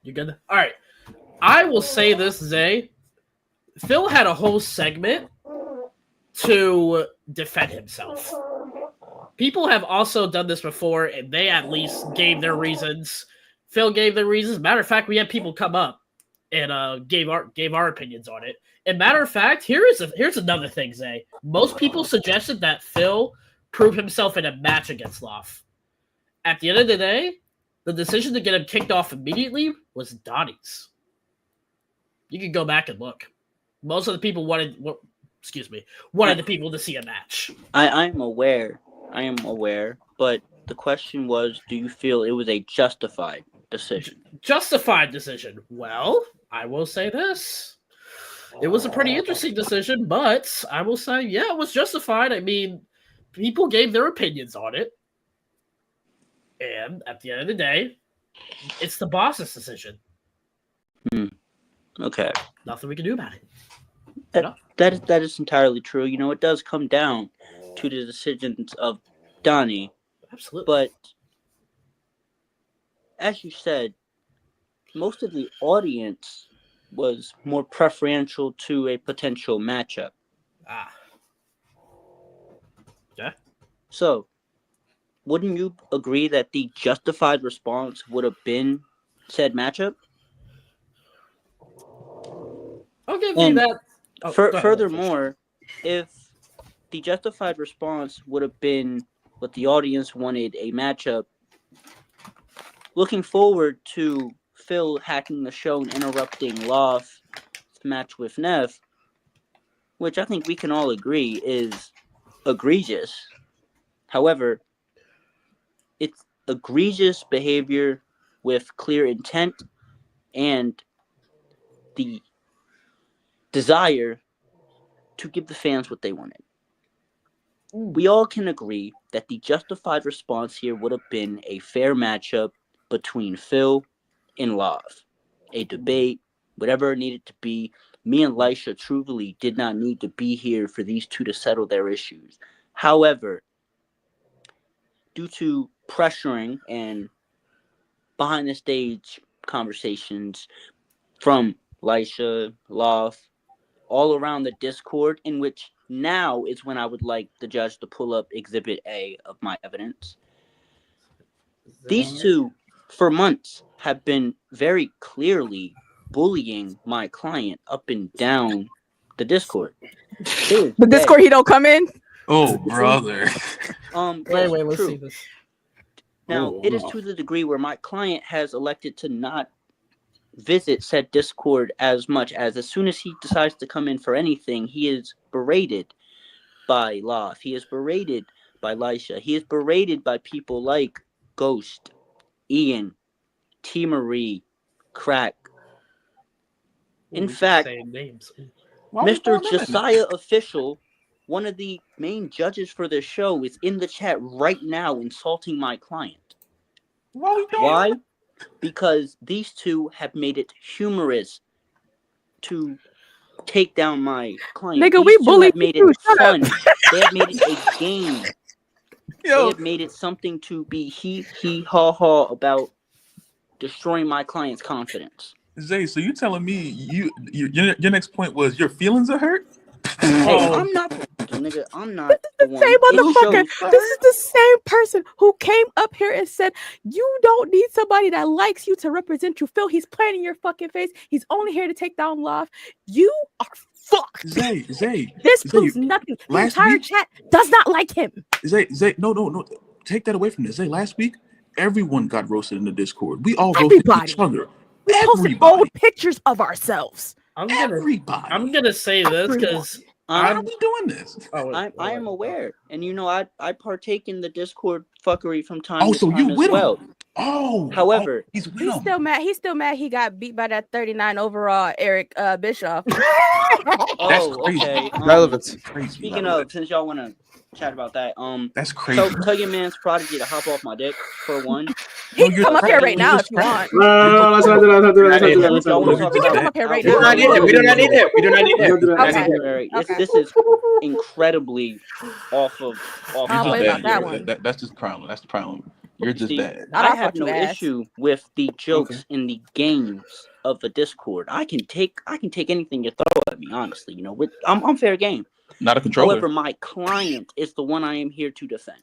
You good? All right. I will say this, Zay. Phil had a whole segment to defend himself. People have also done this before, and they at least gave their reasons. Phil gave their reasons. Matter of fact, we had people come up and gave our opinions on it. And matter of fact, here's another thing, Zay. Most people suggested that Phil prove himself in a match against Loft. At the end of the day, the decision to get him kicked off immediately was Donney's. You can go back and look. Most of the people wanted the people to see a match. I'm aware, but the question was, do you feel it was a justified decision? Justified decision. Well, I will say this. It was a pretty interesting decision, but I will say, yeah, it was justified. I mean, people gave their opinions on it. And at the end of the day, it's the boss's decision. Okay. Nothing we can do about it. That is entirely true. You know, it does come down to the decisions of Donney. Absolutely. But as you said, most of the audience was more preferential to a potential matchup. Yeah. So, wouldn't you agree that the justified response would have been said matchup? I'll give you that. Oh, go ahead. Furthermore, if the justified response would have been what the audience wanted, a matchup, looking forward to Phil hacking the show and interrupting Loft's match with Neph, which I think we can all agree is egregious. However, it's egregious behavior with clear intent and the desire to give the fans what they wanted. We all can agree that the justified response here would have been a fair matchup between Phil and Loft. A debate, whatever it needed to be. Me and Lisha truly did not need to be here for these two to settle their issues. However, due to pressuring and behind the stage conversations from Lisha, Loft, all around the Discord, in which now is when I would like the judge to pull up Exhibit A of my evidence. These two, for months, have been very clearly bullying my client up and down the Discord. The Discord he don't come in? Oh, brother. Wait, let's see this. Now, it is to the degree where my client has elected to not visit said Discord as much as soon as he decides to come in for anything, he is berated by Loft. He is berated by Lisha. He is berated by people like Ghost, Ian, T. Marie, Crack. In fact, names. Mr. Josiah Official, one of the main judges for this show, is in the chat right now insulting my client. Why? Because these two have made it humorous to take down my client. Nigga, These we two bully have made you. it Shut fun. up. They have made it a game. They have made it something to be he ha ha about destroying my client's confidence. Zay, so you telling me your next point was your feelings are hurt? Hey, I'm not nigga. I'm not the one. Same It motherfucker. shows- This is the same person who came up here and said, you don't need somebody that likes you to represent you. Phil, he's playing in your fucking face. He's only here to take down Loft. You are fucked. Zay. This proves nothing. The entire chat does not like him. Zay, no. Take that away from this. Zay, last week, everyone got roasted in the Discord. We all roasted each other. We posted old pictures of ourselves. I'm gonna say this because How are we doing this? I am aware, and you know I partake in the Discord fuckery from time Oh, to so time you as with him? well. Oh, however, He's still mad. He's still mad he got beat by that 39 overall Eric Bischoff. Okay. Relevance. Speaking of, since y'all want to chat about that, that's crazy. Tell your man's prodigy to hop off my dick for one. He can come up here right now if you want. Let's not do that. He can come up here right now. We do not need it. This is incredibly off of. That's just problem. That's the problem. You're just bad. I have no issue with the jokes and the games of the Discord. I can take anything you throw at me. Honestly, you know, I'm fair game. Not a controller. However, my client is the one I am here to defend.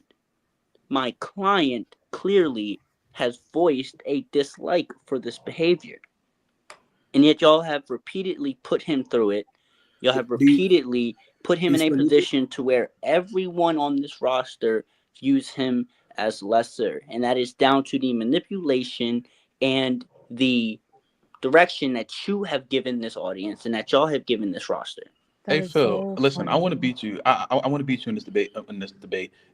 My client clearly has voiced a dislike for this behavior, and yet y'all have repeatedly put him through it. Y'all have repeatedly put him in a position to where everyone on this roster views him as lesser, and that is down to the manipulation and the direction that you have given this audience and that y'all have given this roster. Hey Phil, listen, I want to beat you. I want to beat you in this debate,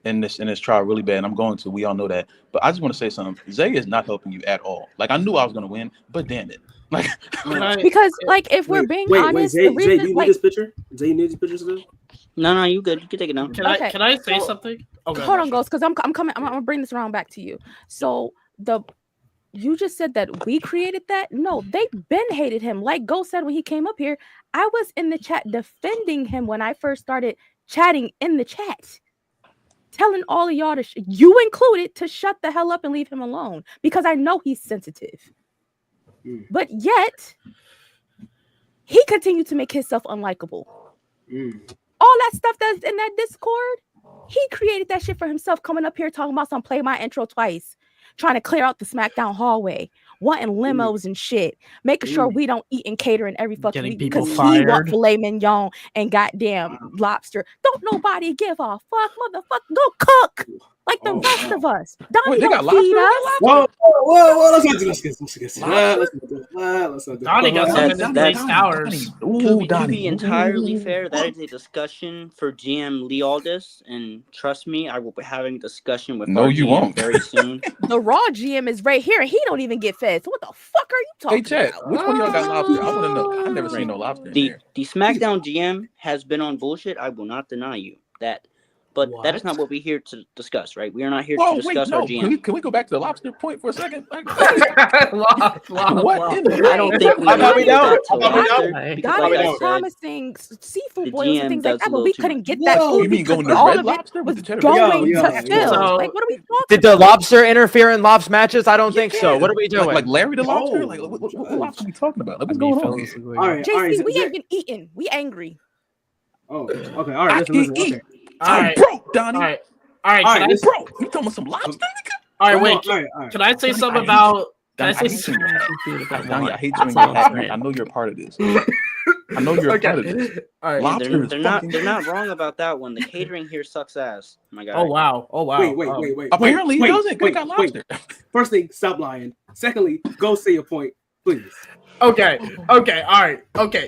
in this trial really bad. And I'm going to. We all know that. But I just want to say something. Zay is not helping you at all. Like, I knew I was going to win, but damn it. Like, because if we're being honest, Zay, the reason, do you need this picture? Zay, you need this picture still? No, you good. You can take it now. Can I say something? Hold on, Ghost, because I'm coming. I'm gonna bring this around back to you. So you just said that we created that. No, they been hated him. Like Ghost said when he came up here, I was in the chat defending him when I first started chatting in the chat, telling all of y'all you included, to shut the hell up and leave him alone because I know he's sensitive. But yet he continued to make himself unlikable. All that stuff that's in that Discord, he created that shit for himself, coming up here talking about some play my intro twice, trying to clear out the SmackDown hallway, wanting limos and shit, making sure we don't eat and catering every fucking week because he want filet mignon and goddamn lobster. Don't nobody give a fuck, motherfucker. Go cook like the rest of us. Donney don't feed us. Whoa! Let's get Donney got something in place Towers. To be entirely fair, that is a discussion for GM Lee Aldis, and trust me, I will be having a discussion with our GM very soon. The Raw GM is right here, and he don't even get fed. So what the fuck are you talking about? Which one of y'all got lobster? I want to know. I've never seen no lobster in there. The SmackDown GM has been on bullshit. I will not deny you that. But that is not what we're here to discuss, right? We are not here to discuss our GM. Can we go back to the lobster point for a second? I don't think we Donney was promising seafood boils and things like that, but we couldn't get that food because all of it was going to Phil. Like, what are we talking about? Did the lobster interfere in Lob's matches? I don't think so. What are we doing? Like Larry the lobster? Like what lobster are we talking about? Like, what's going on here? JC, we ain't been eating. We angry. Oh, okay. All right. Listen. All right, broke, Donney. All right. Bro, you talking about some lobster? All right, wait. Can I say something about? Can I say something? I hate you. I know you're a part of this. I know you're a part of this. All right, they're not wrong about that one. The catering here sucks ass. My God. Oh wow. Wait. Apparently he doesn't. We got lobster. First thing, stop lying. Secondly, go say your point, please. Okay. All right. Okay.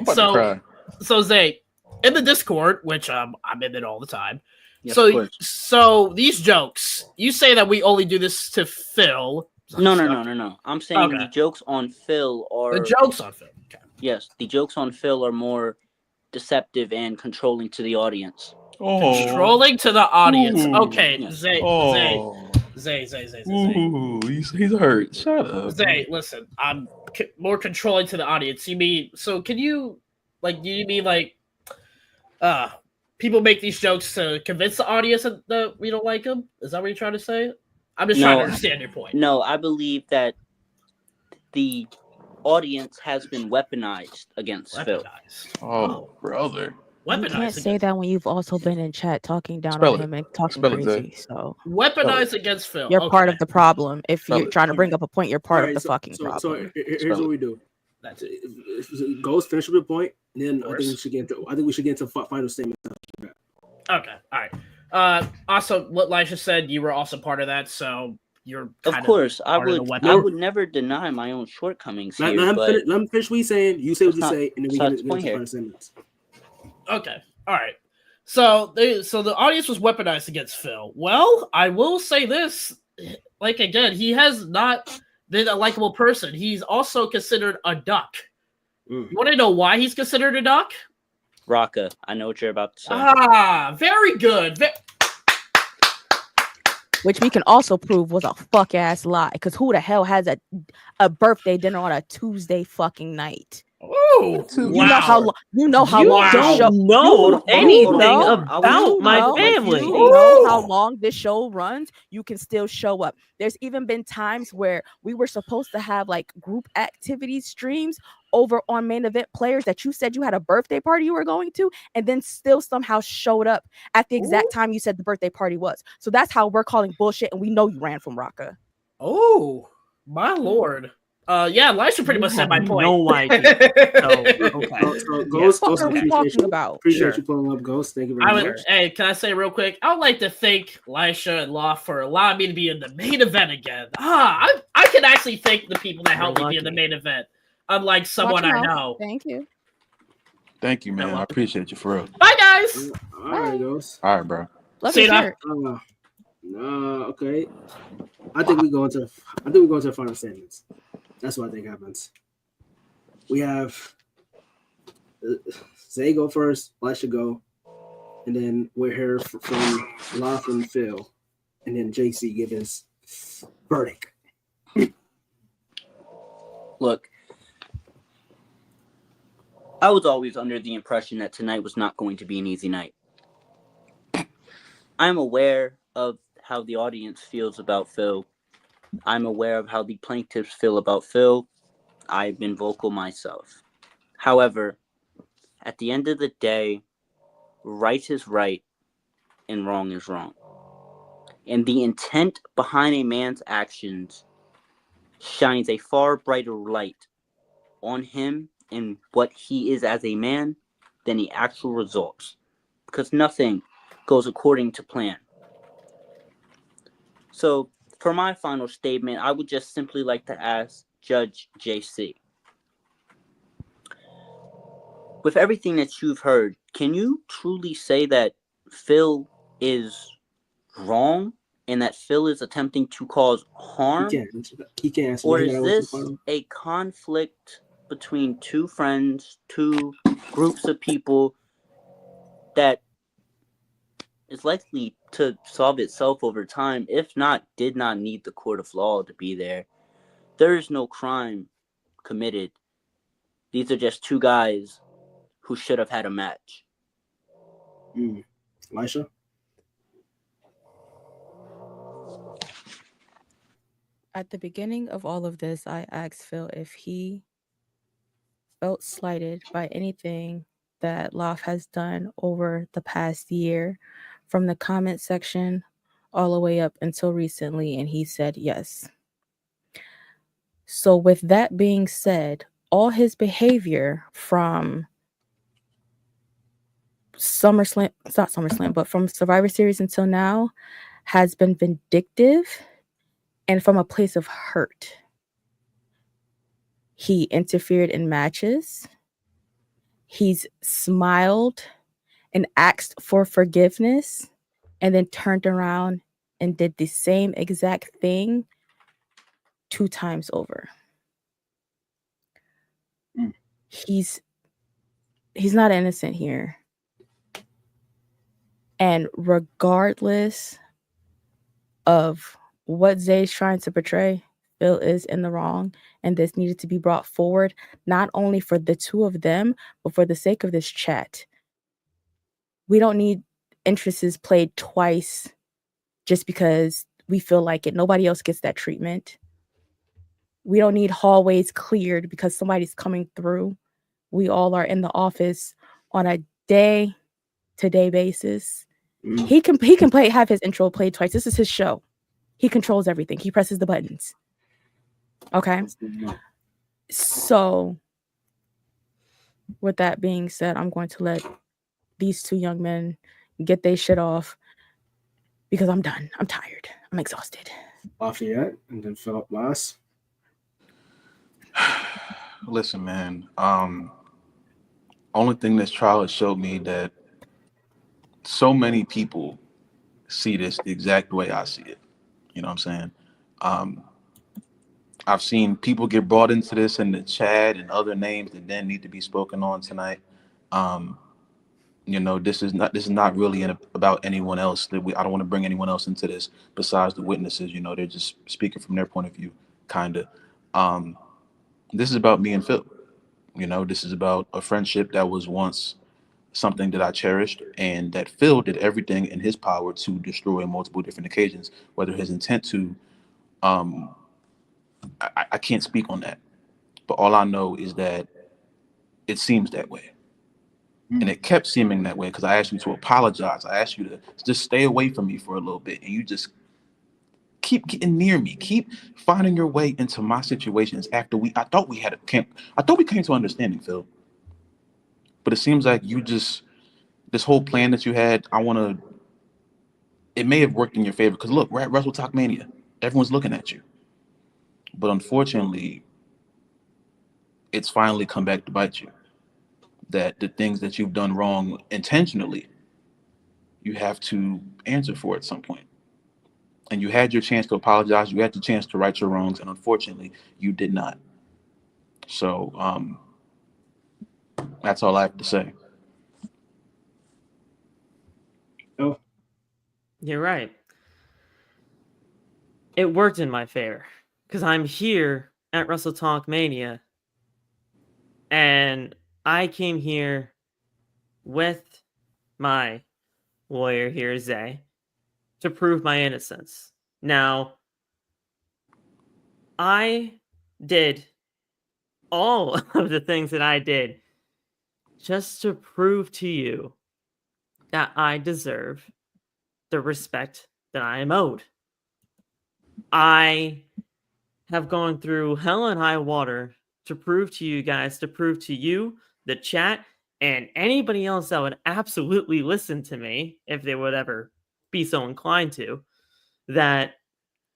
So Zay, in the Discord, which I'm in it all the time. Yes, so these jokes, you say that we only do this to Phil. No. I'm saying the jokes on Phil are the jokes on Phil. Okay. Yes, the jokes on Phil are more deceptive and controlling to the audience. Controlling to the audience. Ooh. Okay, Yes. Zay. Ooh, he's hurt. Shut up. Zay, listen, I'm more controlling to the audience. You mean can you do you mean people make these jokes to convince the audience that we don't like them? Is that what you're trying to say? I'm just trying to understand your point. No, I believe that the audience has been weaponized against Phil. Oh, brother. You can't say that when you've also been in chat talking down on him and talking crazy. So weaponized against Phil. You're part of the problem. If you're trying to bring up a point, you're part of the fucking problem. So here's what we do. That's it. Goes finish with the point. Then I think we should get into final statements. Okay. All right. Also, what Lisha said, you were also part of that, so you're of course. I would never deny my own shortcomings here. Let me finish what he's saying. You say what you say, and then we get into final statements. Okay. All right. So the audience was weaponized against Phil. Well, I will say this. Like, again, he has not been a likable person. He's also considered a duck. You want to know why he's considered a duck? Raka. I know what you're about to say. Very good. Which we can also prove was a fuck ass lie. Because who the hell has a birthday dinner on a Tuesday fucking night? Ooh, you know how long don't know anything about my family. You know how long this show runs. You can still show up. There's even been times where we were supposed to have like group activities streams over on Main Event Players that you said you had a birthday party you were going to, and then still somehow showed up at the exact time you said the birthday party was. So that's how we're calling bullshit, and we know you ran from Raka. Oh my lord. Yeah, Lisha pretty much said my point. No idea. Ghost, what are we talking about? Appreciate you pulling up, Ghost. Thank you very much. Hey, can I say real quick? I would like to thank Lisha and Law for allowing me to be in the main event again. I can actually thank the people that helped me be in the main event, unlike someone I know. Thank you. Thank you, man. I appreciate you for real. Bye, guys. All right, Ghost. All right, bro. Love you. Okay. I think we go into final statements. That's what I think happens. We have Zay go first, Lisha go, and then we're here from Law and Phil, and then JC give his verdict. Look, I was always under the impression that tonight was not going to be an easy night. I'm aware of how the audience feels about Phil. I'm aware of how the plaintiffs feel about Phil. I've been vocal myself. However, at the end of the day, right is right and wrong is wrong. And the intent behind a man's actions shines a far brighter light on him and what he is as a man than the actual results. Because nothing goes according to plan. So, for my final statement, I would just simply like to ask Judge JC. With everything that you've heard, can you truly say that Phil is wrong and that Phil is attempting to cause harm? He can't answer. Or He is gotta wait till this final. a conflict between two friends, two groups of people that is likely to solve itself over time, if not, did not need the court of law to be there? There is no crime committed. These are just two guys who should have had a match. Elisha? At the beginning of all of this, I asked Phil if he felt slighted by anything that Loft has done over the past year, from the comment section all the way up until recently, and he said yes. So with that being said, all his behavior from SummerSlam, it's not SummerSlam, but from Survivor Series until now has been vindictive and from a place of hurt. He interfered in matches. He's smiled and asked for forgiveness and then turned around and did the same exact thing 2 times over. He's not innocent here. And regardless of what Zay's trying to portray, Phil is in the wrong, and this needed to be brought forward, not only for the two of them, but for the sake of this chat. We don't need entrances played twice just because we feel like it. Nobody else gets that treatment. We don't need hallways cleared because somebody's coming through. We all are in the office on a day-to-day basis. He can have his intro played twice. This is his show. He controls everything. He presses the buttons. Okay? So, with that being said, I'm going to let these two young men get their shit off because I'm done. I'm tired. I'm exhausted. Lafayette, and then Philip last. Listen, man. Only thing this trial has showed me that so many people see this the exact way I see it. You know what I'm saying? I've seen people get brought into this in the chat and other names that then need to be spoken on tonight. You know, this is not really about anyone else. I don't want to bring anyone else into this besides the witnesses. You know, they're just speaking from their point of view, kind of. This is about me and Phil. You know, this is about a friendship that was once something that I cherished, and that Phil did everything in his power to destroy on multiple different occasions. Whether his intent to, I can't speak on that. But all I know is that it seems that way. And it kept seeming that way because I asked you to apologize. I asked you to just stay away from me for a little bit. And you just keep getting near me. Keep finding your way into my situations after I thought we came to understanding, Phil. But it seems like this whole plan that you had, it may have worked in your favor. Because look, we're at WrestleTokMania. Everyone's looking at you. But unfortunately, it's finally come back to bite you. That the things that you've done wrong intentionally, you have to answer for at some point. And you had your chance to apologize. You had the chance to right your wrongs. And unfortunately, you did not. So that's all I have to say. Oh, you're right. It worked in my favor because I'm here at WrestleTokMania, and I came here with my lawyer here, Zay, to prove my innocence. Now, I did all of the things that I did just to prove to you that I deserve the respect that I am owed. I have gone through hell and high water to prove to you guys, to prove to you, the chat, and anybody else that would absolutely listen to me, if they would ever be so inclined to, that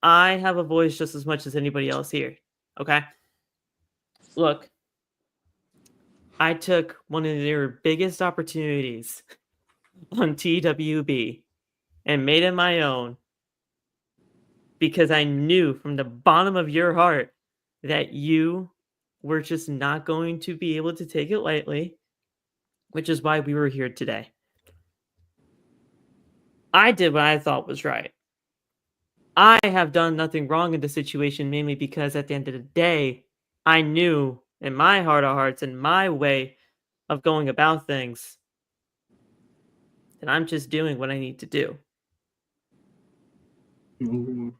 I have a voice just as much as anybody else here. Okay? Look, I took one of their biggest opportunities on TWB and made it my own because I knew from the bottom of your heart that you were just not going to be able to take it lightly, which is why we were here today. I did what I thought was right. I have done nothing wrong in the situation, mainly because at the end of the day, I knew in my heart of hearts and my way of going about things that I'm just doing what I need to do.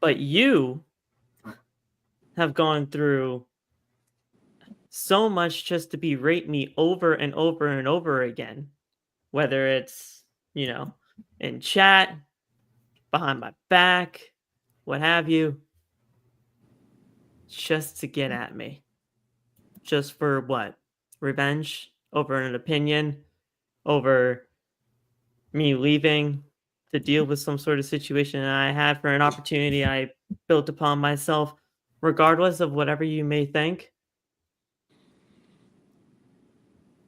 But you have gone through so much just to berate me over and over and over again, whether it's, in chat, behind my back, what have you, just to get at me. Just for what? Revenge over an opinion, over me leaving to deal with some sort of situation that I had for an opportunity I built upon myself, regardless of whatever you may think.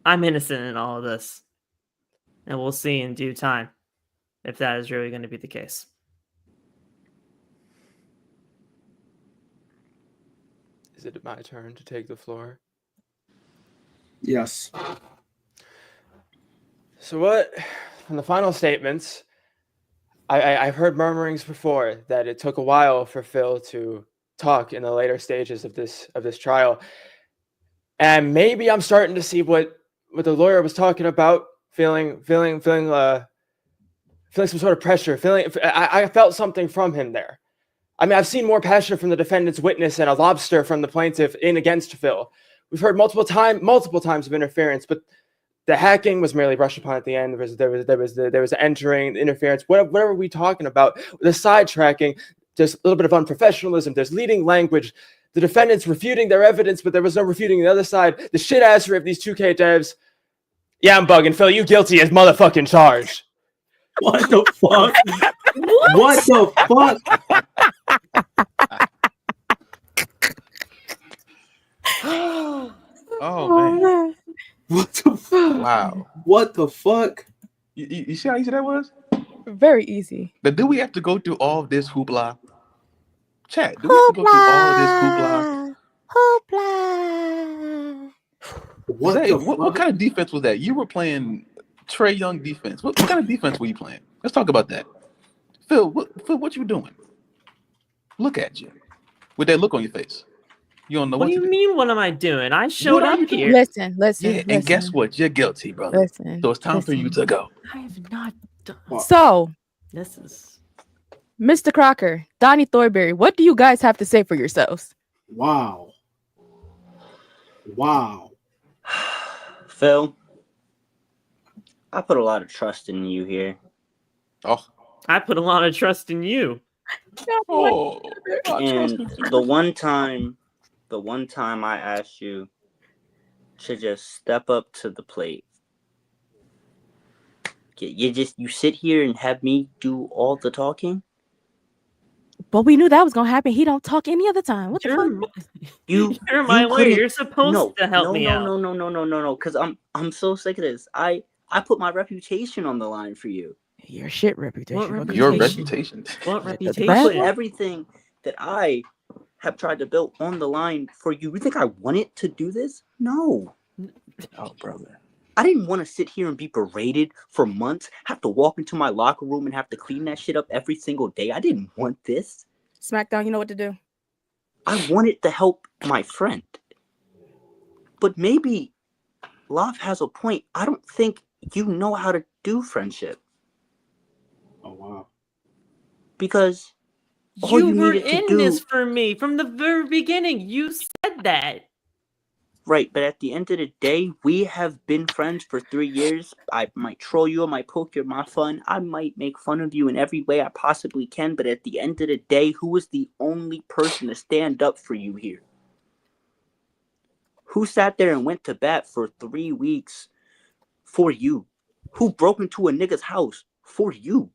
I'm innocent in all of this. And we'll see in due time if that is really going to be the case. Is it my turn to take the floor? Yes. So what? From the final statements, I've heard murmurings before that it took a while for Phil to talk in the later stages of this trial, and maybe I'm starting to see what the lawyer was talking about, feeling some sort of pressure. I felt something from him there. I mean, I've seen more passion from the defendant's witness and a lobster from the plaintiff in against Phil. We've heard multiple times of interference, but the hacking was merely brushed upon at the end. There was entering, interference. What are we talking about? The sidetracking, there's a little bit of unprofessionalism. There's leading language. The defendants refuting their evidence, but there was no refuting the other side. The shit-assery of these 2K devs. Yeah, I'm bugging. Phil, you guilty as motherfucking charged. What the fuck? What the fuck? Oh man. What the fuck? Wow. What the fuck? You see how easy that was? Very easy. But do we have to go through all this hoopla? Chat, do we have to go through all this hoopla? What kind of defense was that? You were playing Trae Young defense. What kind of defense were you playing? Let's talk about that. Phil, what you doing? Look at you. With that look on your face. You don't know what do you mean, what am I doing? I showed up here. Listen. Yeah, and guess what? You're guilty, brother. Listen, so it's time for you to go. I have not done. So, This is Mr. Crocker, Donney Thornberry, what do you guys have to say for yourselves? Wow. Phil, I put a lot of trust in you here. Oh, I put a lot of trust in you. And the one time I asked you to just step up to the plate, you sit here and have me do all the talking. But we knew that was gonna happen. He don't talk any other time. What the fuck? You're my lawyer. You're supposed to help me out. No. Because I'm so sick of this. I put my reputation on the line for you. Your shit reputation. What Your reputation. What reputation? I put everything that I have tried to build on the line for you. You think I wanted to do this? No. Oh, brother. I didn't want to sit here and be berated for months, have to walk into my locker room and have to clean that shit up every single day. I didn't want this. SmackDown, you know what to do. I wanted to help my friend. But maybe Love has a point. I don't think you know how to do friendship. Oh, wow. Because all You you were needed to in do... this for me from the very beginning. You said that. Right, but at the end of the day, we have been friends for 3 years. I might troll you, I might poke you, my fun. I might make fun of you in every way I possibly can, but at the end of the day, who was the only person to stand up for you here? Who sat there and went to bat for 3 weeks for you? Who broke into a nigga's house for you?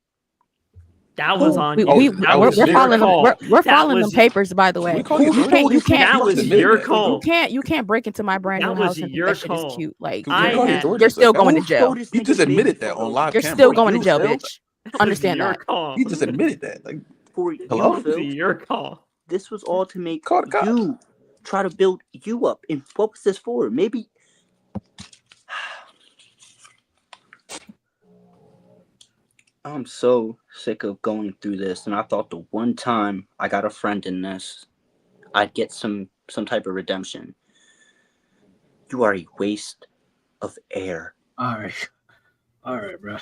That was on you. We're That following them. call. We're That following was- them papers, by the way. We call you authority? You can't. That was your call. You can't break into my brand That new was house and think your that shit is call. cute. Like You're still going to jail. He just admitted that on live You're camera. still going to jail, Phil. bitch. Understand your that. call. He just admitted that. Like, For hello? you, Phil. Your call. This was all to make you try to build you up. And what was this for? Maybe... I'm so sick of going through this, and I thought the one time I got a friend in this, I'd get some type of redemption. You are a waste of air. All right, bro.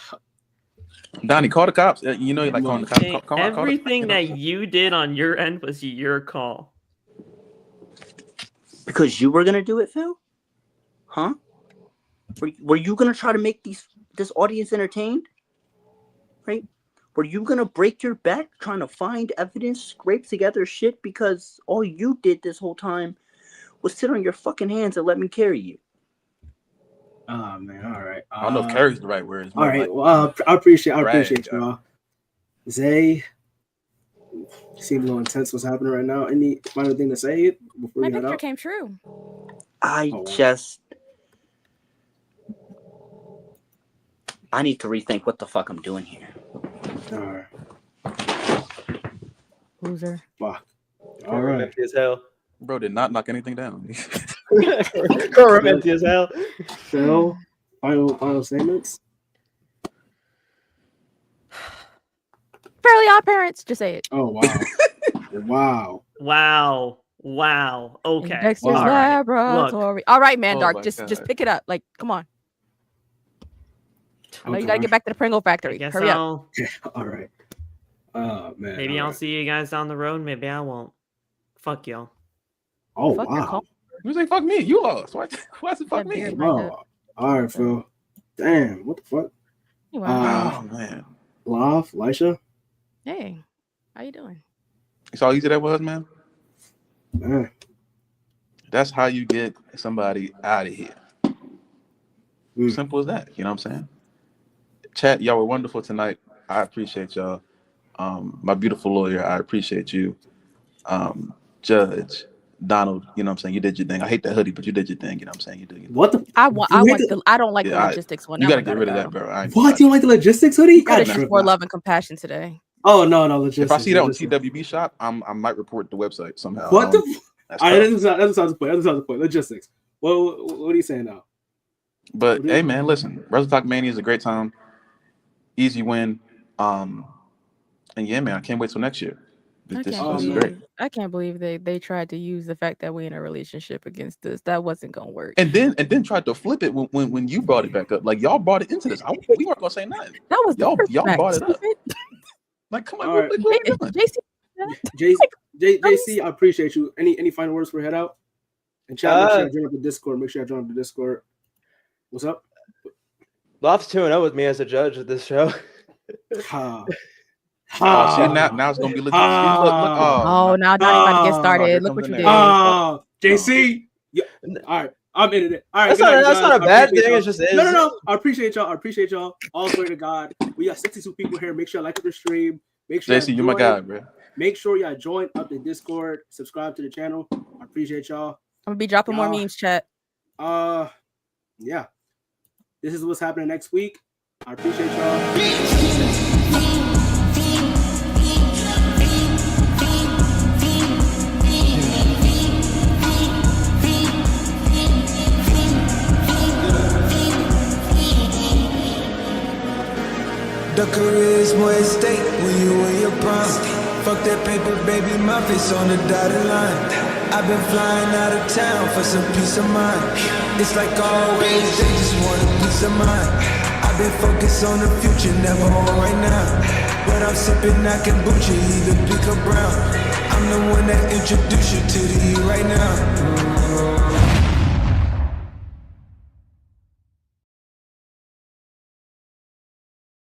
Donnie, call the cops. You know you like calling the cops. Call Everything that you did on your end was your call. Because you were gonna do it, Phil? Huh? Were you gonna try to make this audience entertained? Right? Were you gonna break your back trying to find evidence, scrape together shit because all you did this whole time was sit on your fucking hands and let me carry you? Oh man, all right. I don't know if carry's the right word. It's All more right. like Well, I appreciate drag, you, bro. Zay, seems a little intense. What's happening right now? Any final thing to say before My we head picture out? came true. I need to rethink what the fuck I'm doing here. All right. Loser. Fuck. All right. Empty as hell. Bro did not knock anything down. Current empty as hell. Phil, final statements. Fairly Odd Parents. Just say it. Oh wow. Wow. Okay. Dexter's All right. Laboratory. All right, man, Oh Dark. my Just God. pick it up. Like, come on. I know you Okay. gotta get back to the Pringle I factory. guess Hurry up. I'll. All right. Oh man. Maybe all I'll right. see you guys down the road. Maybe I won't. Fuck y'all. Oh Fuck your wow. call. You say fuck me. You lost. Why is it fuck That me? beard. Oh, all right, Phil. Damn. What the fuck? Anyway, Oh man. Love, Lisha. hey, how you doing? You saw how easy that was, man? Man. That's how you get somebody out of here. Simple as that. You know what I'm saying? Chat, y'all were wonderful tonight. I appreciate y'all. My beautiful lawyer, I appreciate you. Judge, Donald, you know what I'm saying? You did your thing. I hate that hoodie, but you did your thing. You know what I'm saying? You did. What the? I don't like the Yeah, logistics one. You That got to one get rid of go. that, bro. I ain't- What? You don't like the logistics hoodie? You gotta God, show trip more out. love and compassion today. Oh no, logistics. If I see that on logistics. TWB shop, I might report the website somehow. What the? That's All right, tough. that's the point. That's the point. Logistics. What are you saying now? But hey, man, listen, WrestleTokMania is a great time. Easy win. And yeah, man, I can't wait till next year. This is great. I can't believe they tried to use the fact that we're in a relationship against us. That wasn't gonna work. And then tried to flip it when you brought it back up. Like y'all brought it into this. We weren't gonna say nothing. That was the first y'all match, brought it up. stupid. Like, come on, All right. what are we doing? JC, I appreciate you. Any final words before we head out? And chat, make sure I join up the Discord. Make sure I join up the Discord. What's up? Love's 2-0 with me as a judge of this show. Oh, see, now it's gonna be legit. Oh, now Donnie about to get started. Look what you did. JC. Yeah. All right. I'm in it. All right. That's not a bad thing. It just is. No. I appreciate y'all. All glory to God. We got 62 people here. Make sure you like the stream. Make sure JC, you're my guy, bro. Make sure y'all join up the Discord. Subscribe to the channel. I appreciate y'all. I'm gonna be dropping more memes, chat. Yeah. This is what's happening next week. I appreciate y'all. The charisma at stake when you in your prime. Fuck that paper, baby, my face on the dotted line. I've been flying out of town for some peace of mind. It's like always, they just want a peace of mind. I've been focused on the future, never on right now. But I'm sipping that kombucha, either pink or brown. I'm the one that introduced you to the E right now.